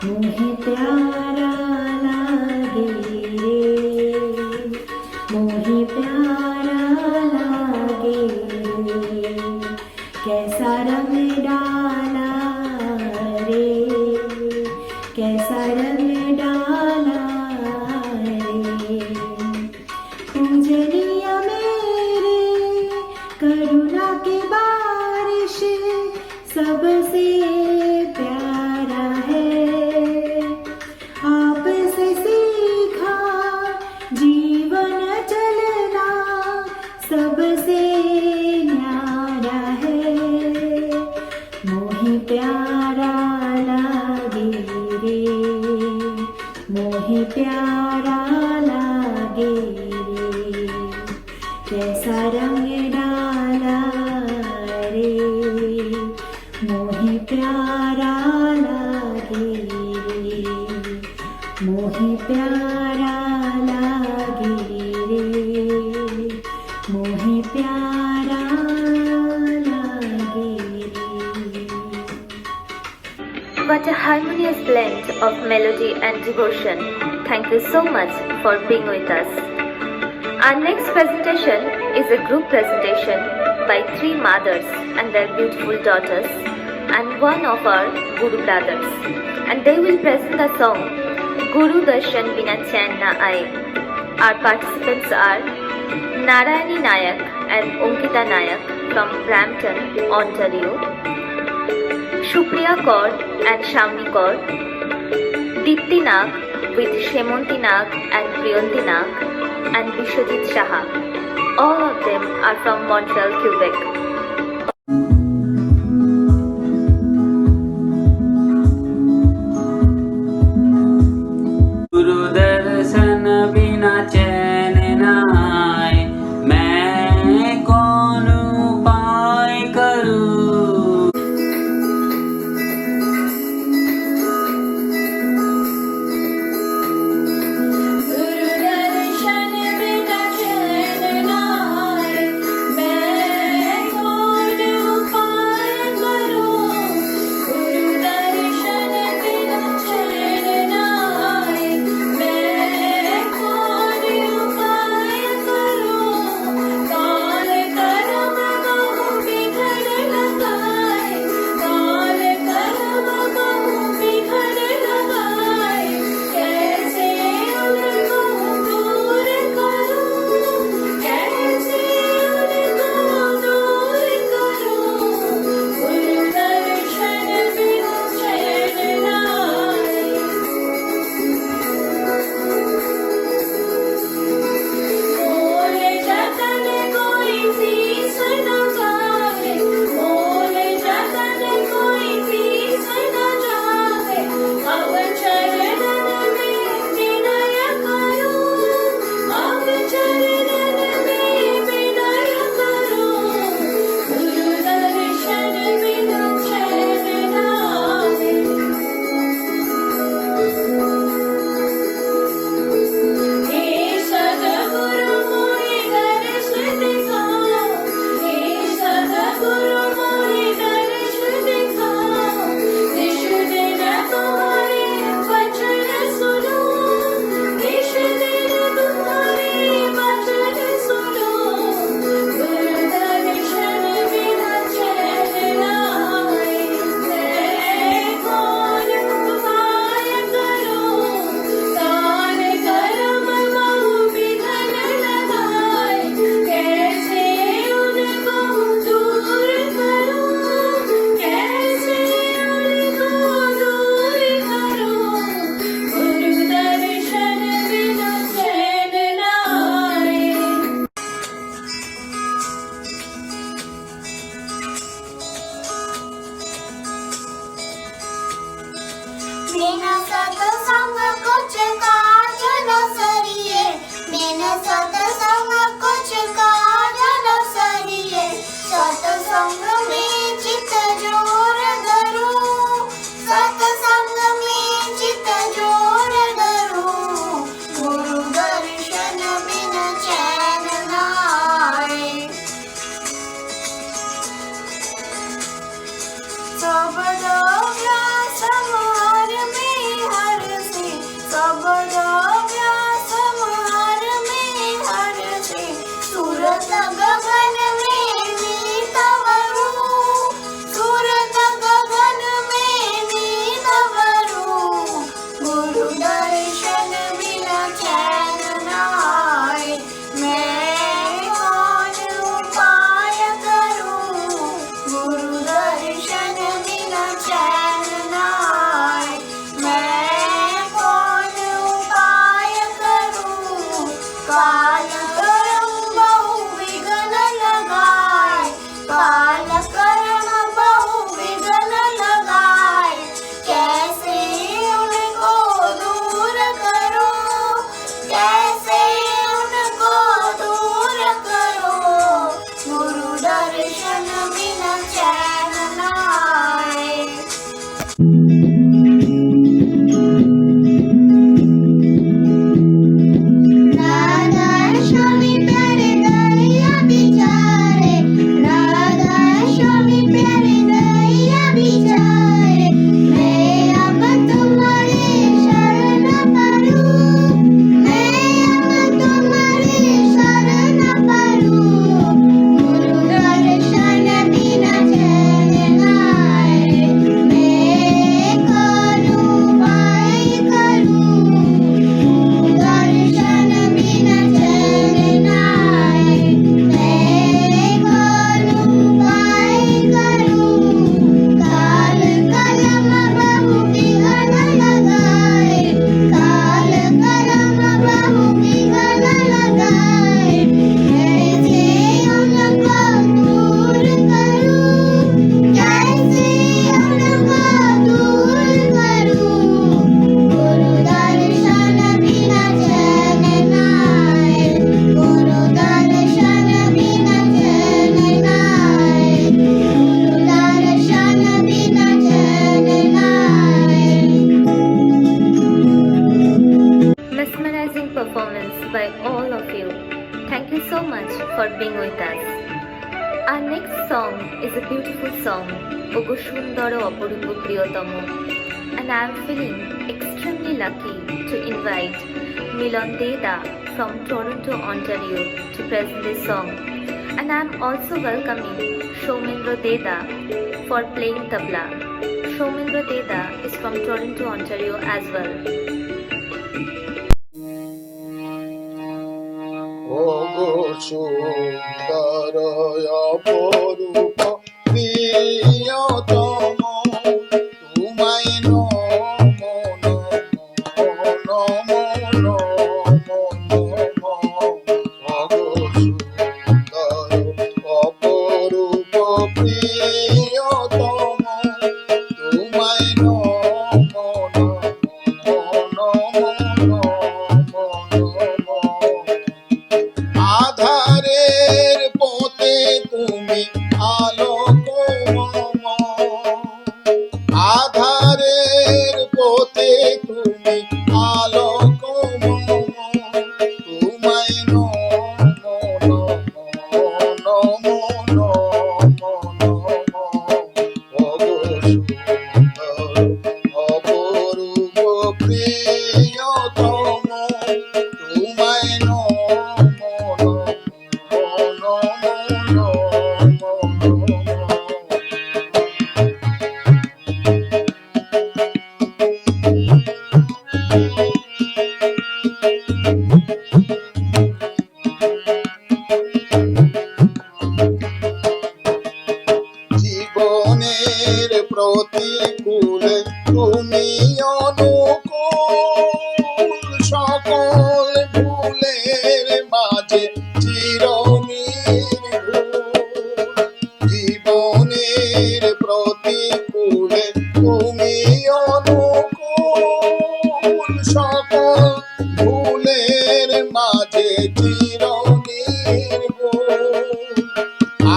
मोहे प्यारा लागे रे, मोहे प्यारा लागे रे। कैसा रंग डाला रे, कैसा रंग डाला रे। पूजनीय मेरे करुणा की बारिश सबसे प्यारा है, आपसे सीखा जीवन चलना सबसे न्यारा है, मोहे प्यारा लागे रे, मोहे प्यारा लागे रे। कैसा रंग डाला रे, मोहे प्यारा लागे रे, मोहे प्यारा लागे रे, मोहे प्यारा लागे रे। What a harmonious blend of melody and devotion. Thank you so much for being with us. Our next presentation is a group presentation by 3 mothers and their beautiful daughters and one of our Guru brothers, and they will present the song Guru Darshan Bina Chain Na Aaye. Our participants are Narayani Nayak and Ankita Nayak from Brampton, Ontario, Supriya Kaur and Shamni Kaur, Deepti Nag with Shemonti Nag and Priyanti Nag, and Vishwajit Shaha. All of them are from Montreal, Quebec. गुरु दर्शन बिना चैन न आए, मैं कौन उपाय करूं। गुरु दर्शन बिना चैन न आए, मैं बिन सत्संग कुछ काज न सरिये बिन सत्संग कुछ काज न सरिये सत्संग में चित जोर धरूं सत्संग में चित जोर धरूं गुरु दर्शन बिन चैन न आए सब व्यास मार में हर से सब व्यास मार में हर से सूरत गगन में नीत वरूं सूरत गगन में नीत वरूं गुरु दर्शन बिना चैन न आए मैं कौन उपाय करूं गुरु दर्शन बिना चैन न आए मैं कौन उपाय करूं काल कर्म बहु विघ्न लगाए काल कर्म बहु विघ्न लगाए कैसे उनको दूर करूं कैसे उनको दूर करूं गुरु दर्शन बिना चैन न आए राधा स्वामी प्यारे दैया बिचारे राधा स्वामी प्यारे दैया बिचारे मैं अब तुम्हारे शरण परूं मैं अब तुम्हारे शरण परूं गुरु दर्शन बिना चैन न आए मैं कौन उपाय करूं दर्शन बिना चैन न आए मैं कौन उपाय करूं काल कलम बहु विघ्न लगाए काल कलम बहु विघ्न लगाए कैसे उनको दूर करूं कैसे उनको दूर करूं गुरु दर्शन बिना चैन न आए गुरु दर्शन बिना चैन न आए गुरु दर्शन बिना चैन न आए Mesmerizing performance by all of you. Thank you so much for being with us. Our next song is a beautiful song, ওগো সুন্দর অপরূপ প্রিয়তম, and I am feeling extremely lucky to invite 𝗦𝗫𝗀𝗲𝗏 from Toronto, Ontario to present this song, and I am also welcoming 𝗫𝗍𝗫𝗏 for playing tabla. 𝗫𝗍𝗫𝗏 is from Toronto, Ontario as well. ওগো সুন্দর অপরূপ প্রিয়তম তোমায় নমো নমো নমো নমো ওগো সুন্দর অপরূপ প্রিয়তম তোমায় নমো নমো নমো নমো আধারের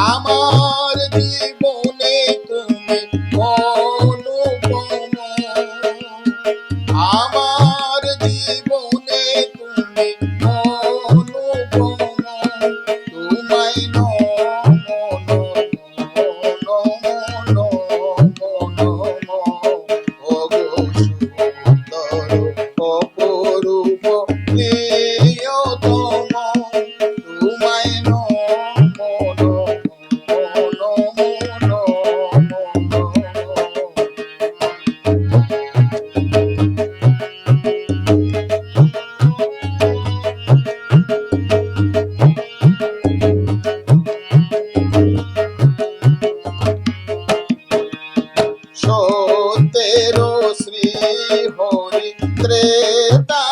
আমার জীবনে তুমি অনুপম, আমার জীবনে তুমি অনুপম, তোমায় নমো নমো নমো নমো, ওগো সুন্দর অপরূপ প্রিয়তম, তোমায় নমো নমো নমো সত্যেরো শ্রী হরি ত্রেতা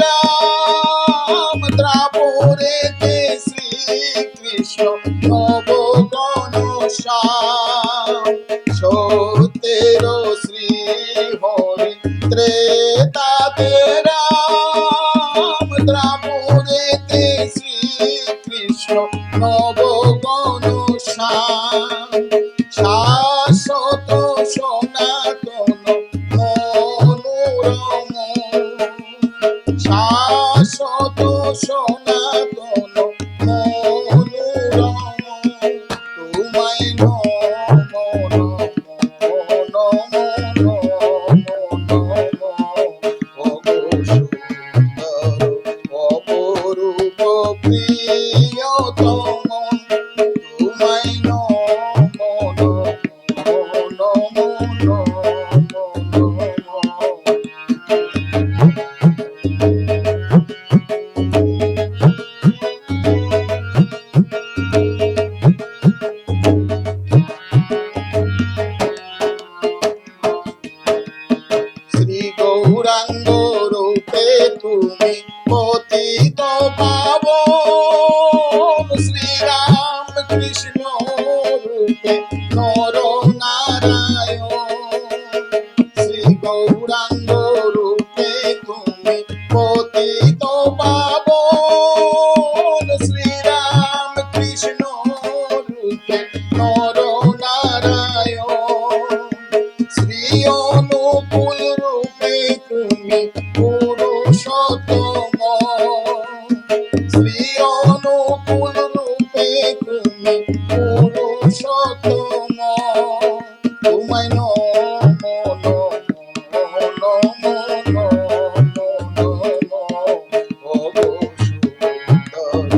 রাম, দ্রাপরেতে শ্রীকৃষ্ণ নব ঘনশ্যাম, সত্যেরো শ্রী হরি ত্রেতা রাম, দ্রাপরেতে শ্রীকৃষ্ণ নব ঘনশ্যাম, শাশ্বত সনাতন মনোরম, শাশ্বত সনাতন মনোরম, তোমায় নমো নমো নমো নমো, ওগো সুন্দর অপরূপ প্রিয়তম, তোমায় নমো নমো নমো শ্রী গৌরাঙ্গ রূপে তুমি পতিত পাবন, শ্রীরাম কৃষ্ণ রূপে নর নারায়ণ, শ্রী গৌরাঙ্গ রূপে তুমি পতিত পাবন, শ্রীরাম কৃষ্ণ রূপে নর নারায়ণ, শ্রী অনুকূল রূপে তুমি পুরুষোত্তম, শ্রী অনুকূল রূপে তুমি পুরুষোত্তম, তোমায় নমো নমো নমো নমো, ওগো সুন্দর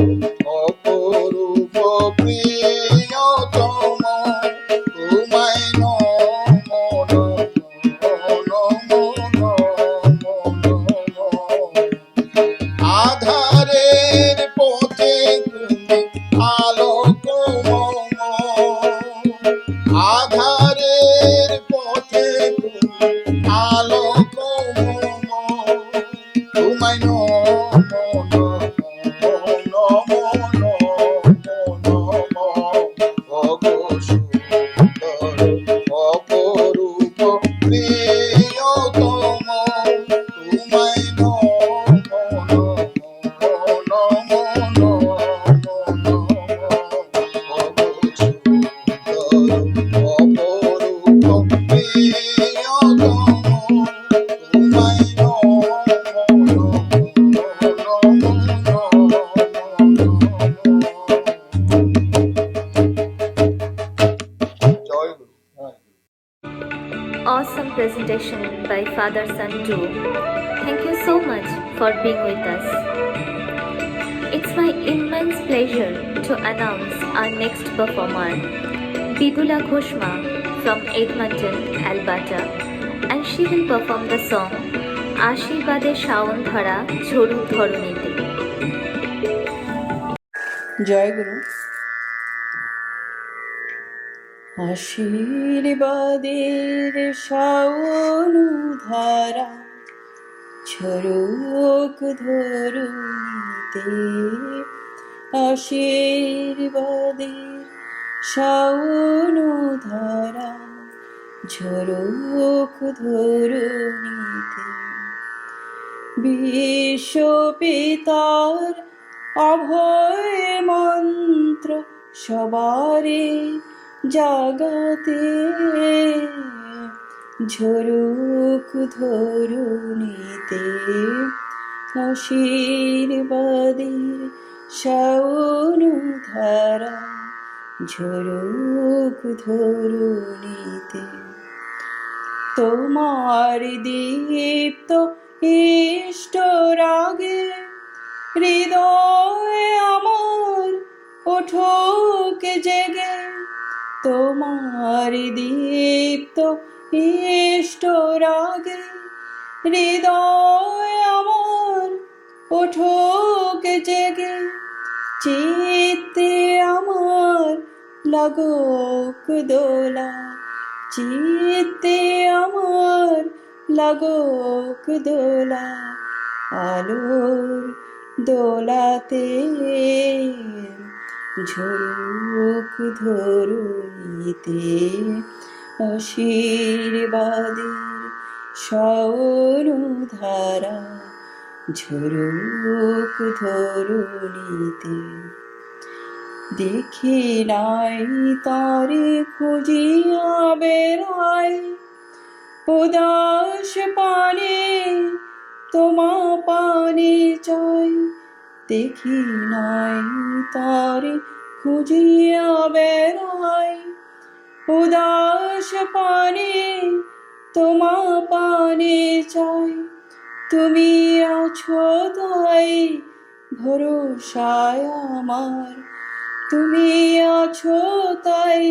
অপরূপ প্রিয়তম, তোমায় নমো নমো নমো নমো, আধারের পথে তুমি আলোক মম, আধারের পথে তুমি আলোক মম, তোমায় নমো নমো নমো, ওগো সুন্দর অপরূপ প্রিয়তম, তোমায় নমো নমো নমো, ওগো সুন্দর অপরূপ প্রিয়তম, তোমায় নমো Awesome presentation by Father Son too. Thank you so much for being with us. It's my immense pleasure to announce our next performer, 𝗕𝗿𝗆 from Edmonton, Alberta, and she will perform the song আশীর্বাদে শাওন ধরা ঝরু ধরণীতে। জয় গুরু। আশীর্বাদের শাওন ধারা ঝরুক ধরণীতে, আশীর্বাদের শাওন ধারা ঝরুক ধরণীতে, বিশ্ব পিতার অভয় মন্ত্র সবারে জাগাতে ঝরুক ধরুণীতে আশীর্বাদের শাওন ধারা ঝরুক ধরুণীতে তোমার দীপ্ত ইষ্ট রাগে হৃদয় আমার ওঠুক জেগে তোমার দীপ্ত ইষ্ট রাগে হৃদয় আমার ওঠুক জেগে চিত্তে আমার লাগুক দোলা চিত্তে আমার লাগুক দোলা আলোর দোলাতে ঝরুক ধরুণীতে আশীর্বাদের শাওন ধারা ঝরুক ধরুণীতে দেখি নাই তারে খুঁজিয়া বেড়াই উদাস পানে তোমা পানে চাই দেখি নাই তারে খুঁজিয়া বেড়াই উদাস পানে তোমা পানে চাই তুমি আছো তাই ভরসায় আমার তুমি আছো তাই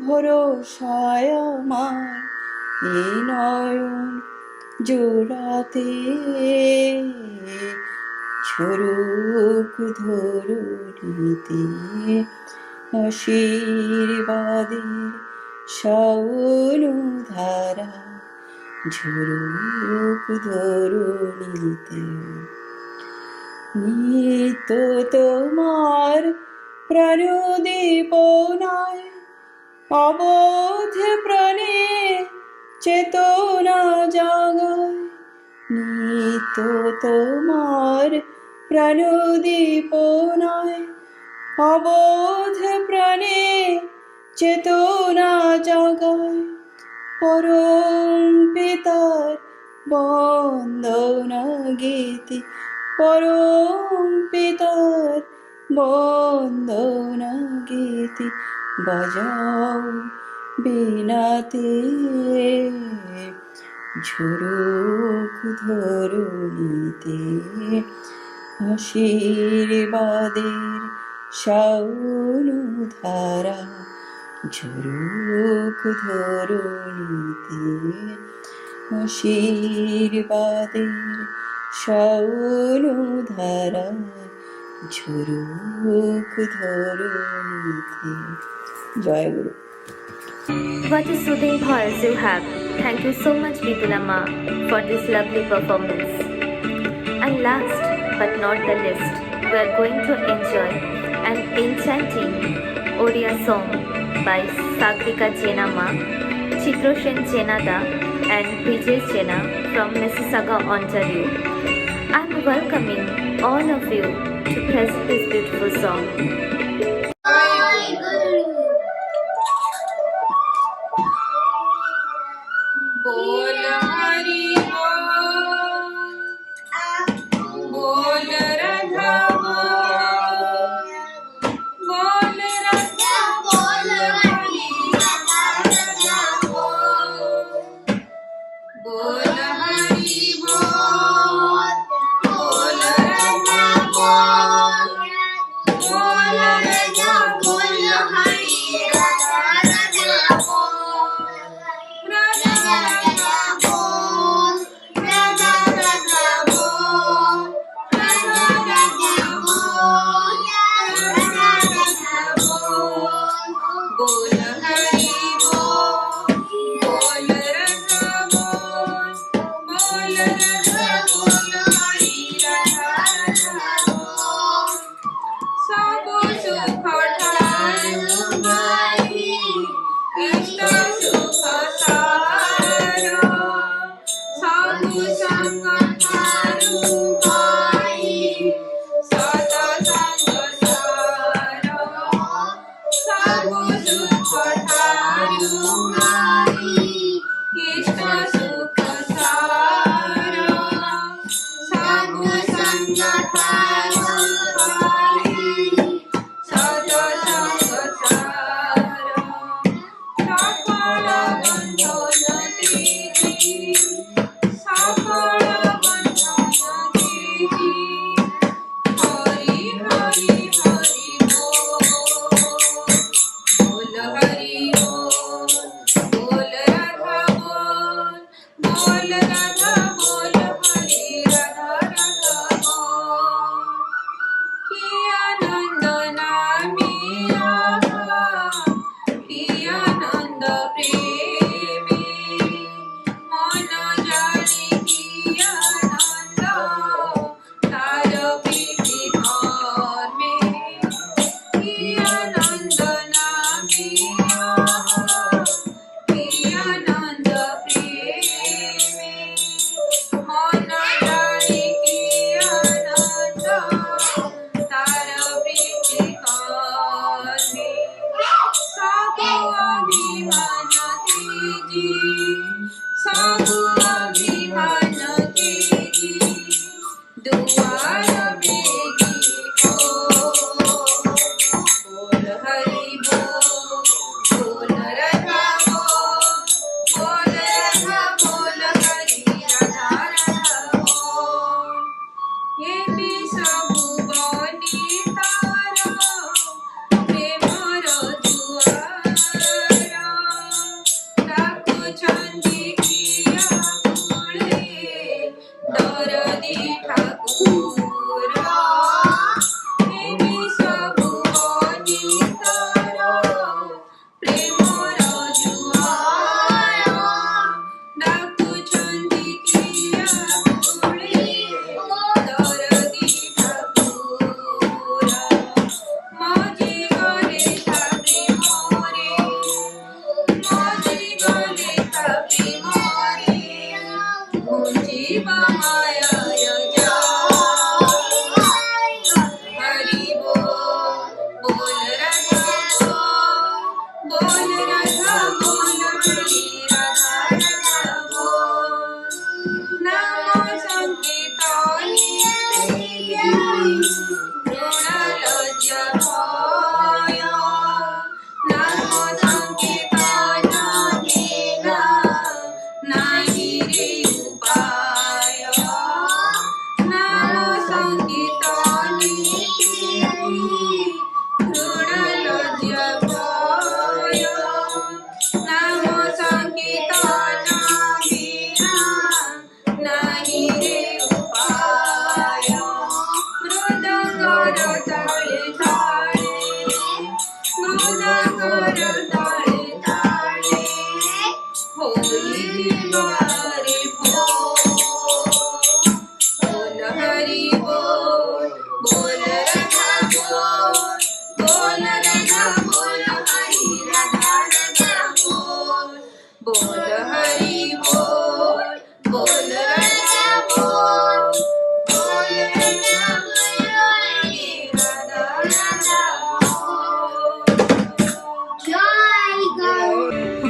ভরসায় আমার এই নয়ন জোড়াতে ঝরুক ধরুণীতে আশীর্বাদের শাওন ধারা ঝরুক ধরুণীতে নিত্য তোমার প্রাণোদ্দীপনায় অবোধ প্রাণে চেতনা জাগায় নিত্য তোমার প্রাণোদ্দীপনায় অবোধ প্রাণে চেতনা জাগায় পরম পিতার বন্দনা গীতি পরম পিতার বন্দনা গীতি বাজাও বিনাতে ঝরুক ধরুণীতে আশীর্বাদের শাওন ধারা ঝরুক ধরুণীতে আশীর্বাদের শাওন ধারা ঝরুক ধরুণীতে। জয় গুরু। What a soothing voice you have. Thank you so much, Vidulama, for this lovely performance. And last but not the least, we are going to enjoy an enchanting Oriya song by Sagrika Jenama, Chitrosen Jenada, and Brijesh Jena from Mississauga, Ontario. I am welcoming all of you to present this beautiful song. बोल हरि बोल राधा बोल राधा बोल हरि राधा बोल हरि बोल राधा बोल राधा बोल Hari Radha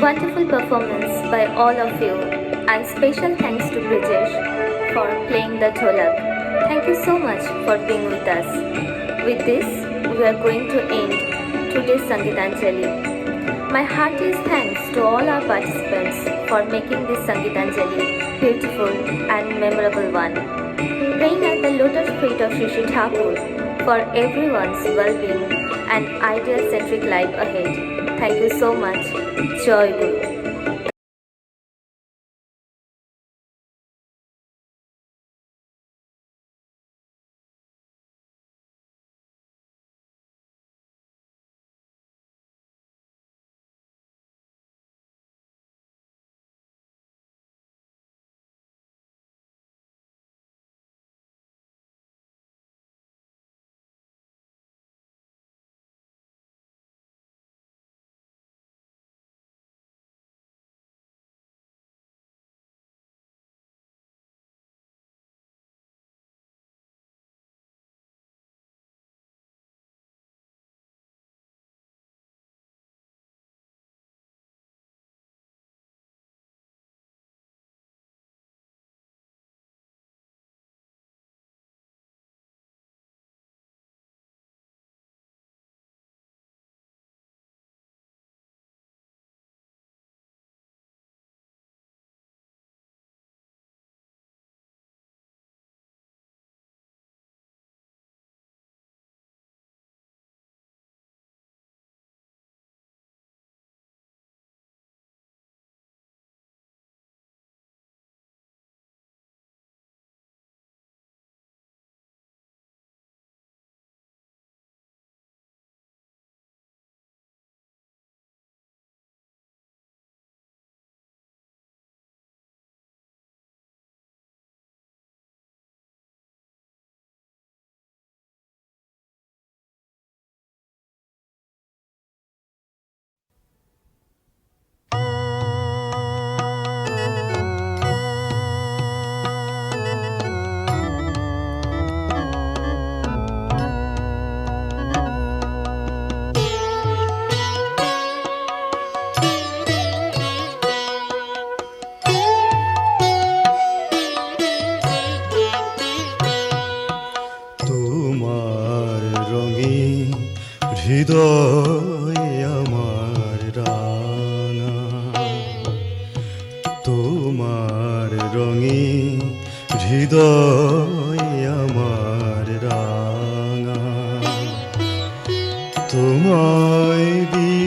Wonderful performance by all of you, and special thanks to Brijesh for playing the dholak. Thank you so much for being with us. With this, we are going to end today's Sangeetanjali. My heartiest thanks to all our participants for making this Sangeetanjali beautiful and memorable one. Praying at the lotus feet of Sri Thakur for everyone's well-being and ideal-centric life ahead. Thank you so much. Joy Guru.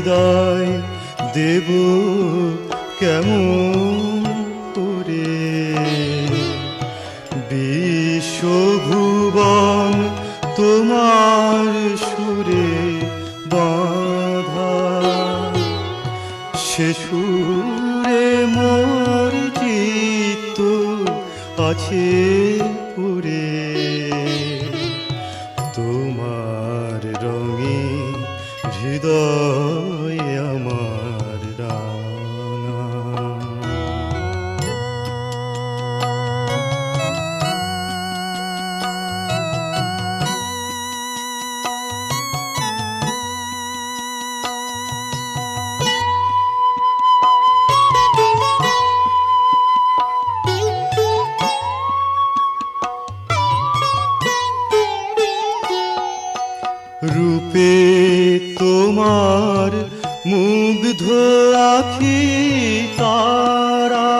বিদায় দেব কেমন করে, বিশ্বভুবন তোমার সুরে বাঁধা, সে সুরে মোর চিত্ত আছে পুরে, তোমার রঙিন হৃদয় আমার রাঙা। রূপে তোমার মুগ্ধ আখি তারা,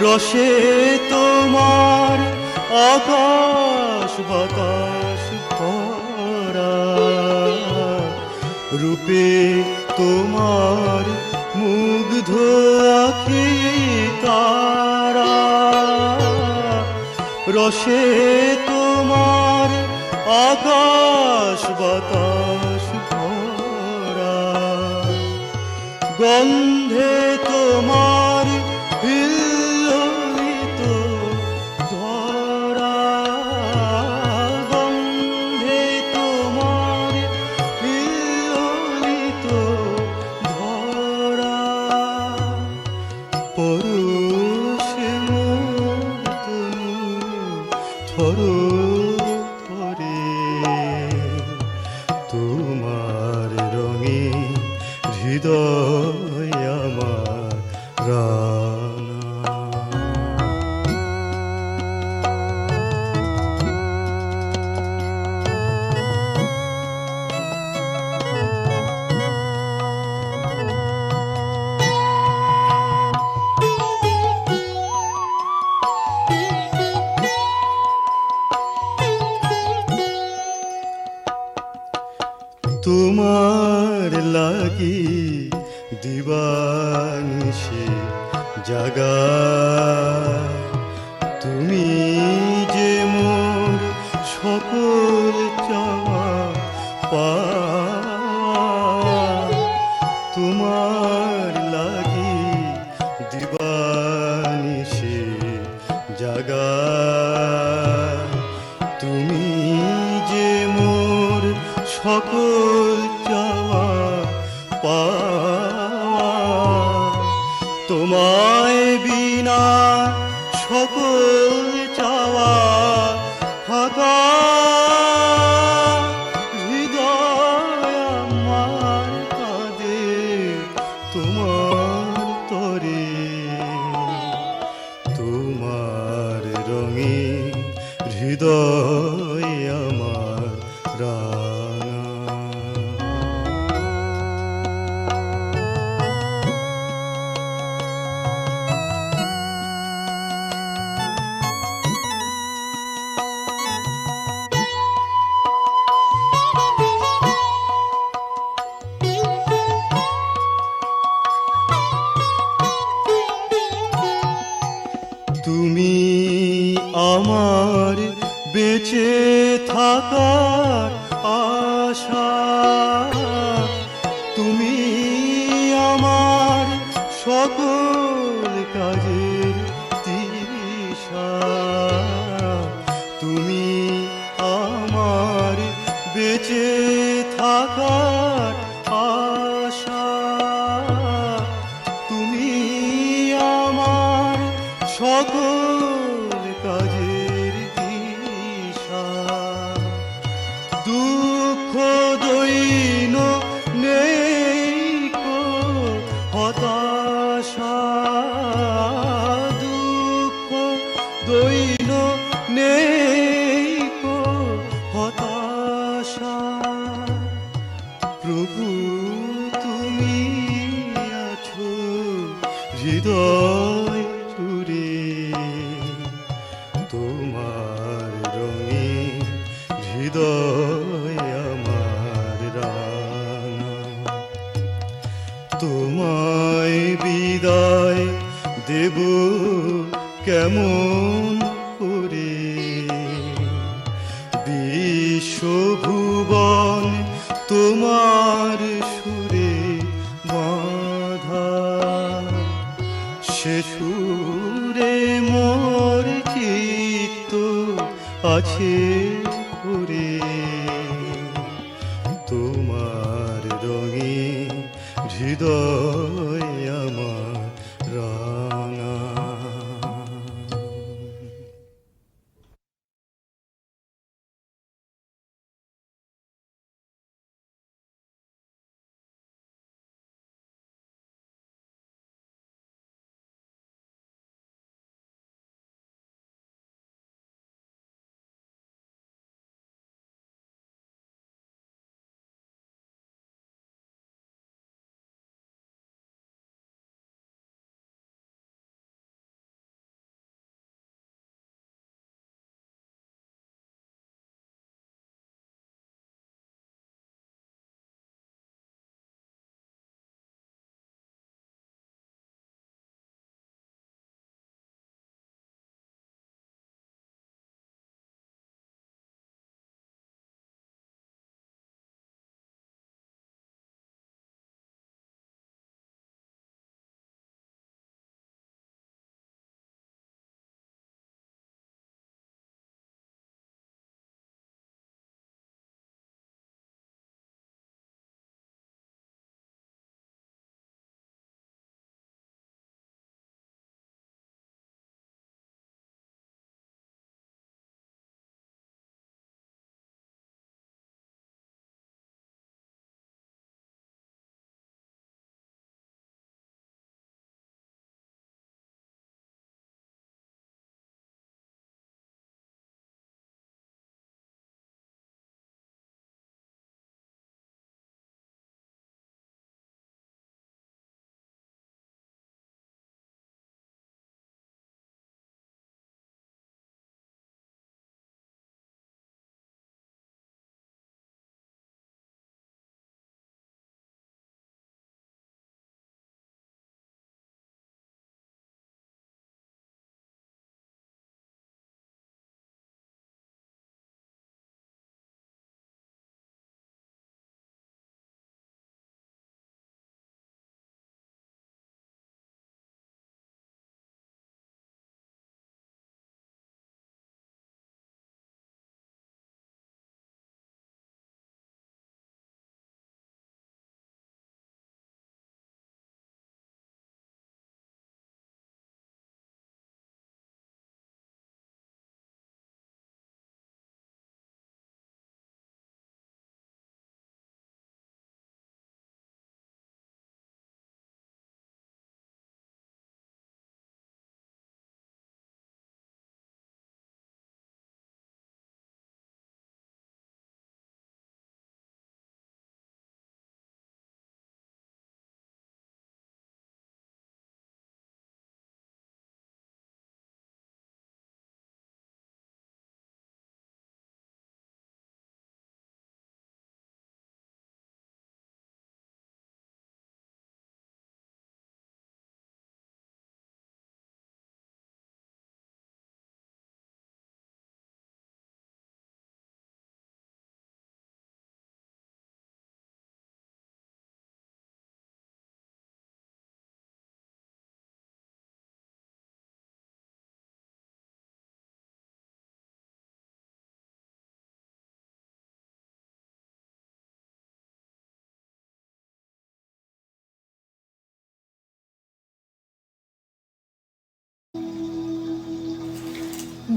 রসে তোমার আকাশ বাতাস ভরা, রূপে তোমার মুগ্ধ আখি তারা, রসে তোমার আকাশ বাতাস ভরা, গন্ধে তোমার হিল্লোলিত ধরা, গন্ধে তোমার হিল্লোলিত ধরা, পরশে মোর তনু থর থরে, তোমার রঙিন হৃদয় আমার রাঙা। তোমার লাগি দিবানিশি জাগা, তুমি যে মোর সকল চাওয়া পাওয়া, তোমার লাগি দিবানিশি জাগা, তুমি যে মোর সকল চাওয়া পাওয়া, তোমায় বিনা সকল চাওয়া ফাঁকা, হৃদয় আমার কাঁদে তোমার তরে, তোমার রঙিন হৃদয় আমার রাঙা। তুমি আমার বেঁচে থাকার আশা, তুমি আমার সকল কাজের দিশা, তুমি আমার বেঁচে থাকার আশা, তুমি আমার সকল কাজের দিশা, দুঃখ দৈন নেই কো হতাশা, দুঃখ দৈন নেই কো হতাশা, প্রভু তুমি আছো হৃদয় জুড়ে, তোমার রঙিন হৃদয় আমার রাঙা। তোমায় বিদায় দেব কেমন করে বিশ্বভুবন তোমার সুরে বাঁধা সে সুরে মোর চিত্ত আছে ঘুরে তোমার রঙে হৃদয় আমার রাঙা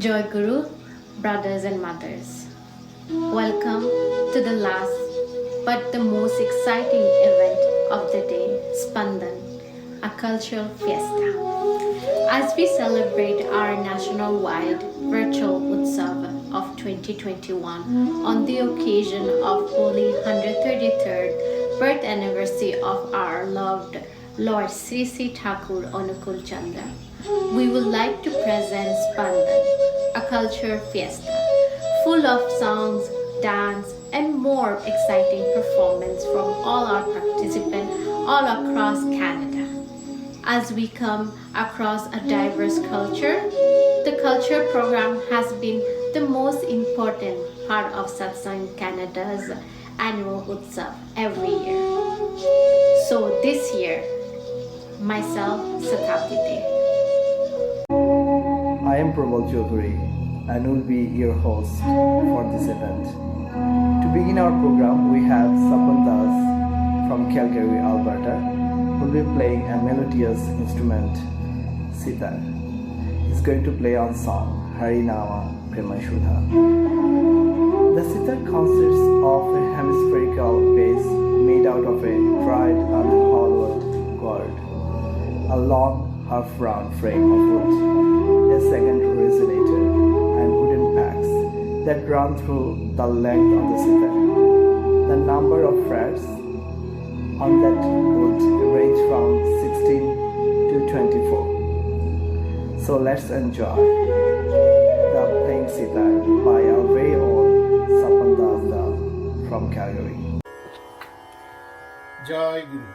Joy Guru, brothers and mothers. Welcome to the last but the most exciting event of the day, Spandan, a cultural fiesta. As we celebrate our national-wide virtual Utsav of 2021 on the occasion of Holy 133rd birth anniversary of our loved Lord 𝗧𝗏 Thakur Anukul Chandra, we would like to present Spandan, a cultural fiesta, full of songs, dance, and more exciting performance from all our participants all across Canada. As we come across a diverse culture, the culture program has been the most important part of Satsang Canada's annual Utsav every year. So this year, myself, 𝗧𝗵𝗸𝗏. I am 𝗦𝗫𝘀𝗀𝗏 and will be your host for this event. To begin our program, we have 𝗧𝗵𝗸𝗏 from Calgary, Alberta, who will be playing a melodious instrument, sitar. He's going to play on song 𝗦𝗫𝗶𝗶𝗏. The sitar consists of a hemispherical base made out of a dried and hollowed gourd, a long half-round frame of wood, a second resonator, and wooden pegs that run through the length of the sitar. The number of frets on that wood range from 16 to 24. So let's enjoy the playing sitar by our very own 𝗧𝗵𝗸𝗏 from Calgary. Jai Guru.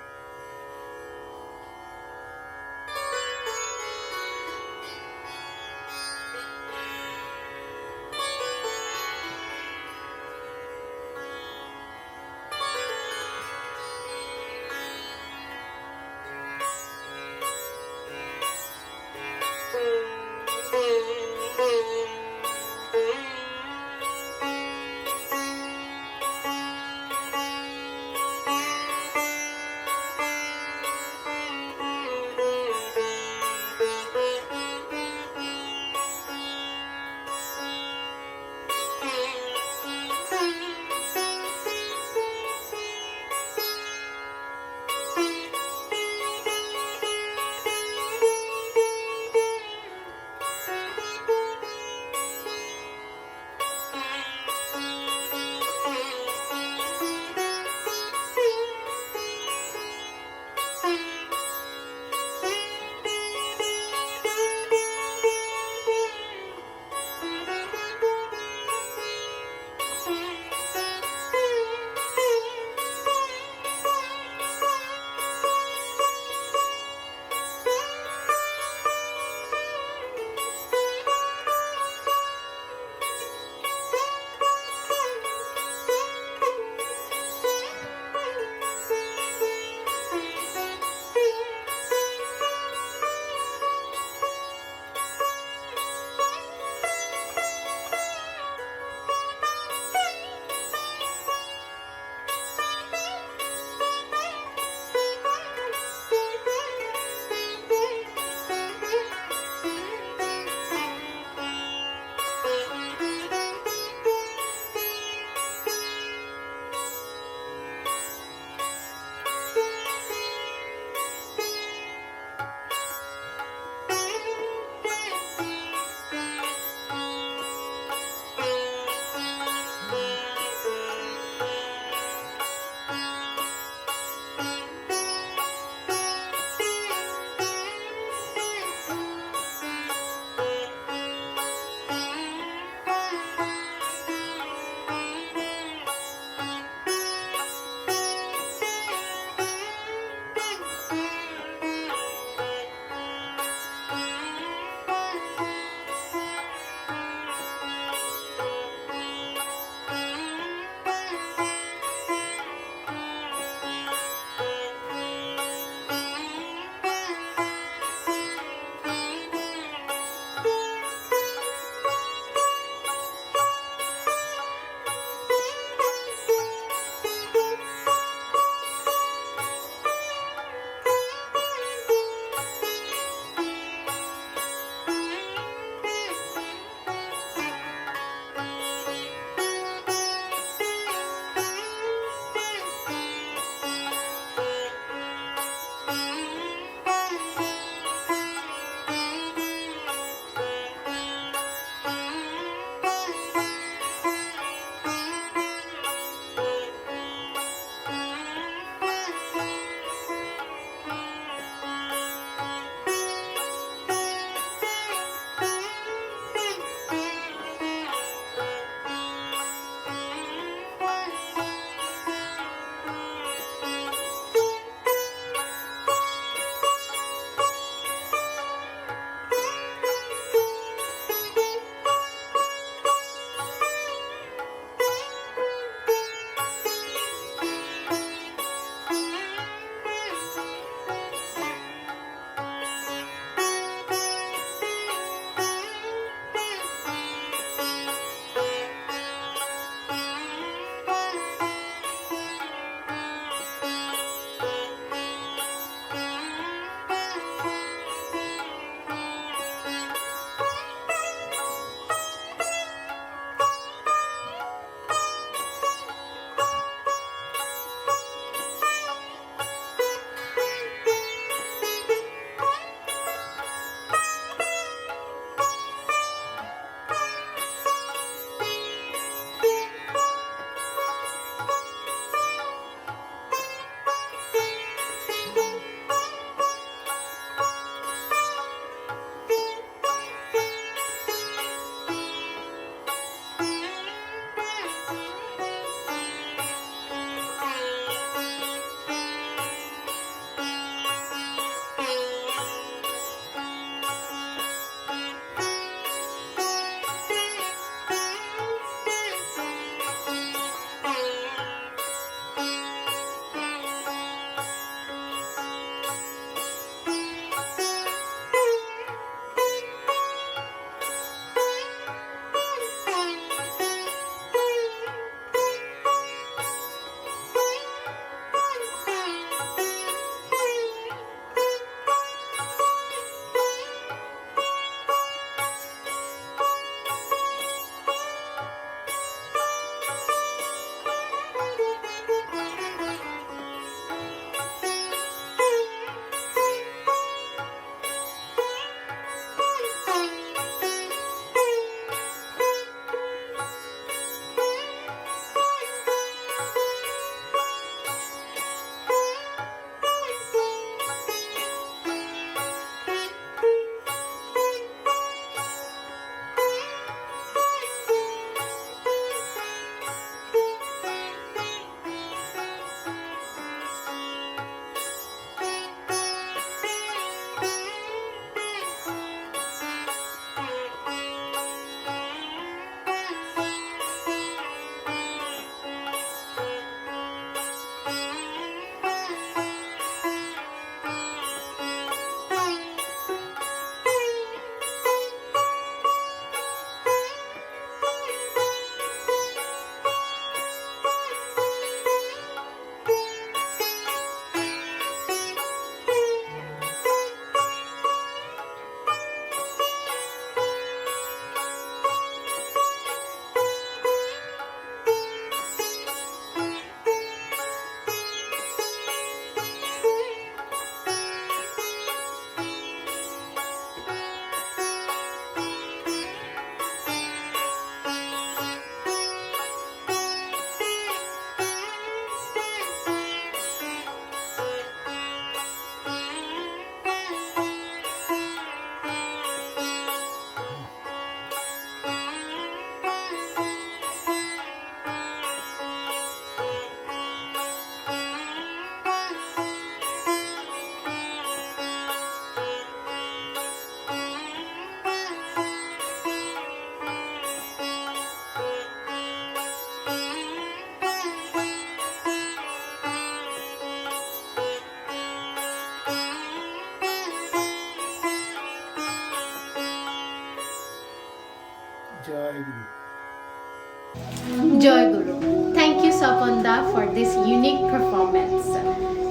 Joy Guru. Thank you, Sapanda, for this unique performance.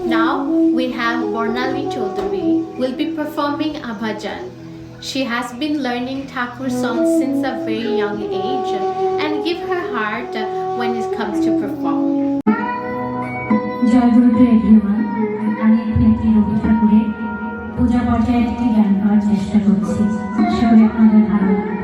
Now we have 𝗦𝗫𝘀𝗀𝗵 will be performing a bhajan. She has been learning Thakur songs since a very young age and give her heart when it comes to perform. Joy Guru to everyone. আমি নেত্রী রবি ঠাকুরের পূজা পর্যায়ে একটি গান গাওয়ার চেষ্টা করছি, আশা করি আপনাদের ভালো লাগবে।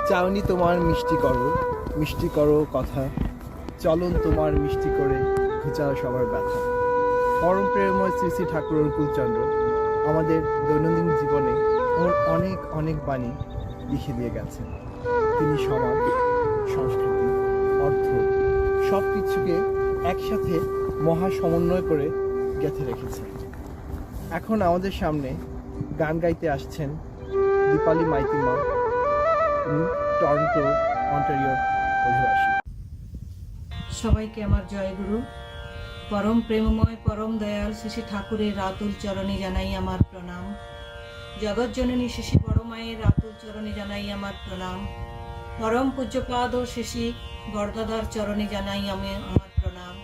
চাউনি তোমার মিষ্টি করো, মিষ্টি করো কথা, চলন তোমার মিষ্টি করে ঘুচাও সবার ব্যথা। পরম প্রেমময় শ্রী শ্রী ঠাকুর অনুকূলচন্দ্র আমাদের দৈনন্দিন জীবনে ওর অনেক অনেক বাণী লিখে দিয়ে গেছেন। তিনি সমাজ, সংস্কৃতি, অর্থ সব কিছুকে একসাথে মহা সমন্বয় করে গেঁথে রেখেছেন। এখন আমাদের সামনে গান গাইতে আসছেন দীপালি মাইতি মা, টরন্টো, অন্টারিও, অধিবাসী। সবাইকে আমার জয়গুরু। পরম প্রেমময় পরম দয়াল শ্রী শ্রী ঠাকুরের রাতুল চরণে জানাই আমার প্রণাম। জগৎজননী শ্রী শ্রী বড় মায়ের রাতুল চরণে জানাই আমার প্রণাম। পরম পূজ্যপাদ শ্রী শ্রী বরদাদার চরণে জানাই আমি আমার প্রণাম।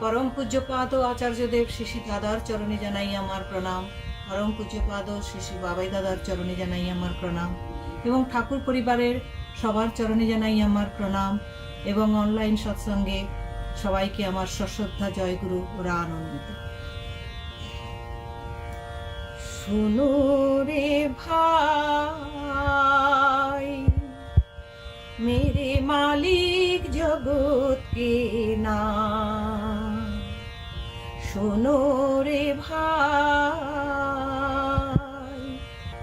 পরম পূজ্যপাদ আচার্যদেব শ্রী শ্রী দাদার চরণে জানাই আমার প্রণাম। পরম পূজ্যপাদ শ্রী শ্রী বাবাই দাদার চরণে জানাই আমার প্রণাম এবং ঠাকুর পরিবারের সবার চরণে জানাই আমার প্রণাম এবং অনলাইন সৎসঙ্গে সবাইকে আমার সশ্রদ্ধা জয়গুরু। ওরা আনন্দিত। শোনো রে ভাই, মেরে মালিক জগৎ কে নাম। শোনো রে ভাই,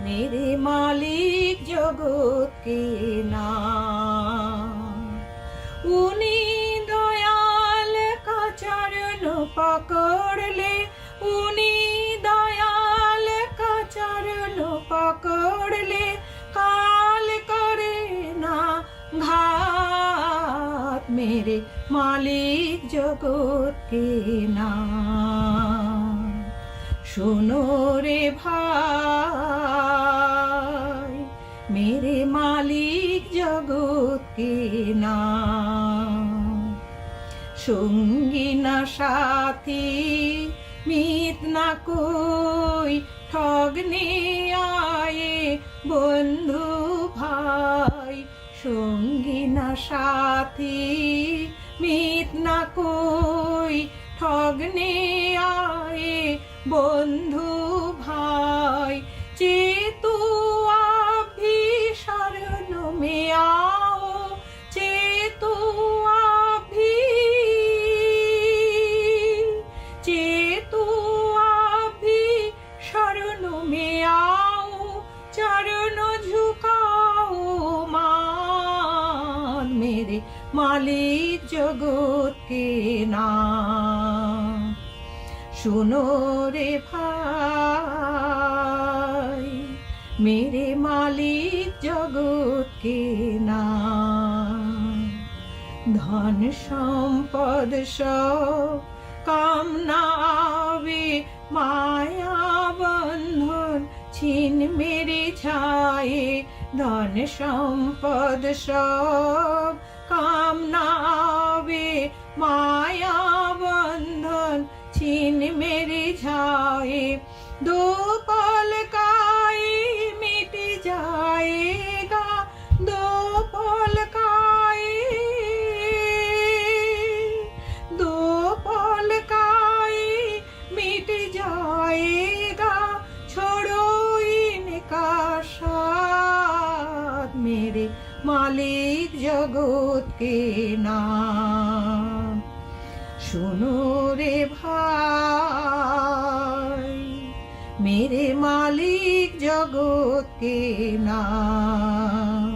মেরে মালিক জগৎ কে নাম। উনি দয়াল का चरण पकड़ ले, उनी दयाल का चरण पकड़ ले, काल करे ना घात मेरे मालिक जगत के नाम। सुनो रे भाई, मेरे मालिक जगत के नाम। সঙ্গী না সাথী মিত না কই, ঠগনে আয়ে বন্ধু ভাই। সঙ্গী না সাথী মিত না কই, ঠগনে আয়ে বন্ধু ভাই। চেতু আভি শরণ মে आओ, চেতু আভি, চেতু আভি শরণ মে आओ। চরণ ঝুকাও মান মেরে মালিক জগৎ কে নাম। सुनो रे भाई, मेरे मालिक जगत के नाम। धन सम्पद सब कामना आवे, माया बंधन छीन मेरे छाए। धन सम्पद सब कामना आवे, माया बंधन छीन मेरे छाए। दो पल का ही मिट जाएगा, दो पल का ही, दो पल का ही मिट जाएगा। छोड़ो इनका साथ मेरे मालिक जगत के नाम। सुनो रे भाई, मेरे मालिक जगत के नाम।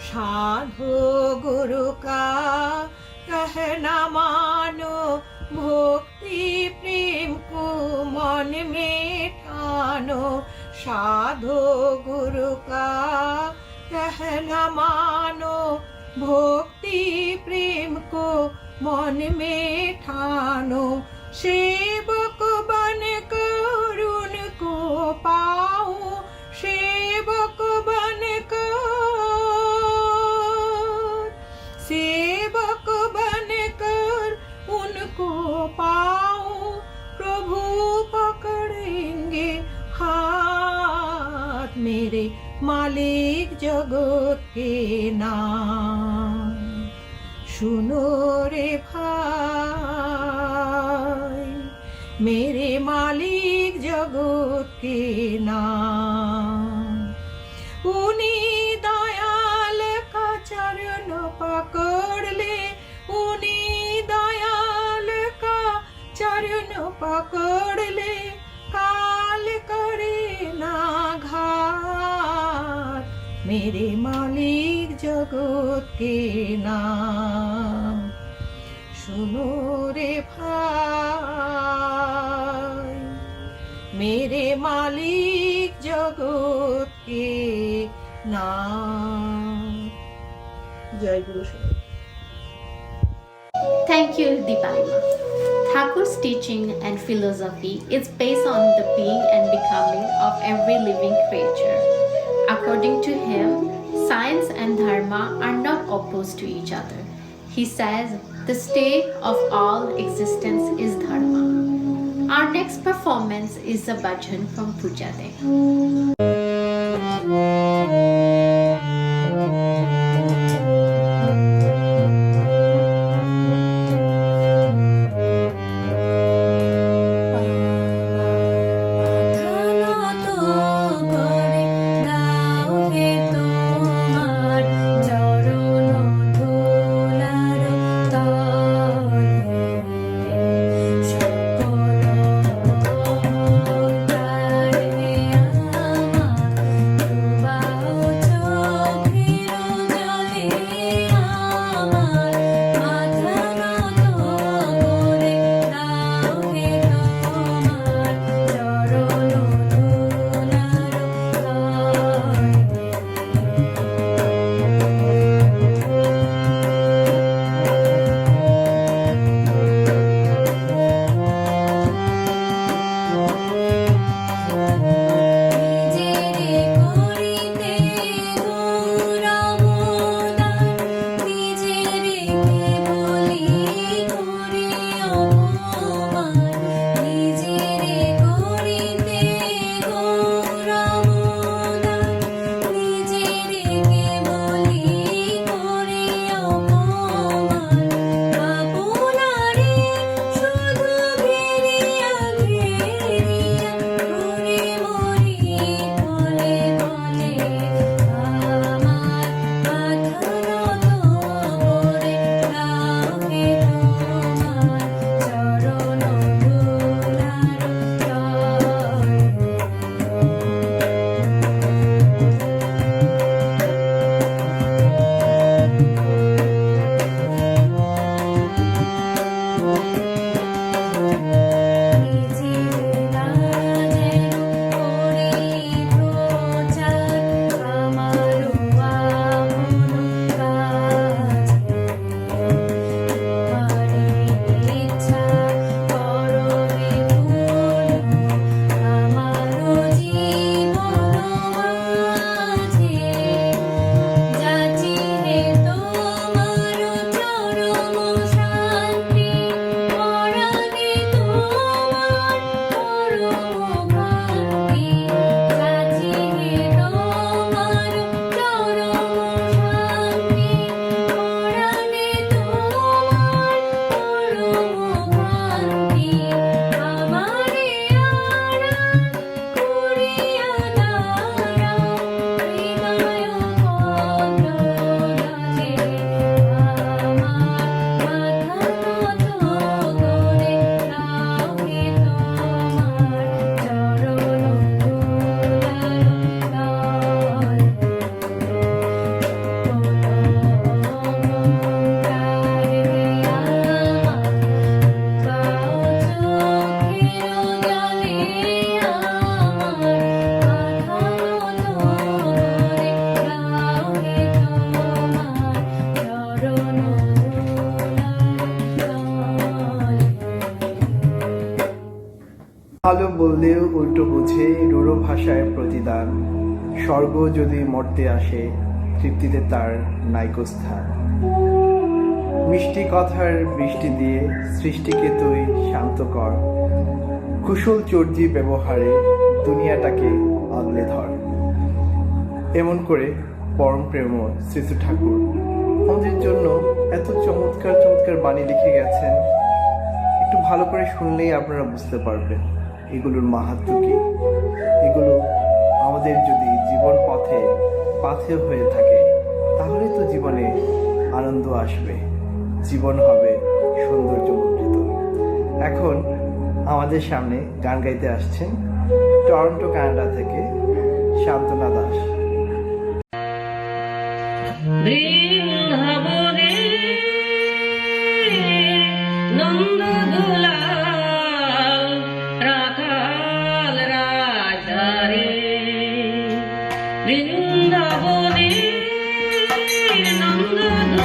साधु गुरु का कहना मानो, भक्ति प्रेम को मन में ठानो। साधु गुरु का कहना मानो, भक्ति प्रेम को मन में ठानो। सेवक बन कर उनको पाओ, सेवक बन कर, सेवक बन कर उनको पाओ। प्रभु पकड़ेंगे हाथ मेरे मालिक जगत के नाम। सुनो रे भाई, मेरे मालिक जगत के नाम। उनी दयाल का चरण पकड़ ले, उनी दयाल का चरण पकड़ ले, काल करे ना घात मेरे मालिक जगत के नाम। सुनो रे भाई, मेरे मालिक जगत के नाम। জয় গুরু সবাই। Thank you, 𝗩𝗵𝗍𝗆. Thakur's teaching and philosophy is based on the being and becoming of every living creature. According to him, science and dharma are not opposed to each other. He says the state of all existence is dharma. Our next performance is a bhajan from Pujadev. ভালো বললেও উল্টো বুঝে রূঢ় ভাষায় প্রতিদান, স্বর্গ যদি মর্তে আসে তৃপ্তিতে তার নাইকো স্থান। মিষ্টি কথার বৃষ্টি দিয়ে সৃষ্টিকে তুই শান্ত কর, কুশল চর্যি ব্যবহারে দুনিয়াটাকে আগলে ধর। এমন করে পরম প্রেম শ্রী শ্রী ঠাকুর আমাদের জন্য এত চমৎকার চমৎকার বাণী লিখে গেছেন। একটু ভালো করে শুনলেই আপনারা বুঝতে পারবেন এগুলোর মাহাত্ম্য কি। এগুলো আমাদের যদি জীবন পাথে হয়ে থাকে তাহলে তো জীবনে আনন্দ আসবে, জীবন হবে সৌন্দর্যমণ্ডিত। এখন আমাদের সামনে গান গাইতে আসছেন টরন্টো কানাডা থেকে শান্তনা দাস। বৃন্দাবনে নন্দদুলাল রাখাল রাজধারে, বৃন্দাবনে নন্দদুলাল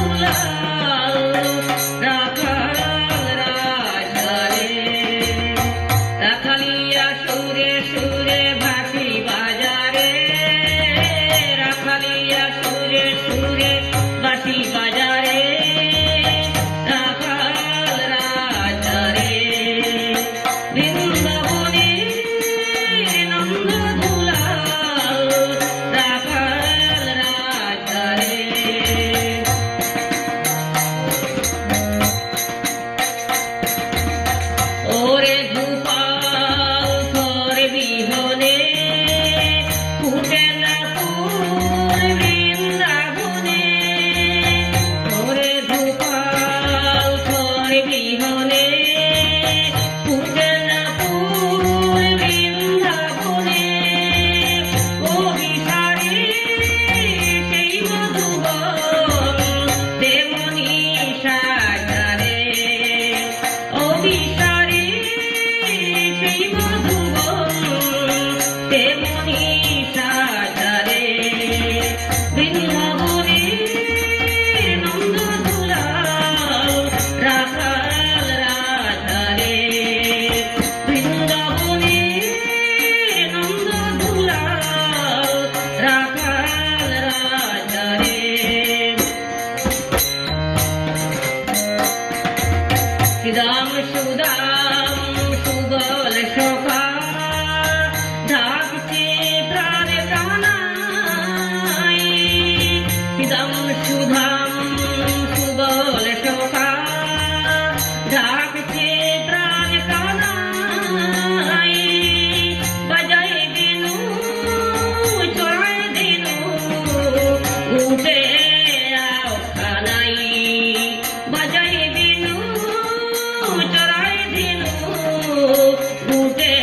ঘুটে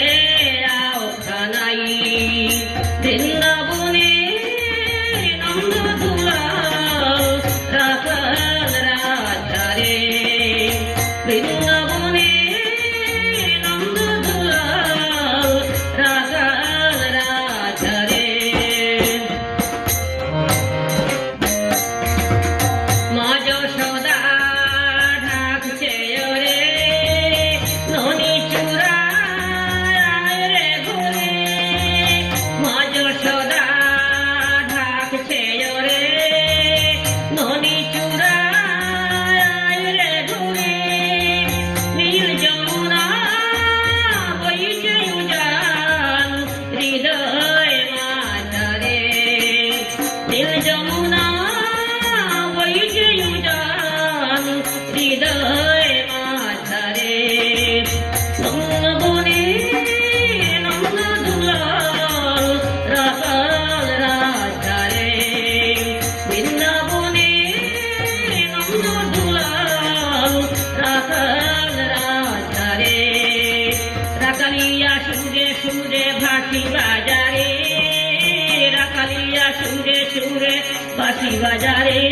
আও খানাই বৃন্দাবনে নন্দ দুলাল রাখাল রাধারে বৃন্দাবনে নন্দ দুলাল রাখাল রাধারে মা যশোদা ঢাকছে ওরে ননি চূড়ায় রে ঘুরে মা যশোদা ঢাকছে ওরে ননি চূড়ায় রে ঘুরে নীল যমুনা বইছে উজান হৃদয় মাঝারে নীল যমুনা বইছে উজান হৃদয় মাঝারে নন্দবনে নন্দ দুলাল রাখাল রাধারে বৃন্দাবনে নন্দ দুলাল রাখাল রাধারে রাখালিয়া সুরে সুরে ভাসি বাজারে রাখালিয়া সুরে সুরে বাসি বাজারে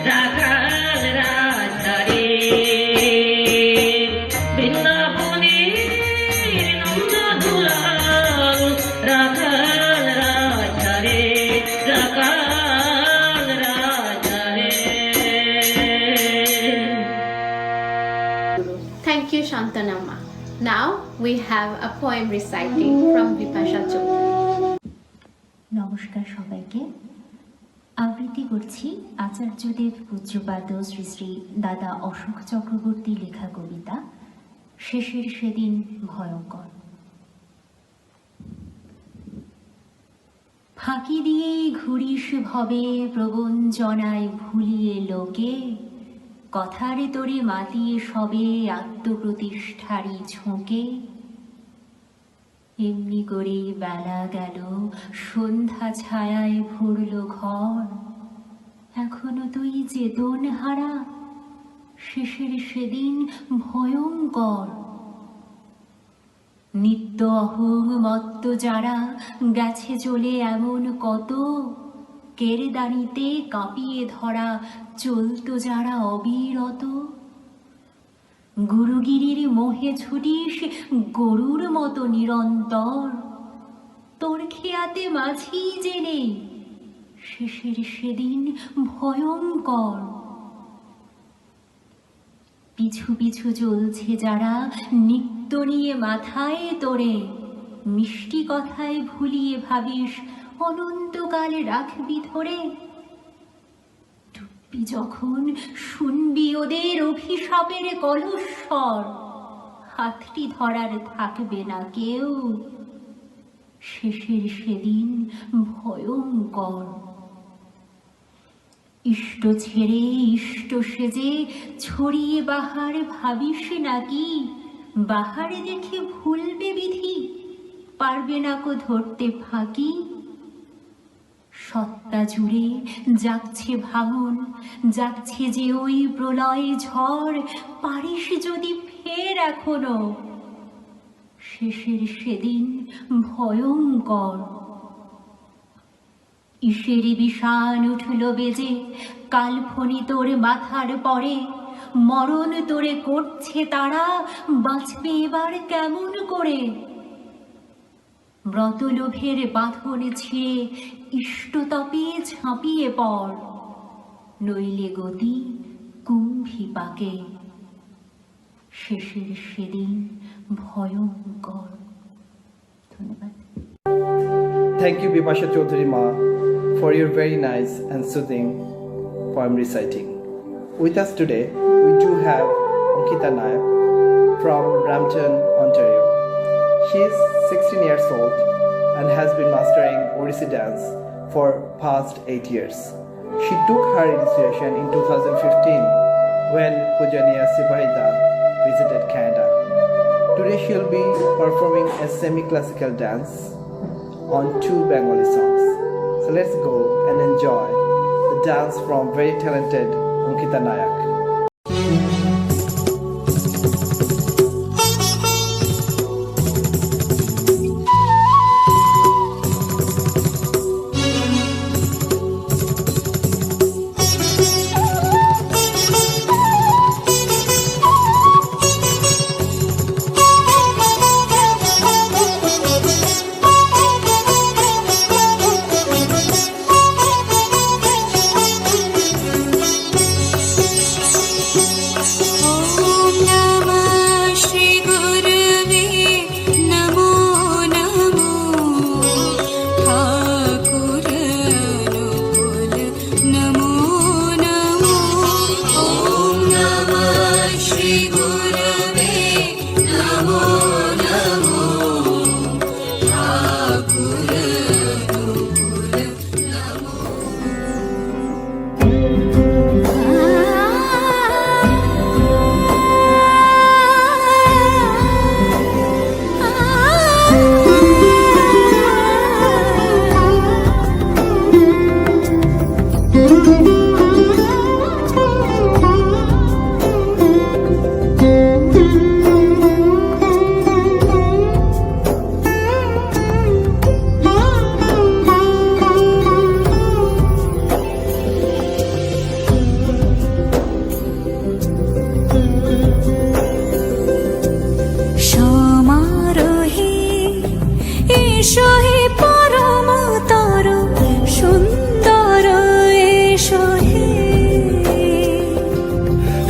রাখাল রাধারে বৃন্দাবনে নন্দ দুলাল রাখাল রাধারে রাখাল রাধারে Thank you, Shantanamma. Now we have a poem reciting from Vipasha Chaudhary. নমস্কার সবাইকে। আবৃত্তি করছি আচার্যদেব পূজ্যপাদ শ্রী শ্রী দাদা অশোক চক্রবর্তী লেখা কবিতা শেষের সেদিন ভয়ঙ্কর। ফাঁকি দিয়ে ঘুরিস ভবে প্রবঞ্চনায় ভুলিয়ে লোকে কথারে তোরে মাতিয়ে সবে আত্মপ্রতিষ্ঠারই ঝোঁকে এমনি করে বেলা গেল সন্ধ্যা ছায়ায় ভরল ঘর এখনো তুই চেতন হারা শেষের সেদিন ভয়ঙ্কর নিত্য অহং মত্ত যারা গেছে চলে এমন কত কেরদানিতে কাঁপিয়ে ধরা চলতো যারা অবিরত গুরুগিরির মোহে ছুটিস গরুর মতো নিরন্তর তোর খেয়াতে মাঝি জেনে শেষের সেদিন ভয়ঙ্কর পিছু পিছু চলছে যারা নিত্য নিয়ে মাথায় তোরে মিষ্টি কথায় ভুলিয়ে ভাবিস অনন্তকাল রাখবি ধরে টুপি যখন শুনবি ওদের অভিশাপের কলস্বর হাতটি ধরার থাকবে না কেউ শেষের সেদিন ভয়ঙ্কর ইষ্ট ছেড়ে ইষ্ট সেজে ছড়িয়ে বাহার ভাবিস নাকি বাহারে দেখে ভুলবে বিধি পারবে না কো ধরতে ফাঁকি সত্তা জুড়ে যাচ্ছে ভাঙন যাচ্ছে যে ওই প্রলয় ঝড় পারিস যদি ফের এখনো শেষের সেদিন ভয়ঙ্কর ঈশের বিষাণ উঠল বেজে কালফণি তোর মাথার পরে মরণ তোরে করছে তারা বাঁচবে এবার কেমন করে ব্রতলোভের বাঁধন ছিঁড়ে ইষ্টতপে ঝাঁপিয়ে পড় নইলে গতি কুম্ভীপাকে শেষের সেদিন ভয়ঙ্কর। ধন্যবাদ। Thank you, Vipasha Chaudhary Ma, for your very nice and soothing poem reciting. With us today, we do have Ankita Nayak from Brampton, Ontario. She is 16 years old and has been mastering Odissi dance for past 8 years. She took her initiation in 2015 when Pujaniya 𝗬𝗵𝗍𝗍 visited Canada. Today she will be performing a semi-classical dance on 2 Bengali songs. So let's go and enjoy the dance from very talented Ankita Nayak. সমারোহে এসো হে পরমতর সুন্দর এসো হে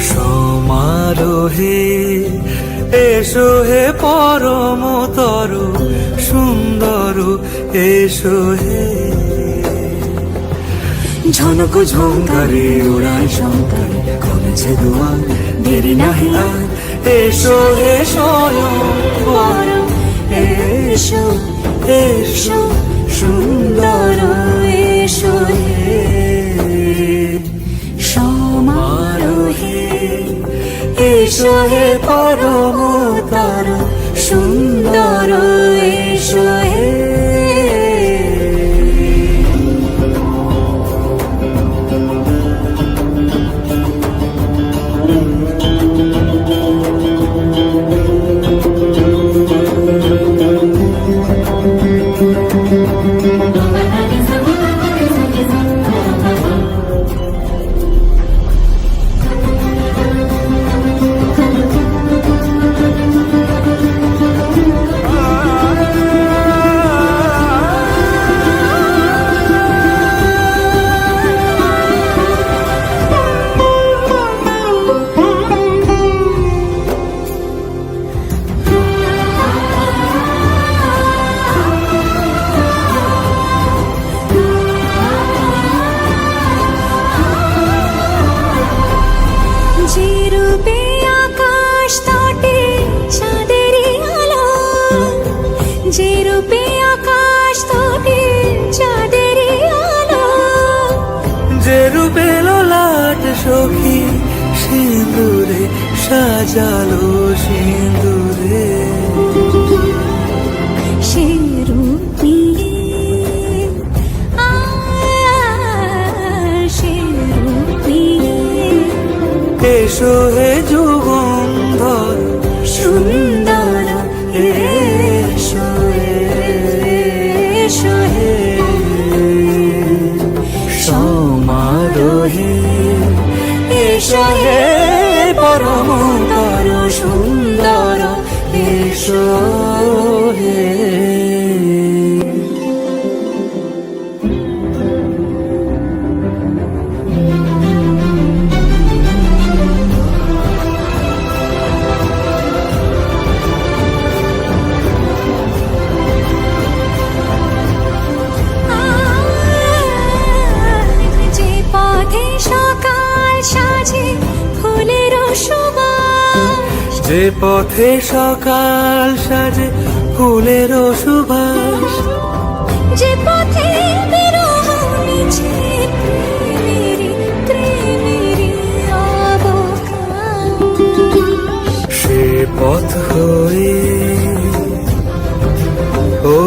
সমারোহে এসো হে পরমতর সুন্দর এসো হে ঝনক ঝঙ্কারে ওড়ায় শঙ্কার করেছে দুয়ার দেরি নাহি আর এসো হে স্বয়ং বর এসো এসো সুন্দর এসো হে সমারোহে এসো হে পরমতর সুন্দর এসো হে সখী সিঁদুরে সাজালো সিঁদুরে সে রূপ এসো হে যুগন্ধর সুন্দর এসো এসো হে সমারোহে এসো হে পরমতর সুন্দর এসো হে যে পথে সকাল সাজে ফুলের সুবাস যে পথে বিরহ মিছে প্রেমেরই অবকাশ সে পথ হয়ে ও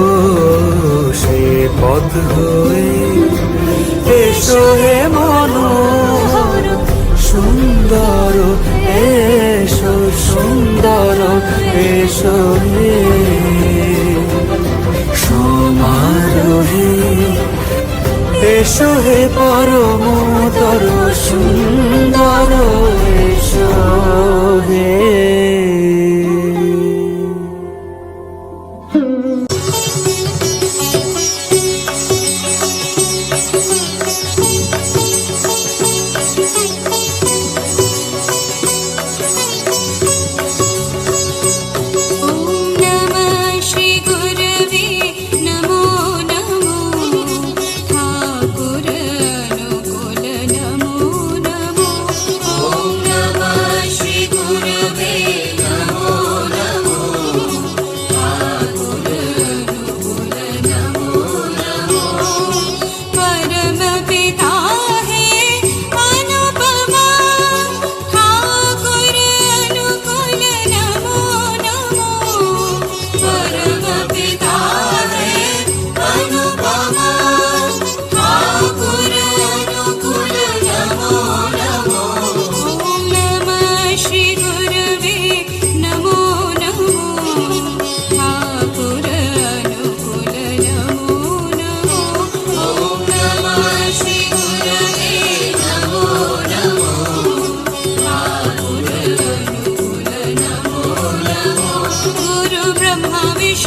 সে পথ হয়ে এসো হে মনোহর সুন্দর এসো সুন্দর এসো হে সমারোহে এসো হে পরমতর সুন্দর এসো হে ঠাকুর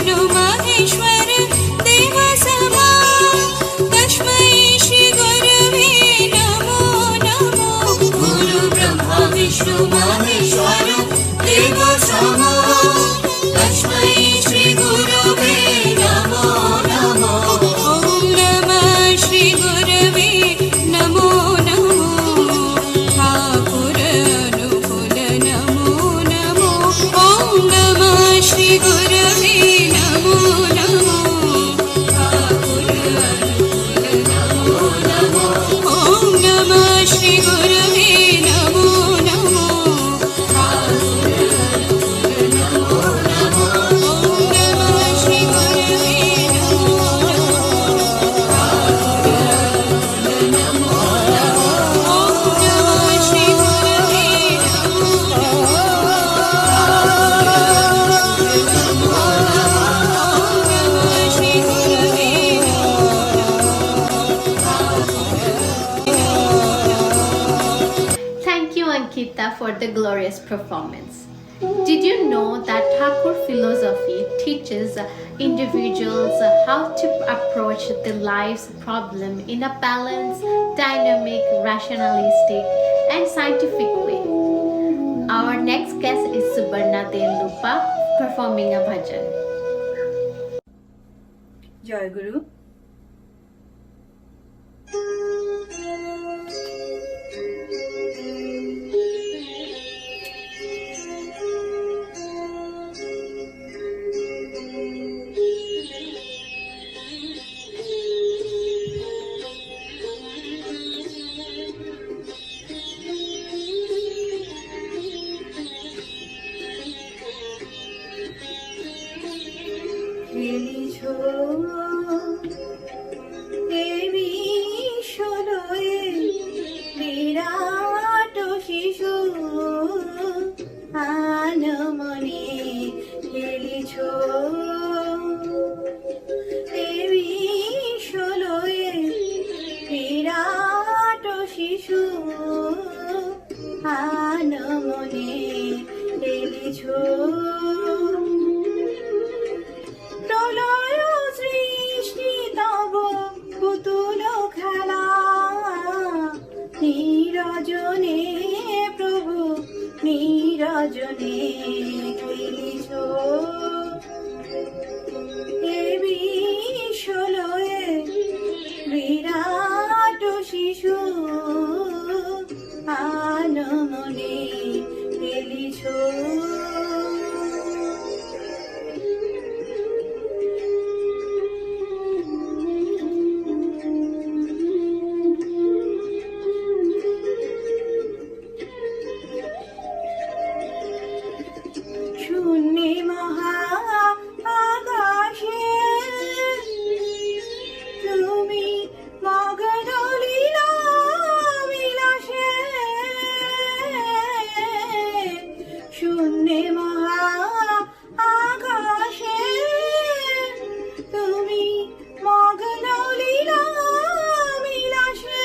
𝗤𝗏𝗏𝗏𝗏𝗏 देवसमा तस्मै श्री गुरवे नमो नमो गुरु ब्रह्मा विष्णु महेश्वर देव समा तस्मै श्री गुरवे नमो नमो ॐ नमः श्री गुरवे नमो नमो ठाकुर अनुकूल नमो नमो ॐ नमः श्री गुरवे नमो नमो ठाकुर अनुकूल नमो नमो ॐ नमः श्री गुरवे नमो नमो ठाकुर अनुकूल नमो नमो ॐ नमः श्री गुरवे नमो नमो ठाकुर अनुकूल नमो नमो ॐ नमः श्री गुरवे Thank you, Ankita, for the glorious performance. Did you know that Thakur philosophy teaches individuals how to approach the life's problem in a balanced, dynamic, rationalistic, and scientific way? Our next guest is 𝗦𝗏𝗏𝗏𝗏 performing a bhajan. জয় গুরু। বিরাট শিশু আনমনে খেলিছ দেবী ষোলোয় বিরাট শিশু আনমনে খেলিছ প্রলয় সৃষ্টি তব পুতুল খেলা নীরজনে প্রভু নীরজনে খেলিছ দেবী ষোলোয় বিরাট শিশু আনমনে খেলিছ শূন্যে মহা আকাশে তুমি মগ্ন লীলা বিলাসে শূন্যে মহা আকাশে তুমি মগ্ন লীলা বিলাসে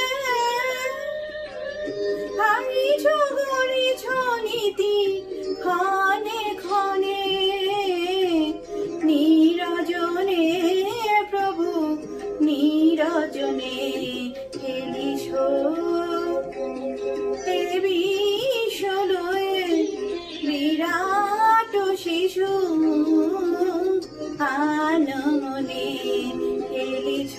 ভাঙিছ গড়িছ নীতি ক্ষণে ক্ষণে নীরজনে প্রভু নীরজনে খেলিছ দেবী ষোলোয় বিরাট শিশু আনমনে খেলিছ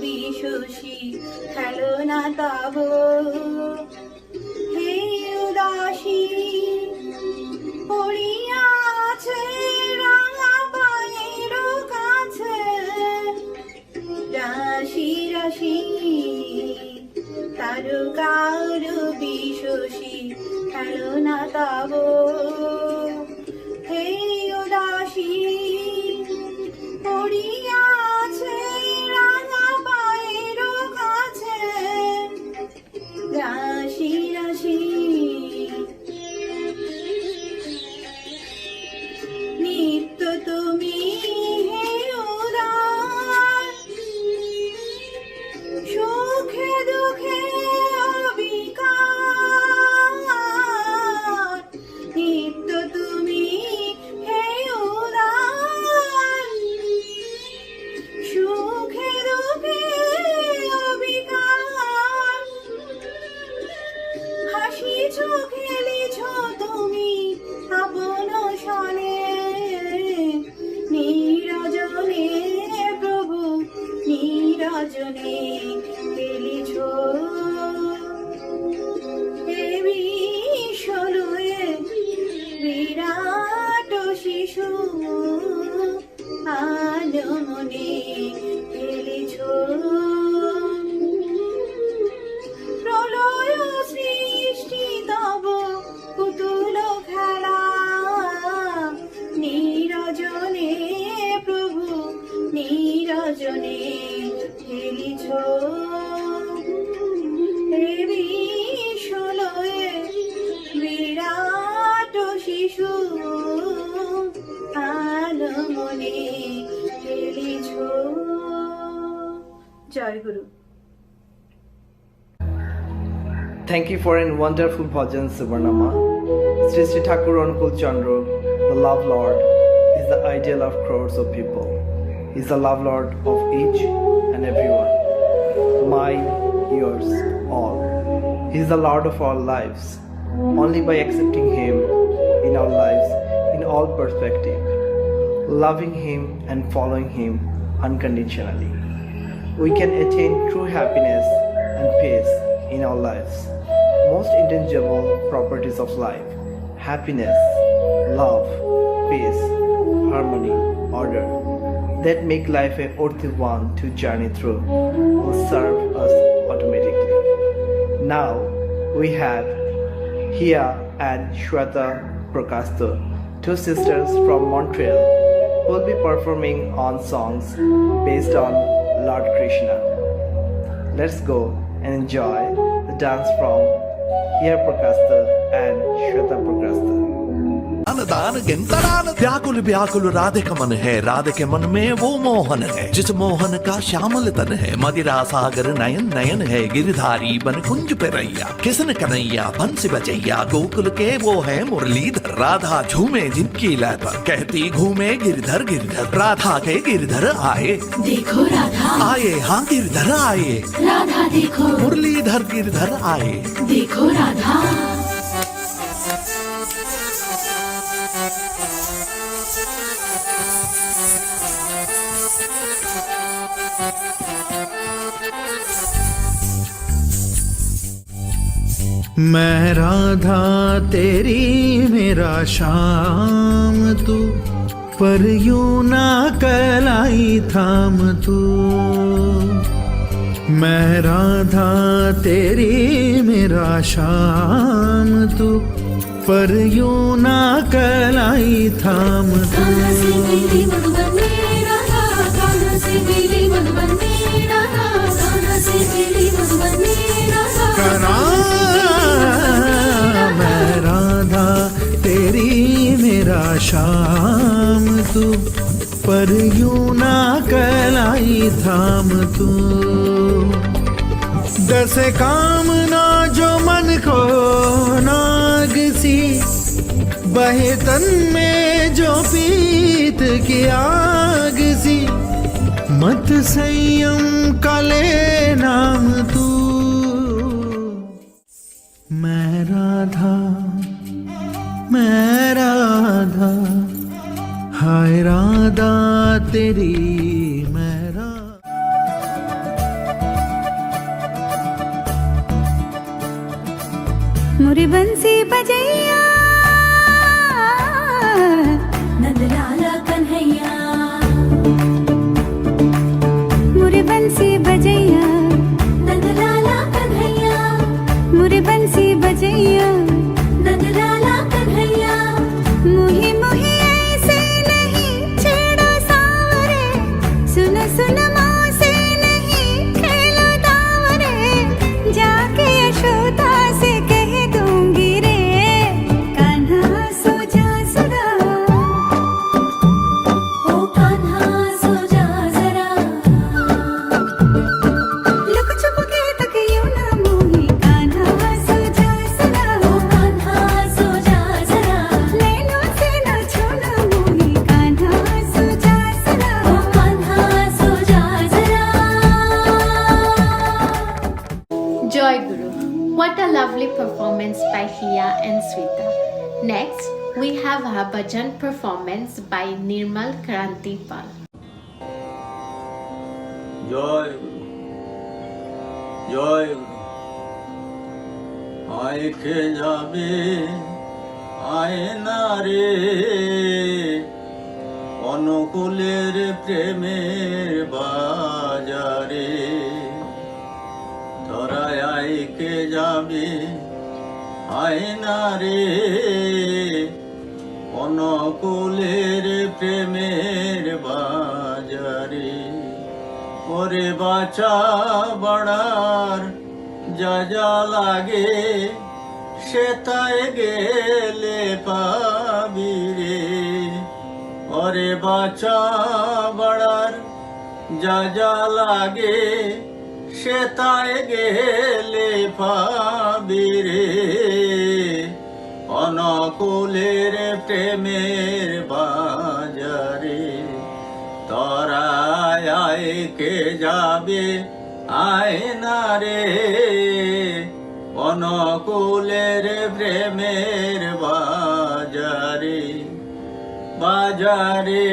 বিশ্বসী খেলনা তব হে উদাসী পড়িয়াছে রাঙা পায়ের কাছে রাশি রাশি তারকার বিশ্বসী খেলনা তব হে উদাসী পড়িয়াছে রাঙা পায়ের কাছে জয় গুরু। Thank you for a wonderful bhajan, Subharnama. Sri Sri Thakur Anukul Chandra, the Love Lord, is the ideal of crores of people. He is the Love Lord of each and everyone. Mine, yours, all. He is the Lord of all lives. Only by accepting Him in our lives, in all perspective, loving Him and following Him unconditionally, we can attain true happiness and peace in our lives. Most intangible properties of life, happiness, love, peace, harmony, order, that make life a worthy one to journey through, will serve us automatically. Now we have Hia and 𝗧𝗵𝗸𝗃, two sisters from Montreal, who will be performing on songs based on Lord Krishna. Let's go and enjoy the dance from 𝗧𝗵𝗃 and 𝗧𝗵𝗃। दान गिनतरान व्याकुल व्याकुल राधे का मन है, राधे के मन में वो मोहन है, जिस मोहन का श्यामल तन है। मदिरा सागर नयन नयन है, गिरधारी बन कुंज पे रैया। किसन कन्हैया बंसी बजैया, गोकुल के वो है मुरलीधर। राधा झूमे जिनकी लय पर, कहती घूमे गिरधर गिरधर। राधा के गिरधर आए, देखो राधा आए, हाँ गिरधर आए। राधा देखो, मुरलीधर गिरधर आए, देखो राधा। मैं राधा तेरी मेरा श्याम तू, पर यूं ना कलाई थाम तू। मैं राधा तेरी मेरा श्याम तू, पर यूं ना कलाई थाम तू। मैं राधा तेरी मेरा श्याम तू, पर यूं ना कलाई थाम तू। दस कामना जो मन को नाग सी, बहे तन में जो पीत की आग सी। मत संयम का ले नाम तू। मैं राधा, मैं राधा, हाय राधा तेरी मैं राधा। मुरी बंसी बजैया, नंदलाला कन्हैया। मुरी बंसी बजैया, नंदलाला कन्हैया। मुरी बंसी बजैया, नंदलाला कन्हैया। मुही मुही ऐसे नहीं छेड़ो सावरे, सुन सुन मौसे नहीं खेलो दावरे। जाके यशोदा से कह दूंगी रे, कान्हा सो जा जरा, ओ कान्हा सो जा जरा। लुक छुप के तक यूं ना मोही, कान्हा सो जा जरा, ओ कान्हा सो जा जरा। नैनों से ना छूना मोही, कान्हा सो जा जरा। ओ कान्हा सो जा जरा। Joy Guru. What a lovely performance by Hia and Sweta. Next, we have a bhajan performance by 𝗏𝗏𝗏𝗏𝗏𝗏𝗏𝗏𝗏𝗏𝗏। জয় গুরু, জয় গুরু। আয় খে যাবে আয় না রে, অনুকূলের প্রেমের বাজারে। ধরায় আয় কে যাবে আয় না রে, অনুকূলের প্রেমের বাজারে। ওরে বাঁচা বড়ার যা যা লাগে, সে তাই গেলে পাবি রে। ওরে বাঁচা বড়ার যা যা লাগে, সে তাই গেলে পাবি রে অনুকূলের প্রেমের বাজারে তরায় আয় কে যাবে আয় না রে অনুকূলের প্রেমের বাজারে বাজারে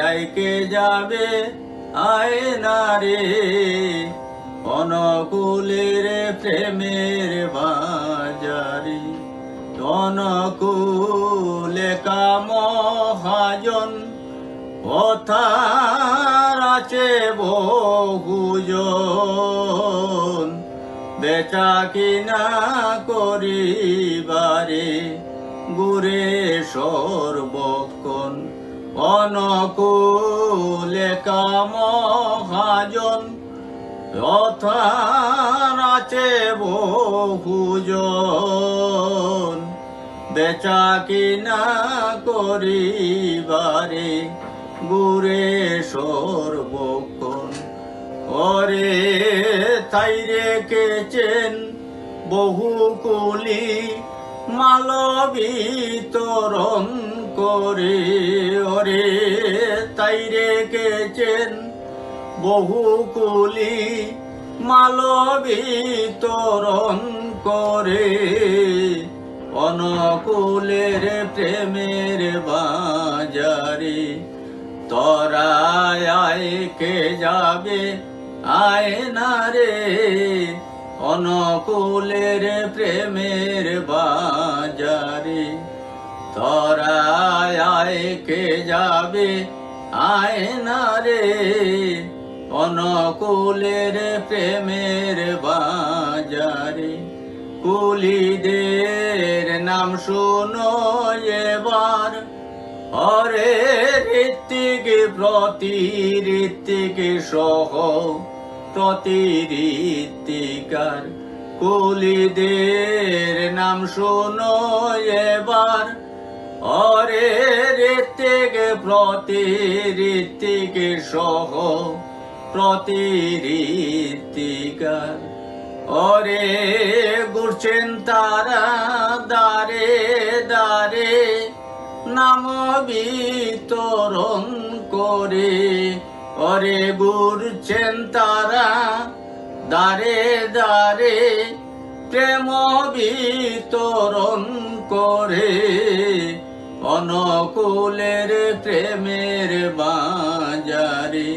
আয় কে যাবে আয় না রে অনুকূলের প্রেমের বাজারে অনুকূলে কামহাজন পথার আছে বহুজন বেচা কিনা করিবারে গুরে সর্বক্ষণ অনুকূলে কামহাজন পথার আছে বহুজন বেচা কিনা করিবারে গুরে সর্বক্ষণ ওরে তাই রেখেছেন বহু কুলি মাল বিতরণ করে ওরে তাই রেখেছেন বহু কুলি মাল বিতরণ করে অনুকূলের প্রেমের বাজারে তরায় আয় কে যাবে আয় না রে অনুকূলের প্রেমের বাজারে তরায় আয় কে যাবে আয় না রে অনুকূলের প্রেমের বাজারে কুলিদের নাম শুনো এবার অরে ঋত্বিক প্রতি ঋত্বিক সহ প্রতি ঋত্বিকার কুলিদের নাম শুনো এবার অরে ঋত্বিক প্রতি ঋত্বিক সহ প্রতি ঋত্বিকার ওরে ঘুরছেন তারা দারে দারে নাম বিতরণ করে ওরে ঘুরছেন তারা দারে দারে প্রেম বিতরণ করে অনুকূলের প্রেমের বাজারে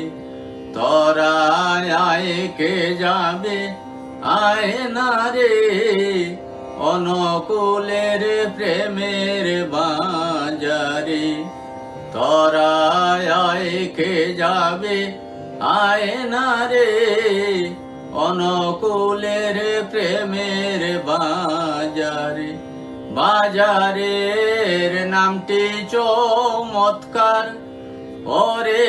তরায় আয় কে যাবে আয় না রে অনুকূলের প্রেমের বাজারে তরায় আয় কে যাবে আয় না রে অনুকূলের প্রেমের বাজারে বাজারের নামটি চমৎকার ওরে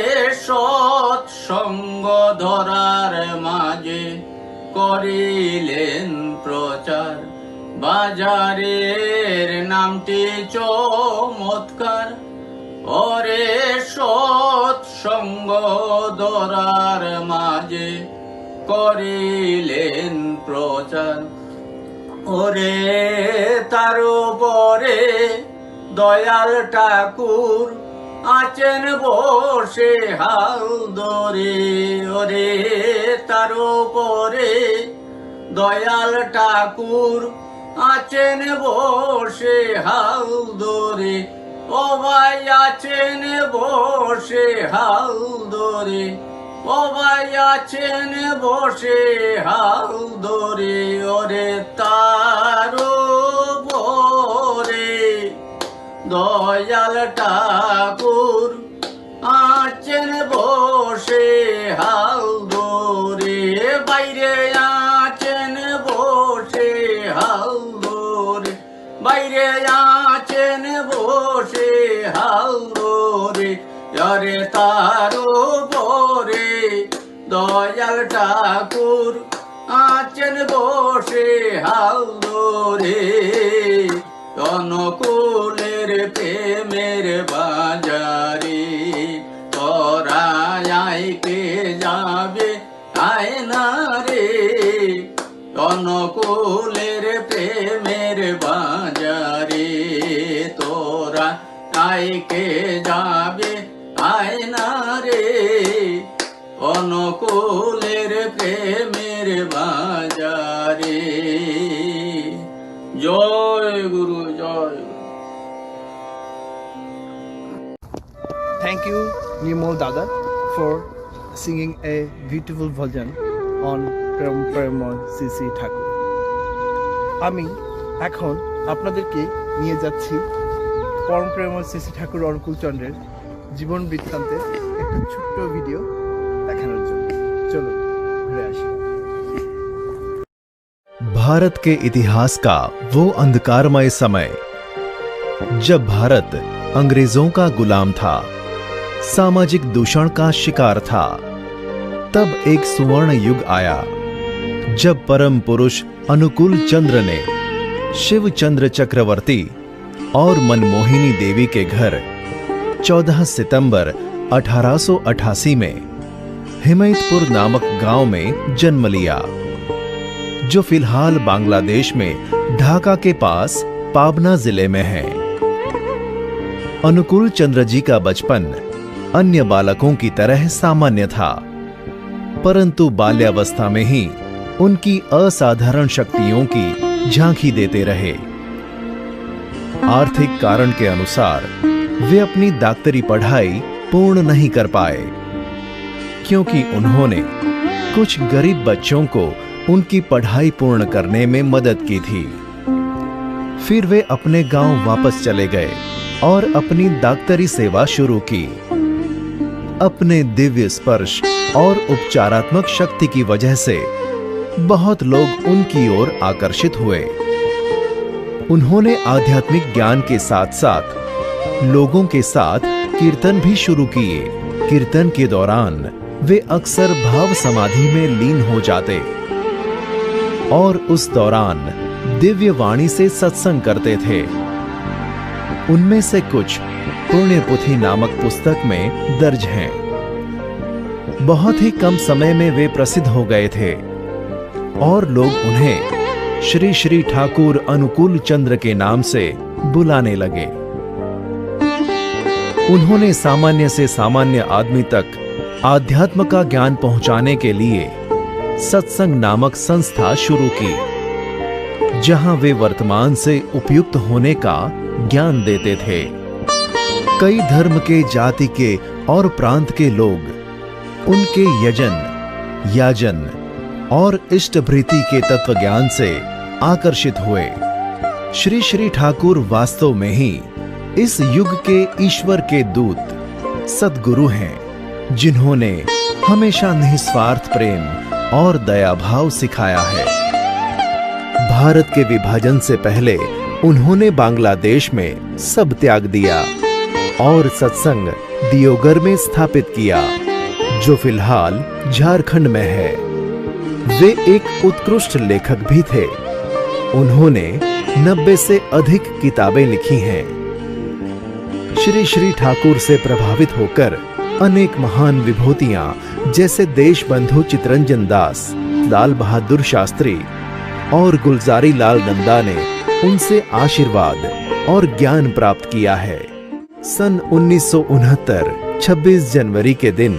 সৎসঙ্গ ধরার মাঝে করিলেন প্রচার বাজারের নামটি চমৎকার ওরে সৎসঙ্গ ধরার মাঝে করিলেন প্রচার ওরে তার উপরে দয়াল ঠাকুর আছেন বসে হাল ধরে ওরে তার উপরে দয়াল ঠাকুর আছেন বসে হাল ধরে ও ভাই আছেন বসে হাল ধরে ও ভাই আছেন বসে হাল ধরে ওরে তার উপরে দয়াল ঠাকুর আছেন বসে হাল ধরে বাইরে আছেন বসে হাল ধরে বাইরে আছেন বসে হাল ধরে আরে তার উপরে দয়াল ঠাকুর আছেন বসে হাল ধরে অনুকূলের প্রেমের বাজারে তোরা আয় কে যাবে আয় না অনুকূলের প্রেমের বাজারে তোরা আইকে যাবে আয় না রে অনুকূলের প্রেমের বাজারে। জয় গুরু জয় গুরু। Thank you, Nirmal Dada, for singing a beautiful version on 𝗏𝗏 ঠাকুর। আমি এখন আপনাদেরকে নিয়ে যাচ্ছি পরম প্রেমময় শ্রী শ্রী ঠাকুর অনুকূল চন্দ্রের জীবন বৃত্তান্তের একটা ছোট্ট ভিডিও দেখানোর জন্য। চলুন ঘুরে আসি। भारत के इतिहास का वो अंधकारमय समय जब भारत अंग्रेजों का गुलाम था, सामाजिक दूषण का शिकार था, तब एक सुवर्ण युग आया जब परम पुरुष अनुकूल चंद्र ने शिव चंद्र चक्रवर्ती और मनमोहिनी देवी के घर 14 सितंबर 1888 में हिमैतपुर नामक गांव में जन्म लिया, जो फिलहाल बांग्लादेश में ढाका के पास पाबना जिले में है। अनुकूल चंद्र जी का बचपन अन्य बालकों की तरह सामान्य था, परंतु बाल्यावस्था में ही उनकी असाधारण शक्तियों की झांकी देते रहे। आर्थिक कारण के अनुसार वे अपनी डॉक्टरी पढ़ाई पूर्ण नहीं कर पाए, क्योंकि उन्होंने कुछ गरीब बच्चों को उनकी पढ़ाई पूर्ण करने में मदद की थी। फिर वे अपने गांव वापस चले गए और अपनी डॉक्टरी सेवा शुरू की। अपने दिव्य स्पर्श और उपचारात्मक शक्ति की वजह से बहुत लोग उनकी ओर आकर्षित हुए। उन्होंने आध्यात्मिक ज्ञान के साथ साथ लोगों के साथ कीर्तन भी शुरू किए। कीर्तन के दौरान वे अक्सर भाव समाधि में लीन हो जाते और उस दौरान दिव्य वाणी से सत्संग करते थे। उनमें से कुछ 𝗏𝗏𝘆 नामक पुस्तक में दर्ज हैं। बहुत ही कम समय में वे प्रसिद्ध हो गए थे और लोग उन्हें श्री श्री ठाकुर अनुकूल चंद्र के नाम से बुलाने लगे। उन्होंने सामान्य से सामान्य आदमी तक आध्यात्म का ज्ञान पहुंचाने के लिए सत्संग नामक संस्था शुरू की, जहां वे वर्तमान से उपयुक्त होने का ज्ञान देते थे। कई धर्म के, जाति के और प्रांत के लोग उनके यजन, याजन और इष्टभृति के तत्व ज्ञान से आकर्षित हुए। श्री श्री ठाकुर वास्तव में ही इस युग के ईश्वर के दूत सद्गुरु हैं, जिन्होंने हमेशा निस्वार्थ प्रेम और दया भाव सिखाया है। भारत के विभाजन से पहले उन्होंने बांग्लादेश में सब त्याग दिया और सत्संग दियोगर में स्थापित किया, जो फिलहाल झारखंड में है। वे एक उत्कृष्ट लेखक भी थे। उन्होंने 90 से अधिक किताबें लिखी हैं। श्री श्री ठाकुर से प्रभावित होकर अनेक महान विभूतियां जैसे देशबंधु चितरंजन दास, लाल बहादुर शास्त्री और गुलजारी लाल नंदा ने उनसे आशीर्वाद और ज्ञान प्राप्त किया है। सन 1969 26 जनवरी के दिन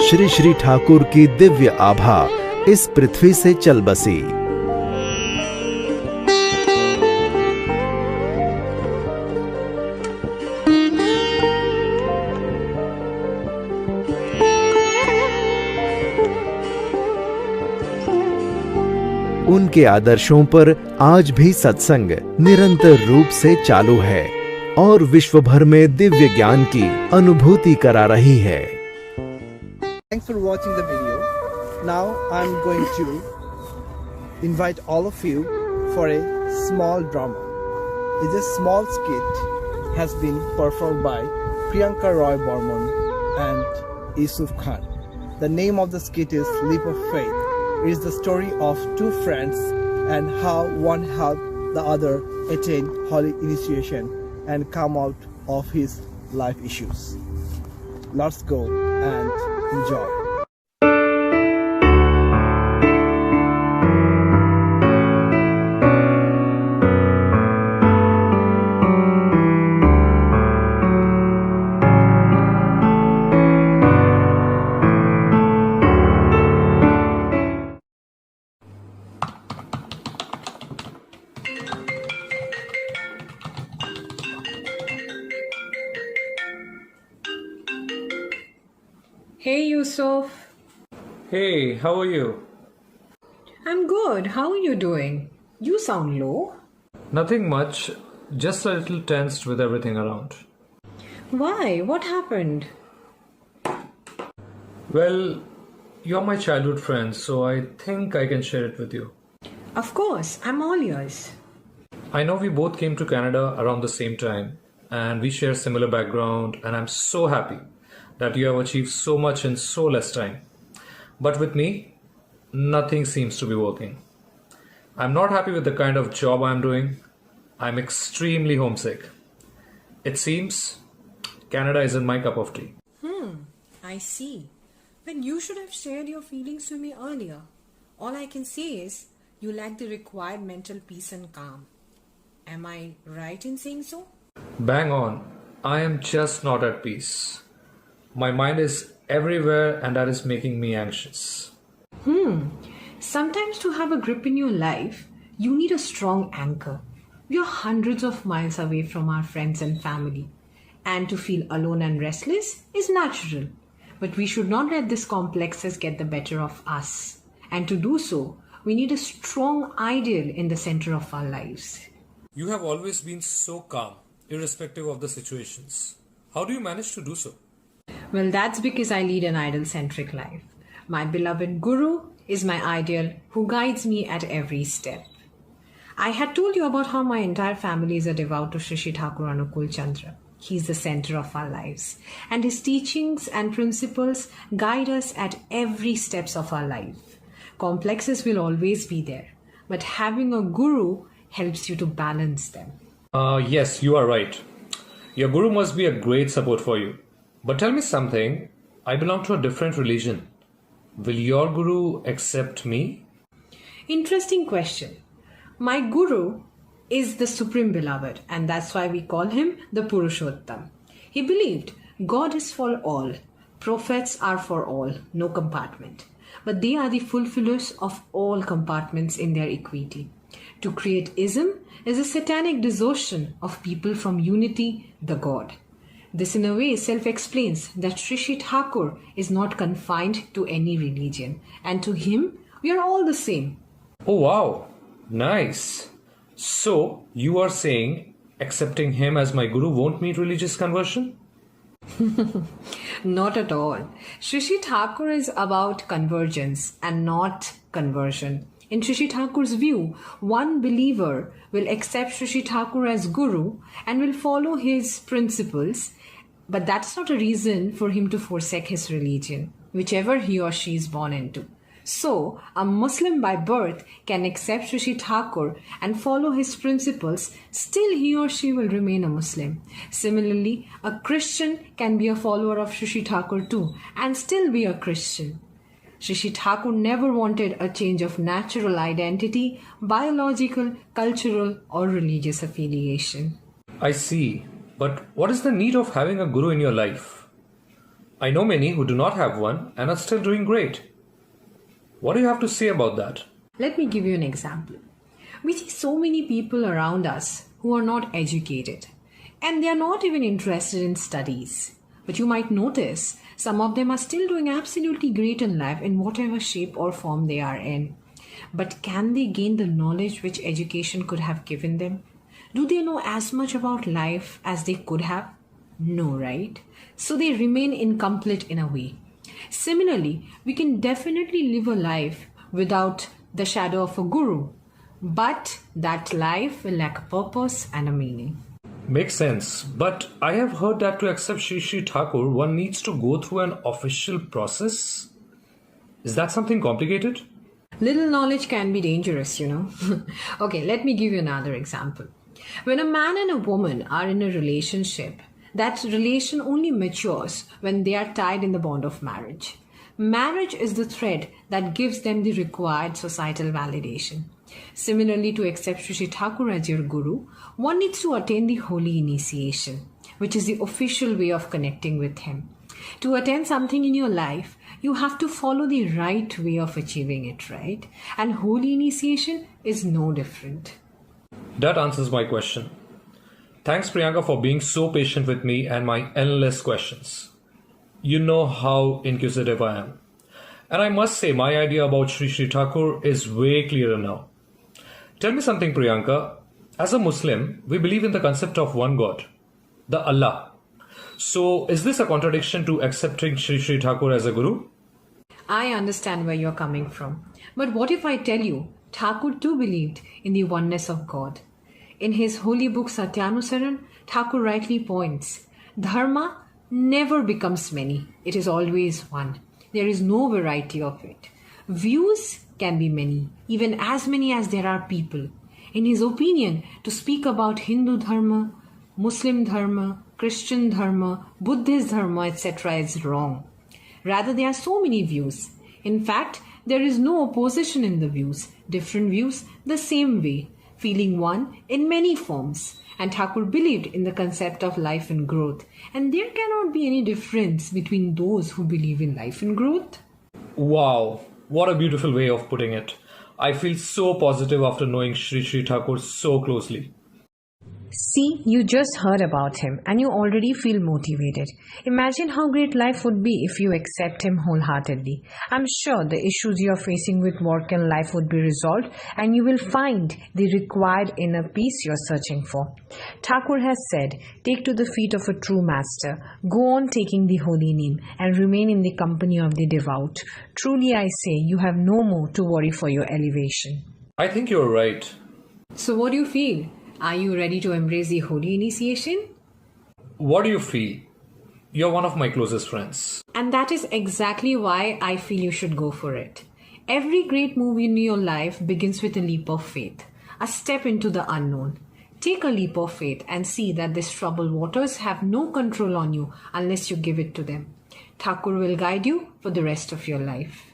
श्री श्री ठाकुर की दिव्य आभा इस पृथ्वी से चल बसी। उनके आदर्शों पर आज भी सत्संग निरंतर रूप से चालू है और विश्व भर में दिव्य ज्ञान की अनुभूति करा रही है। Thanks for watching the video. Now I'm going to invite all of you for a small drama. It's a small skit has been performed by Priyanka Roy Burman and Yusuf Khan. The name of the skit is Leap of Faith. It is the story of two friends and how one helped the other attain holy initiation and come out of his life issues. Let's go and enjoy. Hey Utsav. Hey, how are you? I'm good. How are you doing? You sound low. Nothing much, just a little tensed with everything around. Why? What happened? Well, you're my childhood friend, so I think I can share it with you. Of course, I'm all yours. I know we both came to Canada around the same time, and we share similar background, and I'm so happy that you have achieved so much in so less time. But with me, nothing seems to be working. I'm not happy with the kind of job I'm doing. I'm extremely homesick. It seems Canada isn't my cup of tea. I see. But you should have shared your feelings to me earlier. All I can say is you lack the required mental peace and calm. Am I right in saying so? Bang on. I am just not at peace. My mind is everywhere and that is making me anxious. Sometimes to have a grip in your life, you need a strong anchor. We are hundreds of miles away from our friends and family. And to feel alone and restless is natural. But we should not let these complexes get the better of us. And to do so, we need a strong ideal in the center of our lives. You have always been so calm, irrespective of the situations. How do you manage to do so? Well, that's because I lead an idol-centric life. My beloved Guru is my ideal who guides me at every step. I had told you about how my entire family is a devout to Sri Thakur Anukul Chandra. He is the center of our lives, and his teachings and principles guide us at every steps of our life. Complexes will always be there, but having a guru helps you to balance them. Yes, you are right. Your guru must be a great support for you. But tell me something, I belong to a different religion. Will your guru accept me? Interesting question. My guru is the Supreme Beloved, and that's why we call him the Purushottam. He believed God is for all, prophets are for all, no compartment. But they are the fulfillers of all compartments in their equity. To create ism is a satanic distortion of people from unity, the God. This in a way self-explains that Sri Thakur is not confined to any religion, and to him we are all the same. Oh wow, nice. So, you are saying accepting him as my guru won't mean religious conversion? Not at all. Sri Thakur is about convergence and not conversion. In Sri Thakur's view, one believer will accept Sri Thakur as guru and will follow his principles, but that's not a reason for him to forsake his religion, whichever he or she is born into. So, a Muslim by birth can accept Sri Thakur and follow his principles, still he or she will remain a Muslim. Similarly, a Christian can be a follower of Sri Thakur too and still be a Christian. Sri Thakur never wanted a change of natural identity, biological, cultural or religious affiliation. I see. But what is the need of having a guru in your life? I know many who do not have one and are still doing great. What do you have to say about that? Let me give you an example. We see so many people around us who are not educated and they are not even interested in studies. But you might notice some of them are still doing absolutely great in life in whatever shape or form they are in. But can they gain the knowledge which education could have given them? Do they know as much about life as they could have? No, right? So they remain incomplete in a way. Similarly, we can definitely live a life without the shadow of a guru, but that life will lack a purpose and a meaning. Makes sense. But I have heard that to accept Sri Thakur, one needs to go through an official process. Is that something complicated? Little knowledge can be dangerous, you know. Okay, let me give you another example. When a man and a woman are in a relationship, that relation only matures when they are tied in the bond of marriage. Marriage is the thread that gives them the required societal validation. Similarly, to accept Sri Thakur as your guru, one needs to attain the holy initiation, which is the official way of connecting with him. To attain something in your life, you have to follow the right way of achieving it, right? And holy initiation is no different. That answers my question. Thanks, Priyanka, for being so patient with me and my endless questions. You know how inquisitive I am. And I must say, my idea about �Shri Thakur is way clearer now. Tell me something, Priyanka. As a Muslim, we believe in the concept of one God, the Allah. So, is this a contradiction to accepting �Shri Thakur as a guru? I understand where you're coming from. But what if I tell you, Thakur too believed in the oneness of God? In his holy book Satyanusaran, Thakur rightly points, Dharma never becomes many. It is always one. There is no variety of it. Views can be many, even as many as there are people. In his opinion, to speak about Hindu Dharma, Muslim Dharma, Christian Dharma, Buddhist Dharma, etc. is wrong. Rather, there are so many views. In fact, there is no opposition in the views. Different views, the same way, feeling one in many forms. And Thakur believed in the concept of life and growth. And there cannot be any difference between those who believe in life and growth. Wow, what a beautiful way of putting it. I feel so positive after knowing �Shri Thakur so closely. See, you just heard about him and you already feel motivated. Imagine how great life would be if you accept him wholeheartedly. I'm sure the issues you're facing with work and life would be resolved and you will find the required inner peace you're searching for. Thakur has said, take to the feet of a true master, go on taking the holy name and remain in the company of the devout. Truly I say, you have no more to worry for your elevation. I think you're right. So what do you feel? Are you ready to embrace the holy initiation? What do you feel? You're one of my closest friends. And that is exactly why I feel you should go for it. Every great move in your life begins with a leap of faith, a step into the unknown. Take a leap of faith and see that these troubled waters have no control on you unless you give it to them. Thakur will guide you for the rest of your life.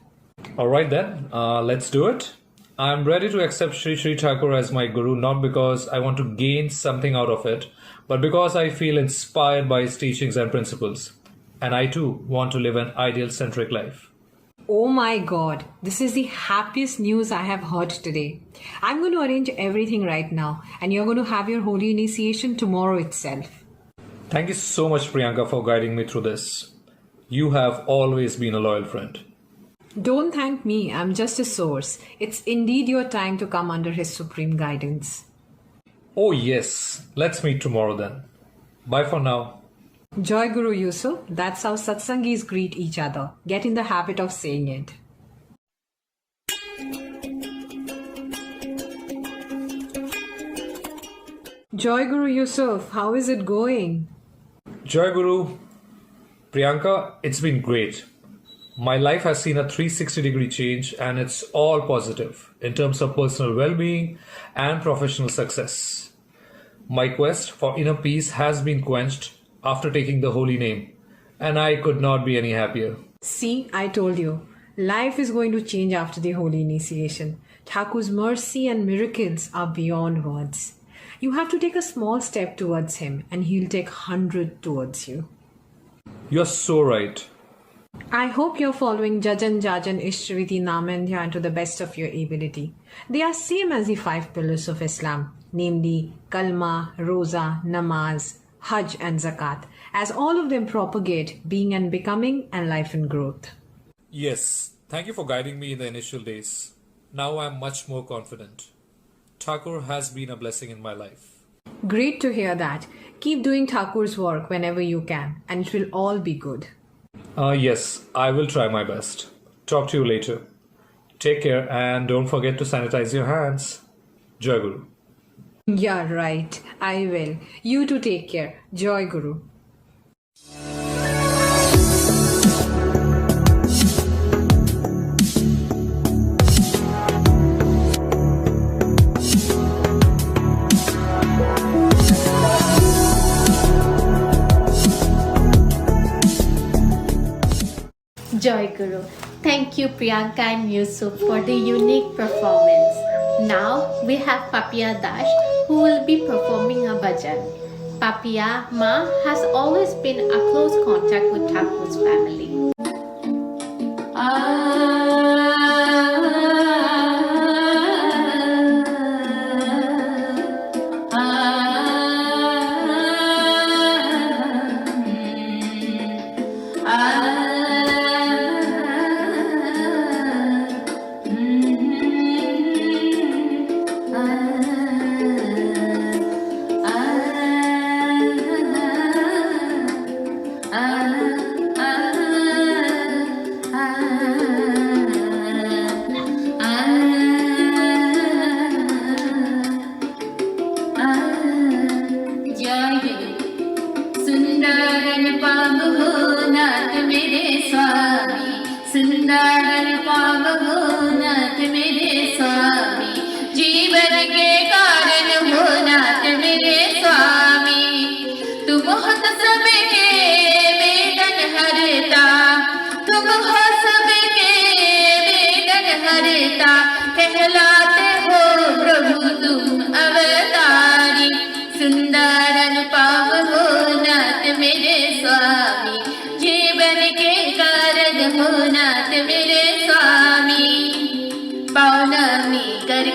Alright then, let's do it. I'm ready to accept �Shri Thakur as my guru, not because I want to gain something out of it, but because I feel inspired by his teachings and principles. And I too want to live an ideal-centric life. Oh my God, this is the happiest news I have heard today. I'm going to arrange everything right now and you're going to have your holy initiation tomorrow itself. Thank you so much, Priyanka, for guiding me through this. You have always been a loyal friend. Don't thank me, I'm just a source. It's indeed your time to come under his supreme guidance. Oh yes, let's meet tomorrow then. Bye for now. Joy Guru Yusuf, that's how Satsangis greet each other. Get in the habit of saying it. Joy Guru Yusuf, how is it going? Joy Guru, Priyanka, it's been great. My life has seen a 360-degree change and it's all positive in terms of personal well-being and professional success. My quest for inner peace has been quenched after taking the holy name and I could not be any happier. See, I told you, life is going to change after the holy initiation. Thakur's mercy and miracles are beyond words. You have to take a small step towards him and he'll take 100 towards you. You're so right. I hope you're following 𝗤𝗏𝗏 𝗏𝗏 Naam and Dhyan to the best of your ability. They are same as the 5 pillars of Islam, namely Kalma, Roza, Namaz, Hajj and Zakat, as all of them propagate being and becoming and life and growth. Yes, thank you for guiding me in the initial days. Now I'm much more confident. Thakur has been a blessing in my life. Great to hear that. Keep doing Thakur's work whenever you can and it will all be good. Yes, I will try my best. Talk to you later. Take care and don't forget to sanitize your hands. Joy Guru. Yeah, right. I will. You too take care. Joy Guru. Joy Guru. Thank you Priyanka and Yusuf for the unique performance. Now we have Papiya Dash who will be performing a bhajan. Papiya Ma has always been a close contact with Thakur's family. Ah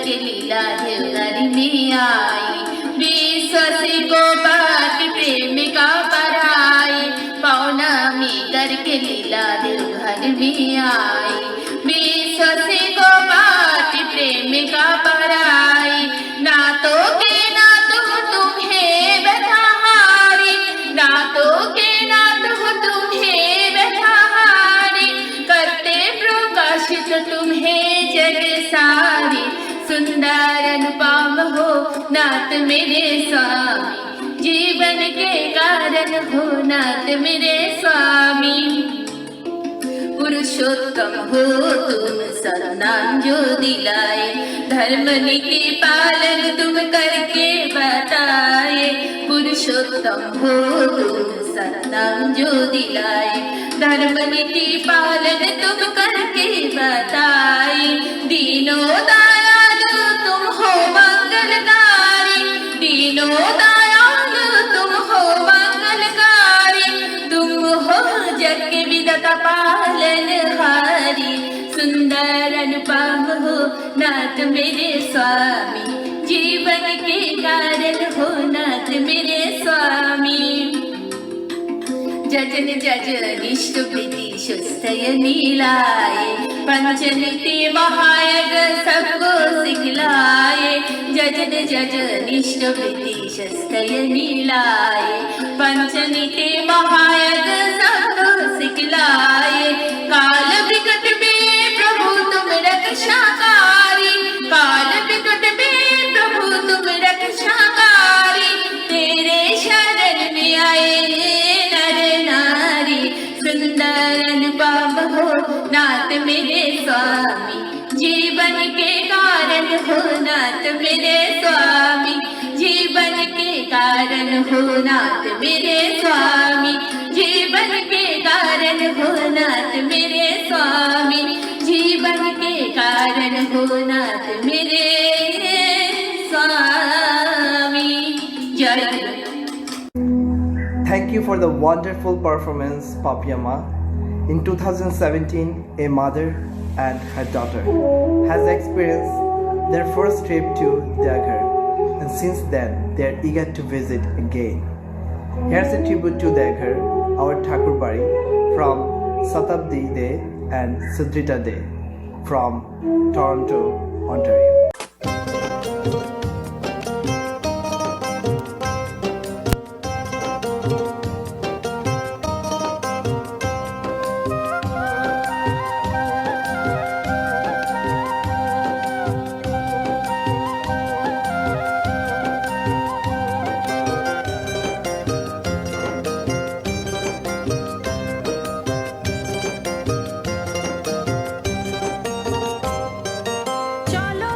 करके लीला देवघर में आई। विश्व से गोपाल प्रेम का पराई, पौर्णमी करके लीला देवघर में आई। विश्व से गोपाल प्रेम का पराई, नातों के नातों तुम्हें बधाई, नातों के नातों तुम्हें बधाई, करते प्रकाशित तुम्हें जग सारी। सुंदर अनुपम हो नाथ मेरे स्वामी, जीवन के कारण हो नाथ मेरे स्वामी। पुरुषोत्तम हो तुम सर्वनाम जो दिलाए, धर्म नीति पालन तुम करके बताए। पुरुषोत्तम हो तुम सर्वनाम जो दिलाए, धर्म नीति पालन तुम करके बताए। दीनों दयालु तुम हो मंगलकारी, दीनों दयालु तुम हो मंगलकारी, तुम हो जग के विधाता पालनहारी। सुंदर अनुपम हो नाथ मेरे स्वामी, जीवन के कारण हो नाथ मेरे स्वामी। जजन जजन इष्ट प्रीति सुस्थय नीलाए, पंचनीति महायग सबको सिखलाए। जजन जजन इष्ट प्रीति सुस्थय नीलाए, पंचनीति महायग सबको सिखलाए। काल विकट में प्रभु तुम रक्षाकारी, काल विकट में प्रभु तुम रक्षाकारी। तेरे शरण में आए सुंदर अनुपम हो नाथ मेरे स्वामी, जीवन के कारण हो नाथ मेरे स्वामी, जीवन के कारण हो नाथ मेरे स्वामी, जीवन के कारण हो नाथ मेरे स्वामी, जीवन के कारण हो नाथ मेरे स्वामी। जय। Thank you for the wonderful performance, 𝗵𝗵. In 2017, a mother and her daughter has experienced their first trip to 𝗤𝗏, and since then they are eager to visit again. Here's a tribute to 𝗤𝗏, our 𝗏𝗁𝗏 from 𝗧𝗵𝗸𝗂𝗏 and 𝗔𝗱𝗃𝗏 from Toronto, Ontario. চলো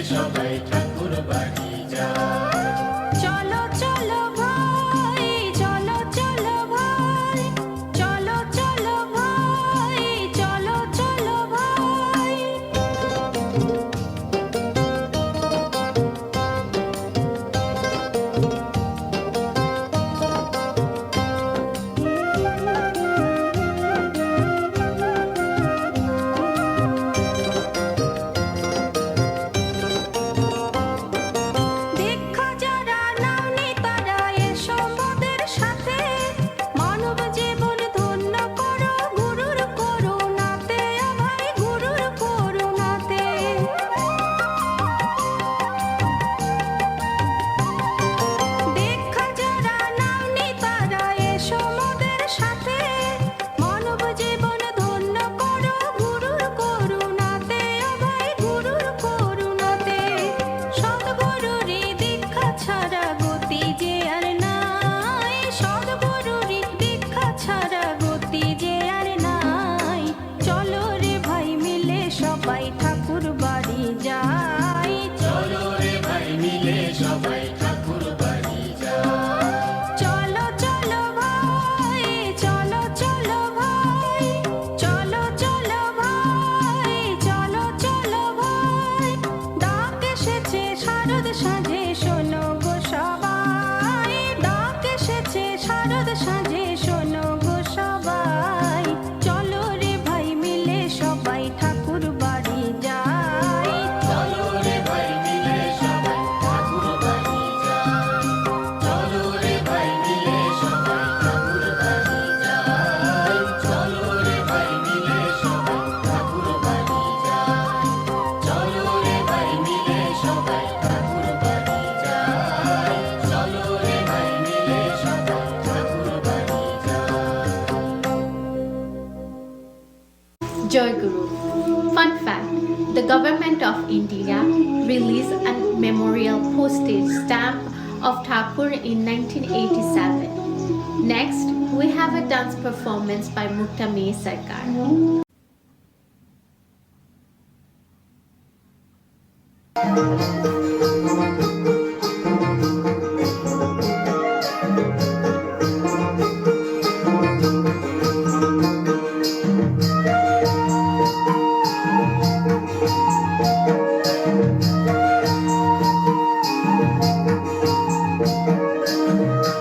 সবাই ঠাকুর বাড়ি যায়। চলো চলো ভাই, চলো চলো ভাই, চলো চলো ভাই, চলো চলো ভাই। দীক্ষা যারা নাওনি তারা এসো মোদের সাথে, মানব জীবন ধন্য করো গুরুর করুণাতে, ও ভাই গুরুর করুণাতে। দীক্ষা যারা নাওনি তারা এসো মোদের সাথে, মানব জীবন ধন্য করো গুরুর করুণাতে, ও ভাই গুরুর করুণাতে। সদ্গুরুরই দীক্ষা ছাড়া গতি যে আর নাই, সদ্গুরুরই দীক্ষা ছাড়া গতি যে আর নাই। চলো রে ভাই মিলে সবাই ঠাকুর বাড়ি যাই, চলো রে ভাই মিলে সবাই ঠাকুর বাড়ি যায়। চলো চলো ভাই, চলো চলো ভাই, চলো চলো ভাই, চলো চলো ভাই। ডাক এসেছে শারদ সাঁঝে শোনো গো সবাই, ডাক এসেছে শারদ সাঁঝে শোনো গো সবাই। চলো রে ভাই মিলে সবাই ঠাকুর বাড়ি যাই, চলো রে ভাই মিলে সবাই ঠাকুর বাড়ি যায়। চলো রে ভাই মিলে সবাই ঠাকুর বাড়ি যায়। চলো রে ভাই মিলে সবাই ঠাকুর বাড়ি যায়। চলো রে ভাই মিলে সবাই ঠাকুর বাড়ি যায়। চলো রে ভাই মিলে সবাই ঠাকুর বাড়ি যায়। Joy Guru. Fun fact, the government of India released a memorial postage stamp of Thakur in 1987. Next, we have a dance performance by 𝗦𝗽𝗆𝗃𝗃।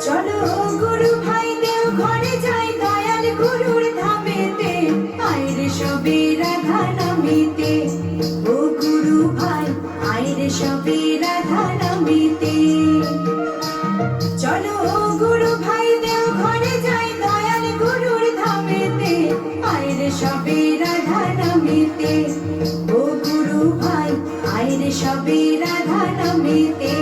চলো গুরু ভাই দেও ঘরে যাই দয়াল গুরুর ধামেতে, আইরে সবে রাধা নামিতে। ও গুরু ভাই আইরে সবে রাধা নামিতে। চলো গুরু ভাই দেও ঘরে যাই দয়াল গুরুর ধামেতে, আইরে সবে রাধা নামিতে। ও গুরু ভাই আইরে সবে রাধা নামিতে।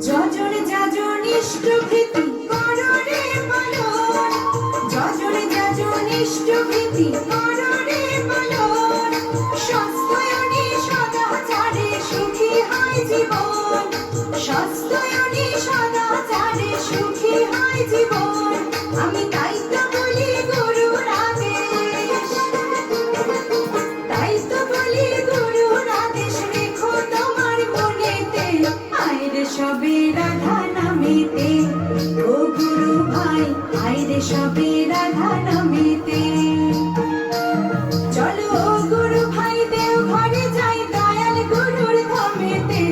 যজন যাজন ইষ্টভীতি করো রে পালন, যজন যাজন ইষ্টভীতি করো রে পালন। স্বাস্থ্যয়নি সদাচারে সুখী হয় জীবন, স্বাস্থ্যয়নি সদাচারে সুখী হয় জীবন। আমি তাই তো বলি গুরুর আদেশ, তাই তো বলি গুরুর আদেশ রেখো তোমার মনেতে, আইরে সবে রাধা নামিতে। ও গুরু ভাই আইরে সবে রাধা নামিতে। চলো গুরু ভাই দেও ঘরে যাই দয়াল গুরুর ধামেতে,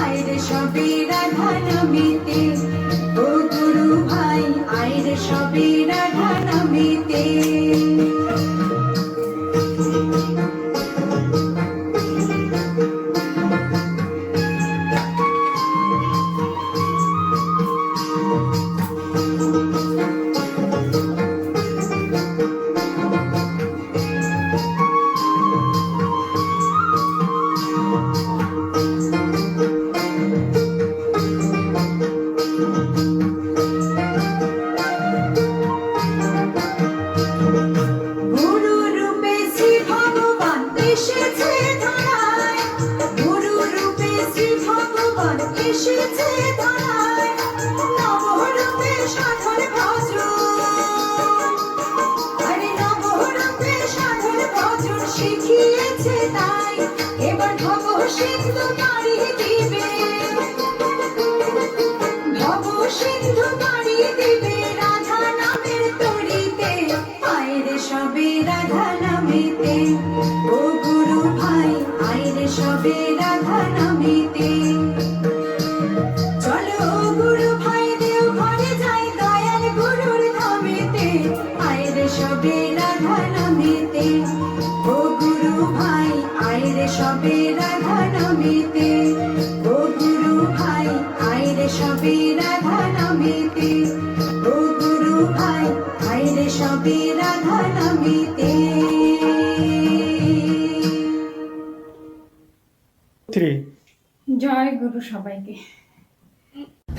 আইরে সবে রাধা নামিতে। ও গুরু ভাই আইরে সবে রাধা নামিতে। এবার এসেছে ধরায় নবরূপে সাধন ভজন আরে নবরূপে সাধন ভজন শিখিয়েছে তাই এবার ভব সিন্ধু পাড়ি দিবে ভব সিন্ধু পাড়ি দিবে রাধা নামের তরিতে আয়রে সবে রাধা নামেতে ও গুরু ভাই আয়রে সবে রাধা নামেতে চলো গুরু ভাই দেও ঘরে যাই দয়াল গুরুর ধামেতে আয়রে সবে রাধা নামেতে ও গুরু ভাই আয়রে সবে রাধা নামেতে ও গুরু ভাই আয়রে সবে রাধা নামেতে ও গুরু ভাই আয়রে সবে রাধা নামেতে জয় গুরু সবাইকে।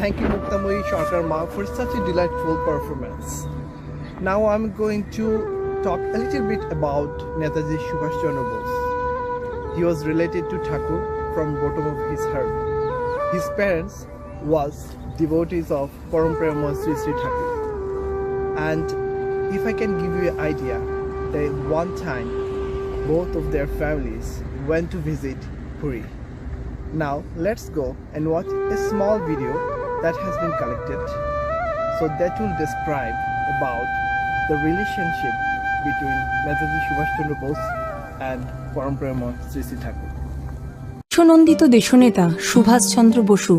Thank you, 𝗦𝗽𝘆𝗀𝗶𝗃 for such a delightful performance. Now I'm going to talk a little bit about Netaji Subhash Chandra Bose. He was related to Thakur from bottom of his heart. His parents was devotees of Param Prema Sri Sri Thakur. And if I can give you an idea, that one time both of their families went to visit Puri. Now let's go and watch a small video that has been collected, so that will describe about the relationship between Netaji Subhash Chandra Bose and Param Prema Sri Sri Thakur. বিশ্বনন্দিত দেশনেতা Subhas Chandra Bose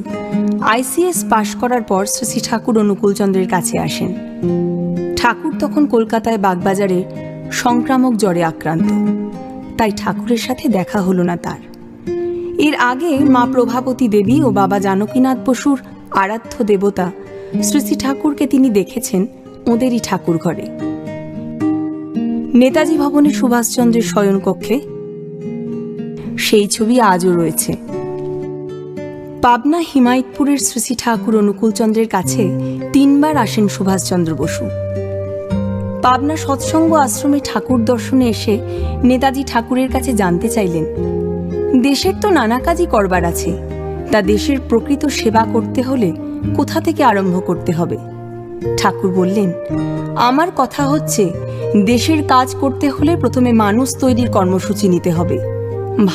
ICS পাশ করার পর শ্রী শ্রী ঠাকুর অনুকূলচন্দ্রের কাছে আসেন। ঠাকুর তখন কলকাতায় বাগবাজারে সংক্রামক জ্বরে আক্রান্ত, তাই ঠাকুরের সাথে দেখা হলো না তার। এর আগে মা প্রভাবতী দেবী ও বাবা জানকীনাথ বসুর আরাধ্য দেবতা শ্রী শ্রী ঠাকুরকে তিনি দেখেছেন ওদেরই ঠাকুর ঘরে। নেতাজি ভবনে সুভাষচন্দ্রের শয়নকক্ষে সেই ছবি আজও রয়েছে। পাবনা হিমায়তপুরের শ্রী শ্রী ঠাকুর অনুকূলচন্দ্রের কাছে 3 বার আসেন সুভাষচন্দ্র বসু। পাবনা সৎসঙ্গ আশ্রমে ঠাকুর দর্শনে এসে নেতাজি ঠাকুরের কাছে জানতে চাইলেন, দেশের তো নানা কাজই করবার আছে, তা দেশের প্রকৃত সেবা করতে হলে কোথা থেকে আরম্ভ করতে হবে? ঠাকুর বললেন, আমার কথা হচ্ছে দেশের কাজ করতে হলে প্রথমে মানুষ তৈরির কর্মসূচি নিতে হবে।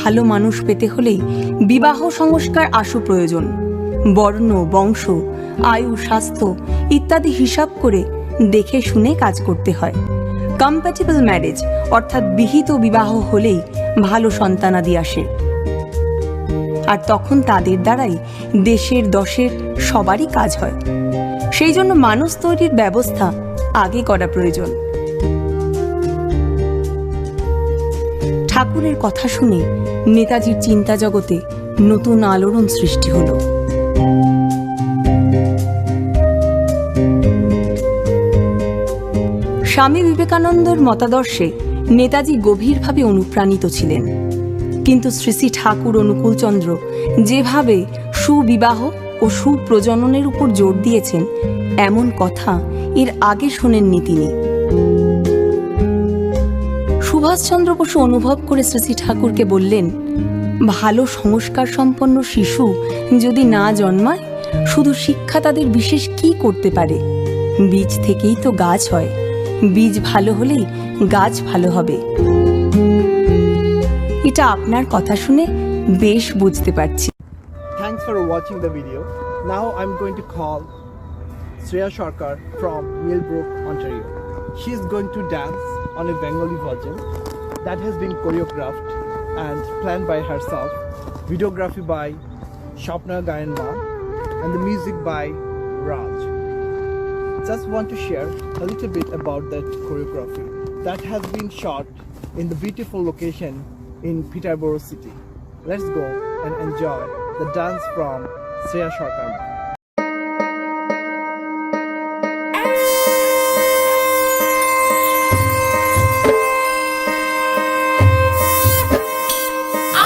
ভালো মানুষ পেতে হলেই বিবাহ সংস্কার আশু প্রয়োজন। বর্ণ, বংশ, আয়ু, স্বাস্থ্য ইত্যাদি হিসাব করে দেখে শুনে কাজ করতে হয়। কম্প্যাটিবল ম্যারেজ অর্থাৎ বিহিত বিবাহ হলেই ভালো সন্তানাদি আসে, আর তখন তাদের দ্বারাই দেশের দশের সবারই কাজ হয়। সেই জন্য মানুষ তৈরির ব্যবস্থা আগে করা প্রয়োজন। ঠাকুরের কথা শুনে নেতাজির চিন্তা জগতে নতুন আলোড়ন সৃষ্টি হল। স্বামী বিবেকানন্দর মতাদর্শে নেতাজি গভীরভাবে অনুপ্রাণিত ছিলেন, কিন্তু শ্রী শ্রী ঠাকুর অনুকূলচন্দ্র যেভাবে সুবিবাহ ও সুপ্রজননের উপর জোর দিয়েছেন, এমন কথা এর আগে শোনেননি তিনি। সুভাষচন্দ্র বসু অনুভব করে শ্রী শ্রী ঠাকুরকে বললেন, ভালো সংস্কার সম্পন্ন শিশু যদি না জন্মায়, শুধু শিক্ষা তাদের বিশেষ কি করতে পারে? বীজ থেকেই তো গাছ হয়, বীজ ভালো হলেই গাছ ভালো হবে। এটা আপনার কথা শুনে বেশ বুঝতে পারছি। Thanks for watching the video. Now I'm going to call 𝗧𝗏𝘅𝗀𝗃 from Millbrook, Ontario. She is going to dance on a Bengali version that has been choreographed and planned by herself, videography by Shapna Gayanma, and the music by Raj. Just want to share a little bit about that choreography that has been shot in the beautiful location in Peterborough City. Let's go and enjoy the dance from 𝗧𝗏𝘅𝗀𝗃.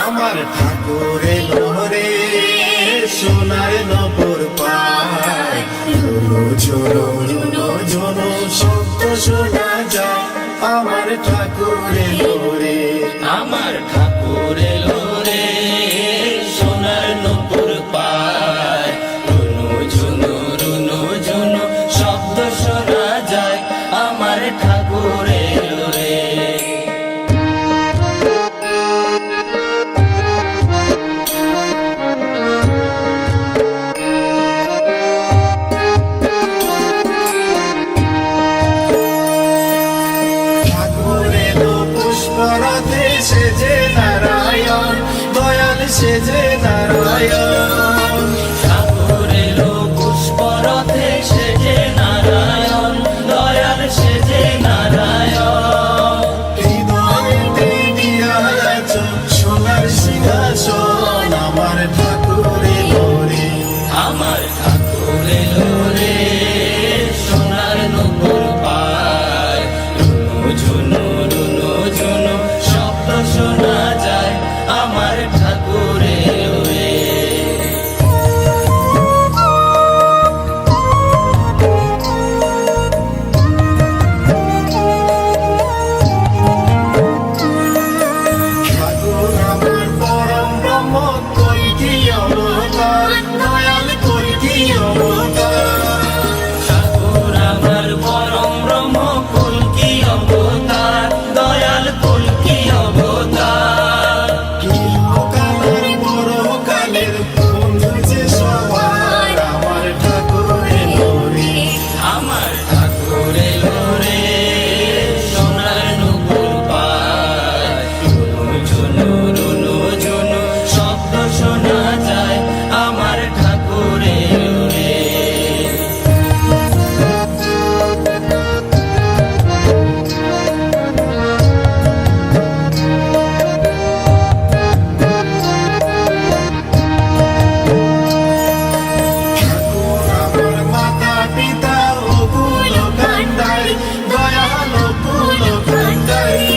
আমার ঠাকুর এলো রে সোনার নপুর পায়, ঝুনো ঝুনো ঝুনো ঝুনো শব্দ শোনা যায়। আমার ঠাকুর এলো রে, আমার ঠাকুর এলো রে সোনার নপুর পায়। সেজে নারায়ণ ঠাকুর এলো পুষ্পরথে সেজে নারায়ণ দয়াল সেজে নারায়ণ হৃদয়তে নিয়ে আছো সোনার সিংহাসন আমার ঠাকুর এলো রে আমার ঠাকুর এলো রে সোনার নূপুর পায় রুনু ঝুনু রুনু ঝুনু শব্দ শোনা যায় আমার ঠাকুর এলো রে ঠাকুর আমার পরম ব্রহ্ম কৈকি অবতার দয়াল কৈকি অবতার ঠাকুর আমার পরম ব্রহ্ম কল্কি অবতার দয়াল কল্কি অবতার কিলোকালের পরকালের বন্ধু যে সবার আমার ঠাকুর এলো রে আমার ঠাকুর এলো রে সোনার নূপুর পায় রুনু ঝুনু রুনু ঝুনু শব্দ শোনা যায় আমার ঠাকুর এলো রে ঠাকুর আমার মাতা পিতা অকুল কান্ডারি দয়াল অকুল কান্ডারি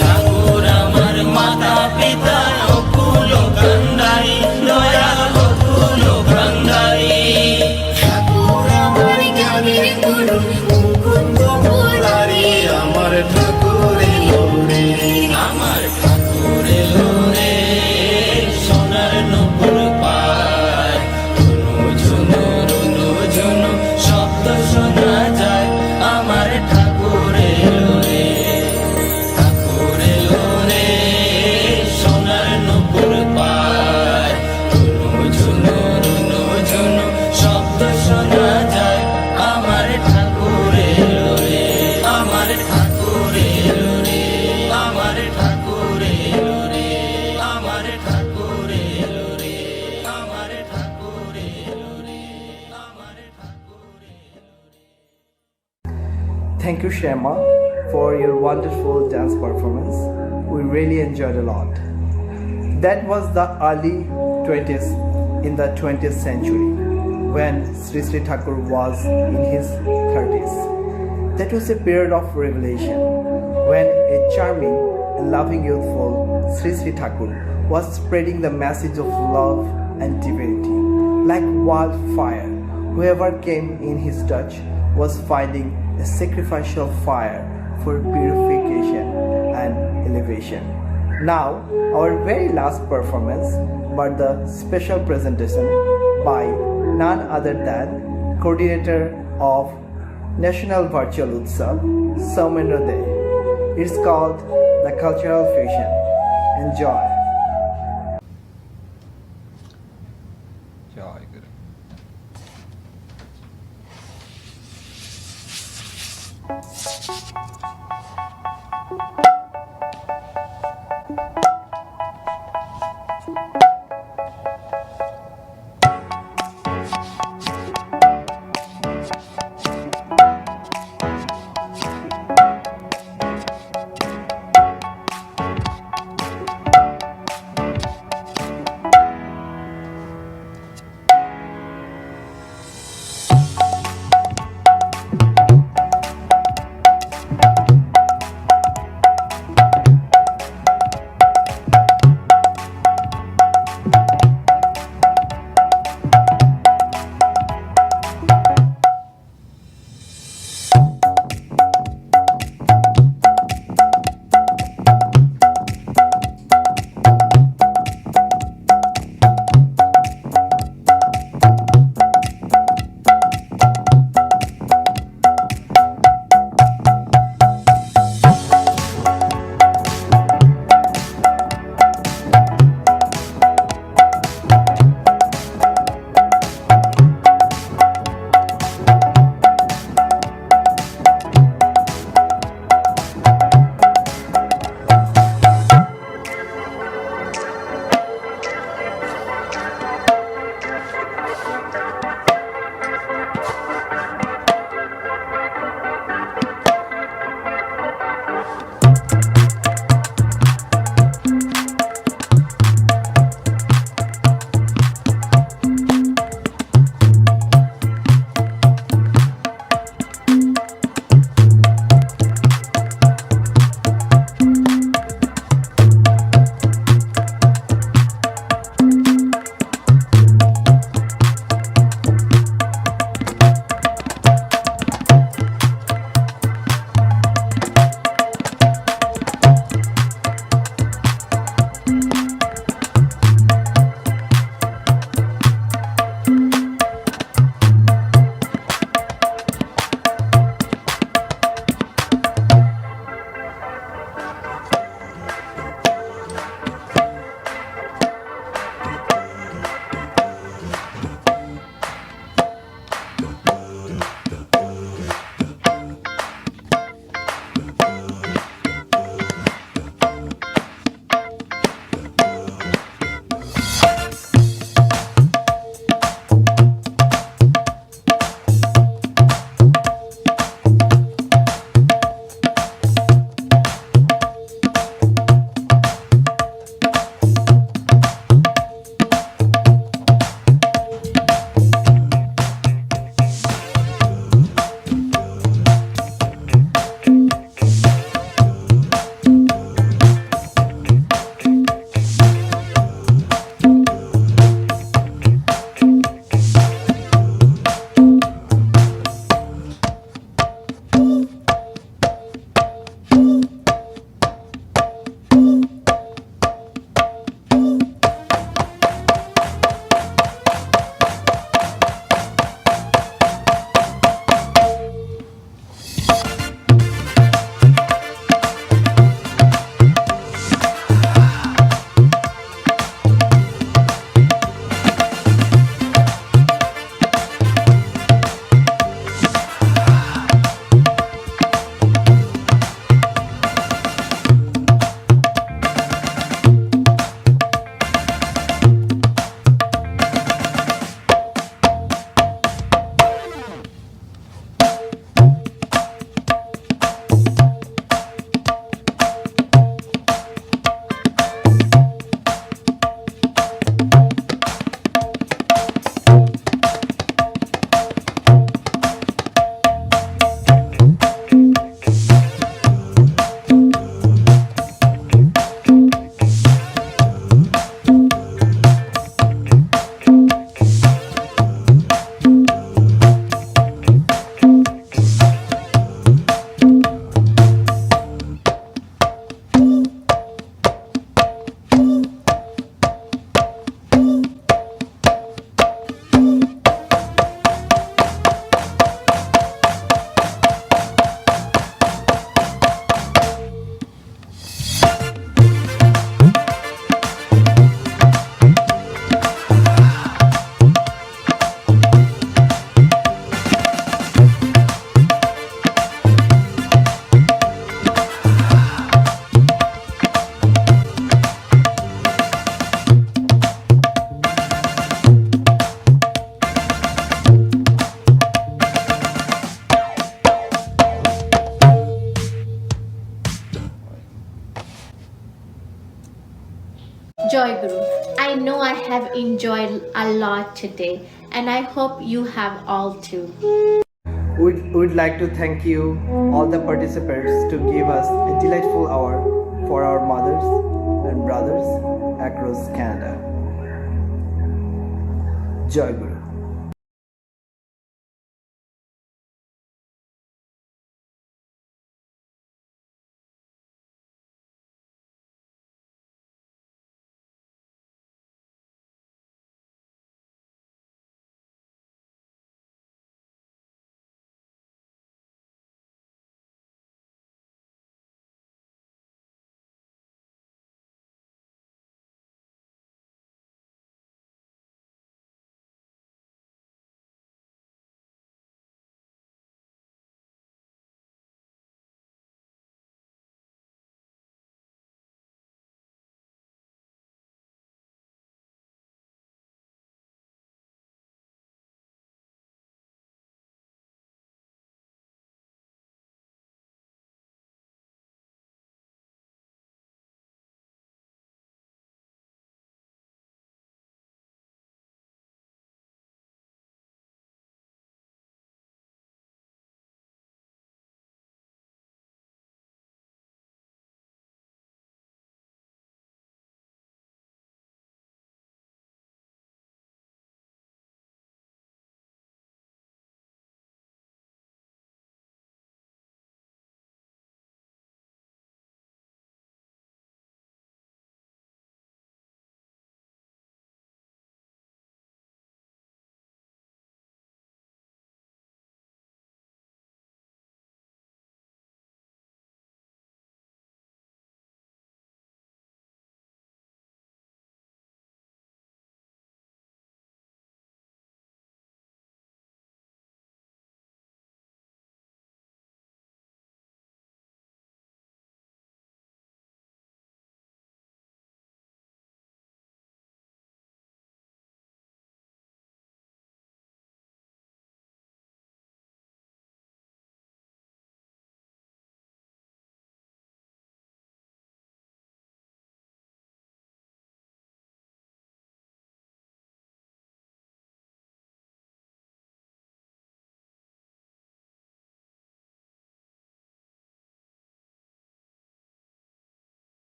ঠাকুর আমার মাতা পিতা অকুল কান্ডারি দয়াল অকুল কান্ডারি ঠাকুর আমার জ্ঞানের গুরু মুকুন্দ মুরারি আমার ঠাকুর এলো রে আমার ঠাকুর এলো রে সোনার নূপুর পায় রুনু ঝুনু রুনু ঝুনু শব্দ শোনা যায় আমার ঠাকুর এলো রে ঠাকুর এলো রে সোনার নূপুর পায় রুনু ঝুনু রুনু ঝুনু শব্দ শোনা যায় আমার ঠাকুর এলো রে আমার ঠাকুর এলো রে আমার ঠাকুর এলো রে আমার ঠাকুর এলো রে আমার ঠাকুর এলো রে আমার ঠাকুর এলো রে Thank you, Shema, for your wonderful dance performance. We really enjoyed a lot. That was the early 20s in the 20th century when Sri Sri Thakur was in his 30s. That was a period of revelation when a charming and loving youthful Sri Sri Thakur was spreading the message of love and divinity like wildfire. Whoever came in his touch was finding a sacrificial fire for purification and elevation. Now, our very last performance, but the special presentation by none other than coordinator of National Virtual Utsav, 𝗬𝗵𝗔𝗍. It's called the Cultural Fiesta. Enjoy. Joy Guru. I know I have enjoyed a lot today, and I hope you have all too. We'd like to thank you, all the participants, to give us a delightful hour for our mothers and brothers across Canada. Joy Guru.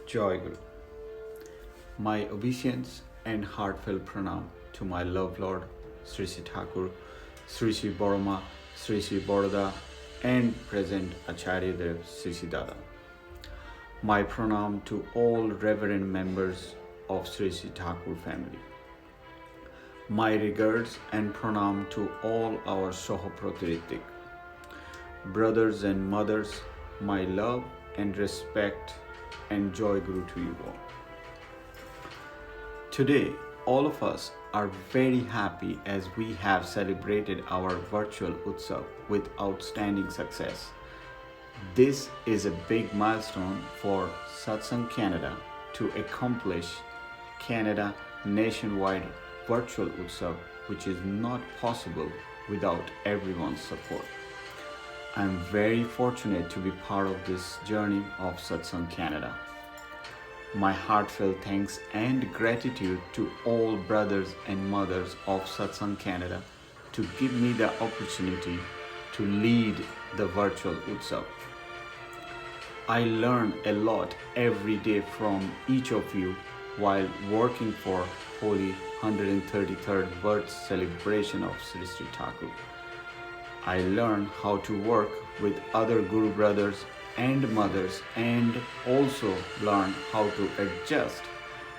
Joy Guru. My obeisance and heartfelt pranam to my love Lord 𝗧 Thakur, 𝗧𝗵 Boroma, 𝗧𝗵𝗵𝗆𝗍 and present Acharya Dev 𝗧𝗵 Dada. My pranam to all reverend members of 𝗧 Thakur family. My regards and pranam to all our Sahapratirittik. Brothers and mothers, my love and respect and joy Guru to you all. Today, all of us are very happy as we have celebrated our virtual Utsav with outstanding success. This is a big milestone for Satsang Canada to accomplish Canada nationwide virtual Utsav, which is not possible without everyone's support. I am very fortunate to be part of this journey of Satsang Canada. My heartfelt thanks and gratitude to all brothers and mothers of Satsang Canada to give me the opportunity to lead the virtual Utsav. I learn a lot every day from each of you while working for Holy 133rd birth celebration of 𝗧 Thakur. I learn how to work with other Guru brothers and mothers and also learn how to adjust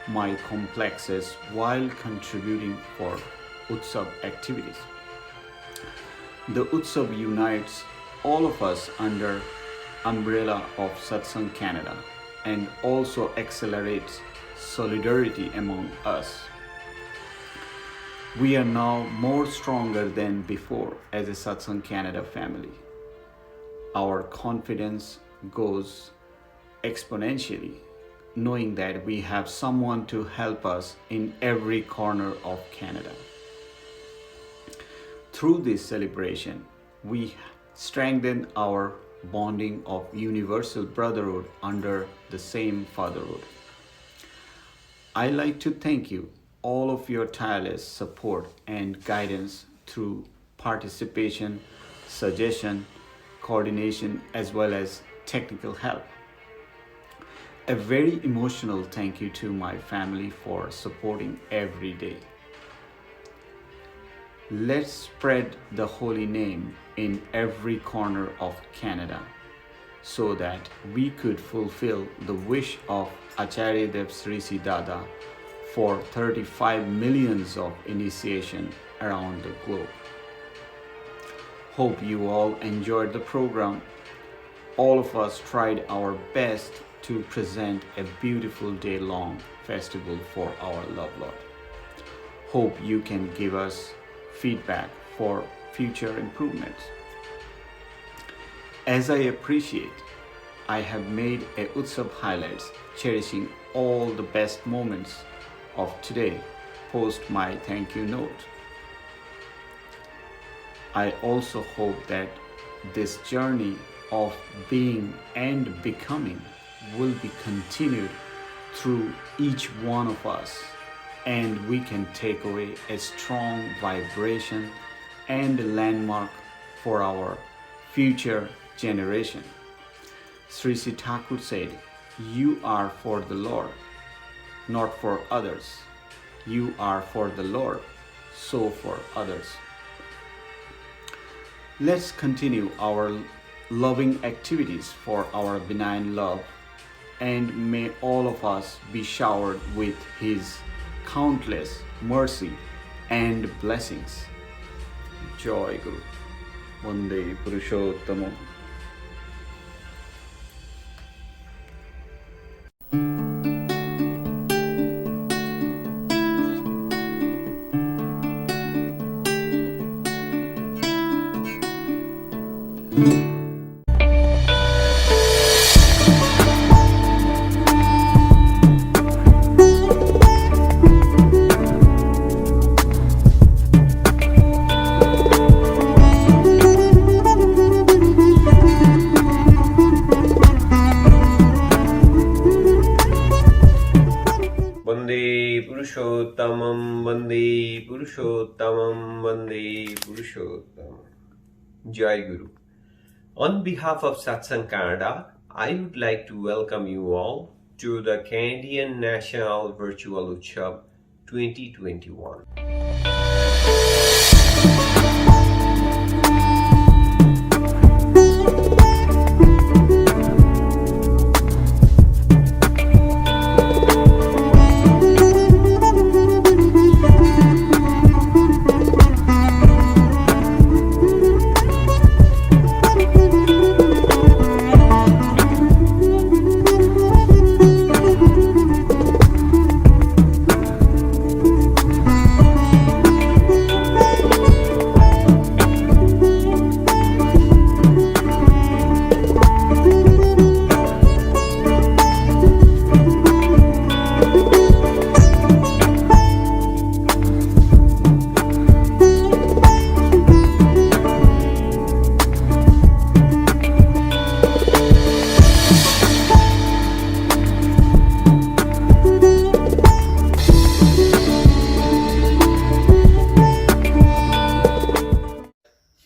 my complexes while contributing for Utsav activities. The Utsav unites all of us under umbrella of Satsang Canada and also accelerates solidarity among us. We are now more stronger than before as a Satsang Canada family. Our confidence goes exponentially, knowing that we have someone to help us in every corner of Canada. Through this celebration, we strengthen our bonding of universal brotherhood under the same fatherhood. I like to thank you all of your tireless support and guidance through participation, suggestion, coordination, as well as technical help. A very emotional thank you to my family for supporting every day. Let's spread the holy name in every corner of Canada so that we could fulfill the wish of Acharya Dev Sri Siddhada for 35 millions of initiation around the globe. Hope you all enjoyed the program. All of us tried our best to present a beautiful day-long festival for our love Lord. Hope you can give us feedback for future improvements. As I appreciate, I have made a Utsav highlights cherishing all the best moments of today post my thank you note. I also hope that this journey of being and becoming will be continued through each one of us, and we can take away a strong vibration and a landmark for our future generation. 𝗏𝗏 Thakur said, "You are for the Lord, not for others. You are for the Lord, so for others." Let's continue our loving activities for our benign love, and may all of us be showered with His countless mercy and blessings. Joy Guru. 𝗦𝗿𝗆𝘆𝗲𝗏. 𝗦𝗿𝗆𝘆𝗲𝗏, 𝗦𝗿𝗆𝗆𝗆𝗏. Jai Guru. On behalf of Satsang Canada, I would like to welcome you all to the Canadian National Virtual Utsav 2021.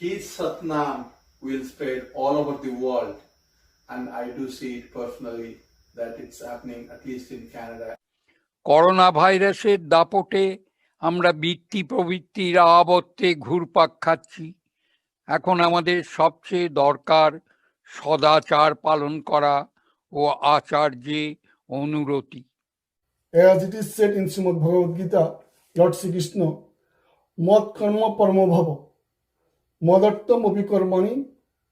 His Satnam will spread all over the world, and I do see it personally that it's happening at least in Canada. Corona ভাইরাসের দাপটে আমরা বৃত্তি প্রবৃত্তির আবর্তে ঘুরপাক খাচ্ছি। এখন আমাদের সবচেয়ে দরকার সদাচার পালন করা ও আচার্যে অনুরতি। As it is said in 𝗦𝗵𝗿𝗆𝗃𝗏, Lord Sri Krishna, 𝗦𝗽𝗊𝘆𝗲𝗏 𝗦𝗽𝗊𝗆𝗃𝗏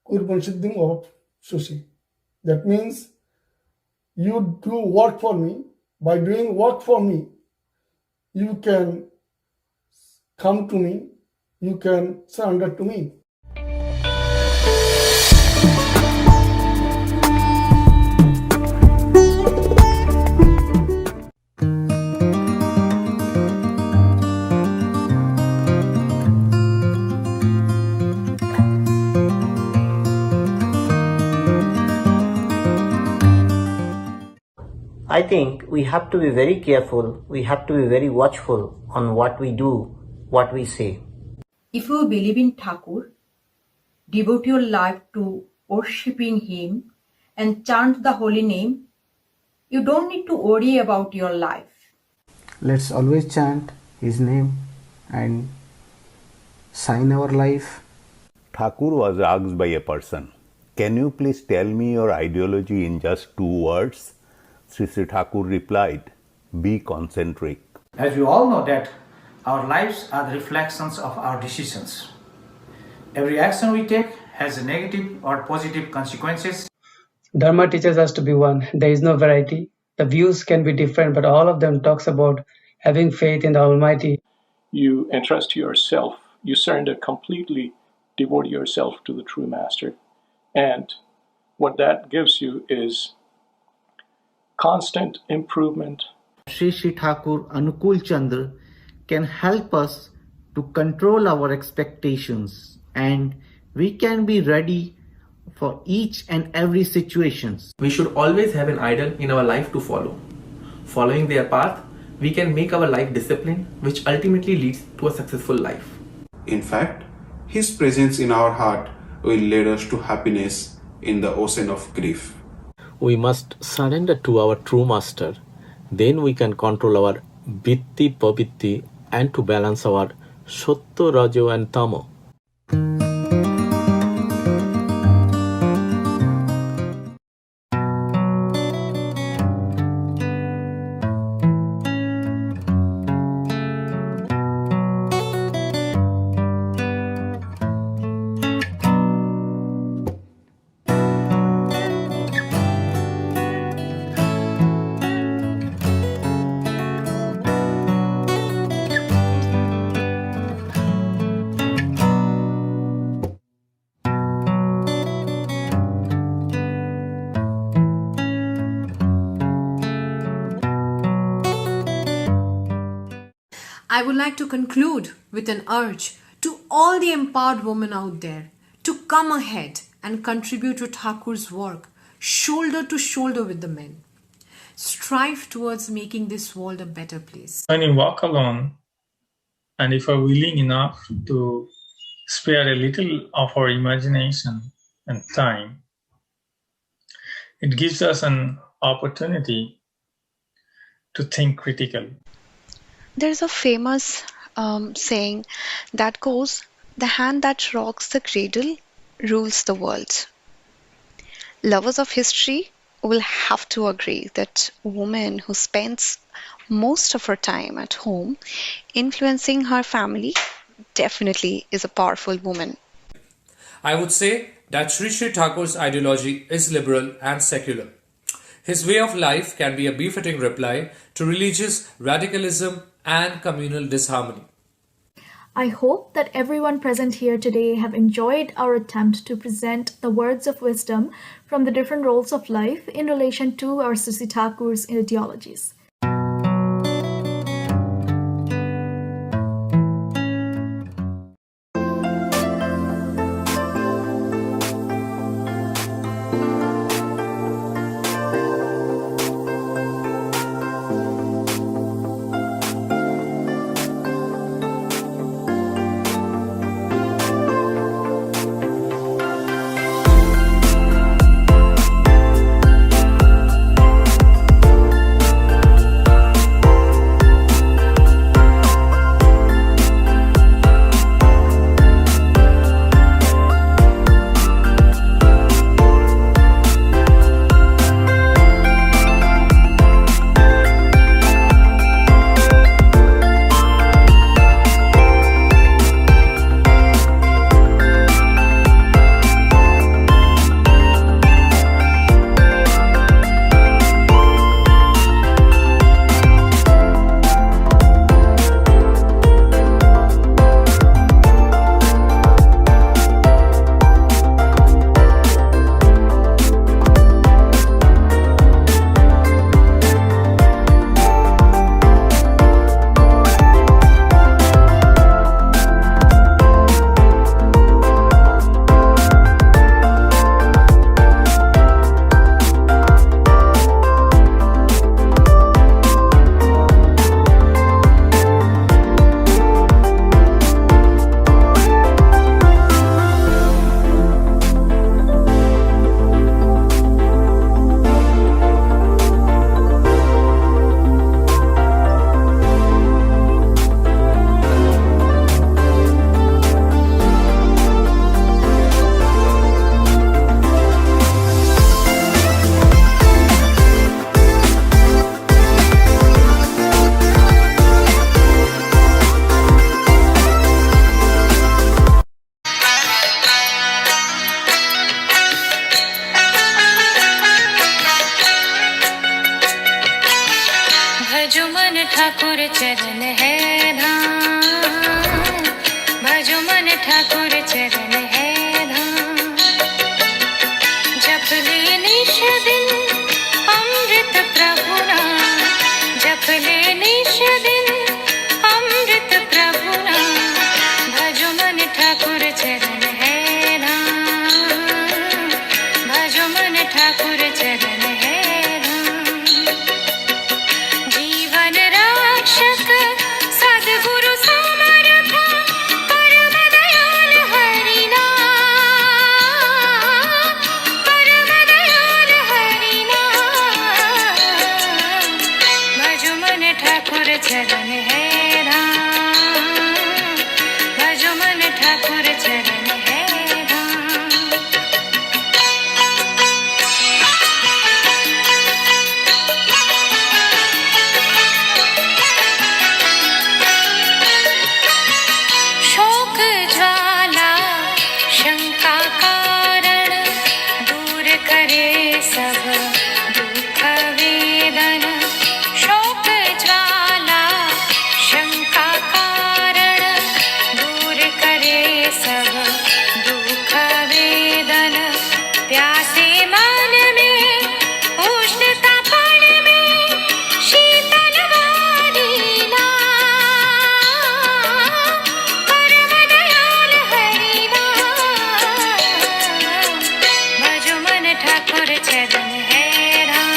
𝗦𝗙𝗃𝗊𝗆𝗃. That means you do work for me. By doing work for me, you can come to me, you can surrender to me. I think we have to be very careful, we have to be very watchful on what we do, what we say. If you believe in Thakur, devote your life to worshipping him and chant the holy name, you don't need to worry about your life. Let's always chant his name and sign our life. Thakur was asked by a person, "Can you please tell me your ideology in just 2 words?" Sri Sri Thakur replied, "Be concentric." As we all know that our lives are the reflections of our decisions. Every action we take has a negative or positive consequences. Dharma teaches us to be one. There is no variety. The views can be different, but all of them talks about having faith in the Almighty. You entrust yourself, you surrender completely, devote yourself to the true master. And what that gives you is constant improvement. Sri Sri Thakur Anukul Chandra can help us to control our expectations, and we can be ready for each and every situations. We should always have an idol in our life to follow. Following their path, we can make our life disciplined, which ultimately leads to a successful life. In fact, his presence in our heart will lead us to happiness in the ocean of grief. We must surrender to our true master. Then we can control our 𝗏𝗏𝗏𝗏 and to balance our 𝗤𝗏, 𝗏𝗏 and 𝗏𝗏. I would like to conclude with an urge to all the empowered women out there to come ahead and contribute to Thakur's work shoulder to shoulder with the men. Strive towards making this world a better place. When you walk alone, and if we're willing enough to spare a little of our imagination and time, it gives us an opportunity to think critically. There's a famous saying that goes, "The hand that rocks the cradle rules the world." Lovers of history will have to agree that a woman who spends most of her time at home influencing her family definitely is a powerful woman. I would say that Sri Sri Thakur's ideology is liberal and secular. His way of life can be a befitting reply to religious radicalism and communal disharmony. I hope that everyone present here today have enjoyed our attempt to present the words of wisdom from the different roles of life in relation to our Sri Sri Thakur's ideologies. चरण है धाम, भजो मन ठाकुर चरण है धाम। जप ले निश दिन अमृत प्रभु नाम, जप ले निश दिन अमृत प्रभु नाम, भजो मन ठाकुर चरण है धाम, भजो मन ठाकुर चरण है धाम। जीवन रक्षक सद्गुरु समर्थ परम दयाल हरि नाम, परम दयाल हरि नाम, भजो मन ठाकुर चरण है धाम, भजो मन ठाकुर चरण है धाम। शोक ज्वाला शंका कारण, दूर करे सब दुख वेदन। शोक ज्वाला शंका कारण, दूर करे सब दुख वेदन। प्यासे मन में उष्णता पड़ में, शीतल वारी नाम, परम दयाल हरि नाम, भजो मन ठाकुर चरण है धाम।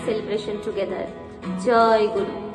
Celebration together. Jai Guru.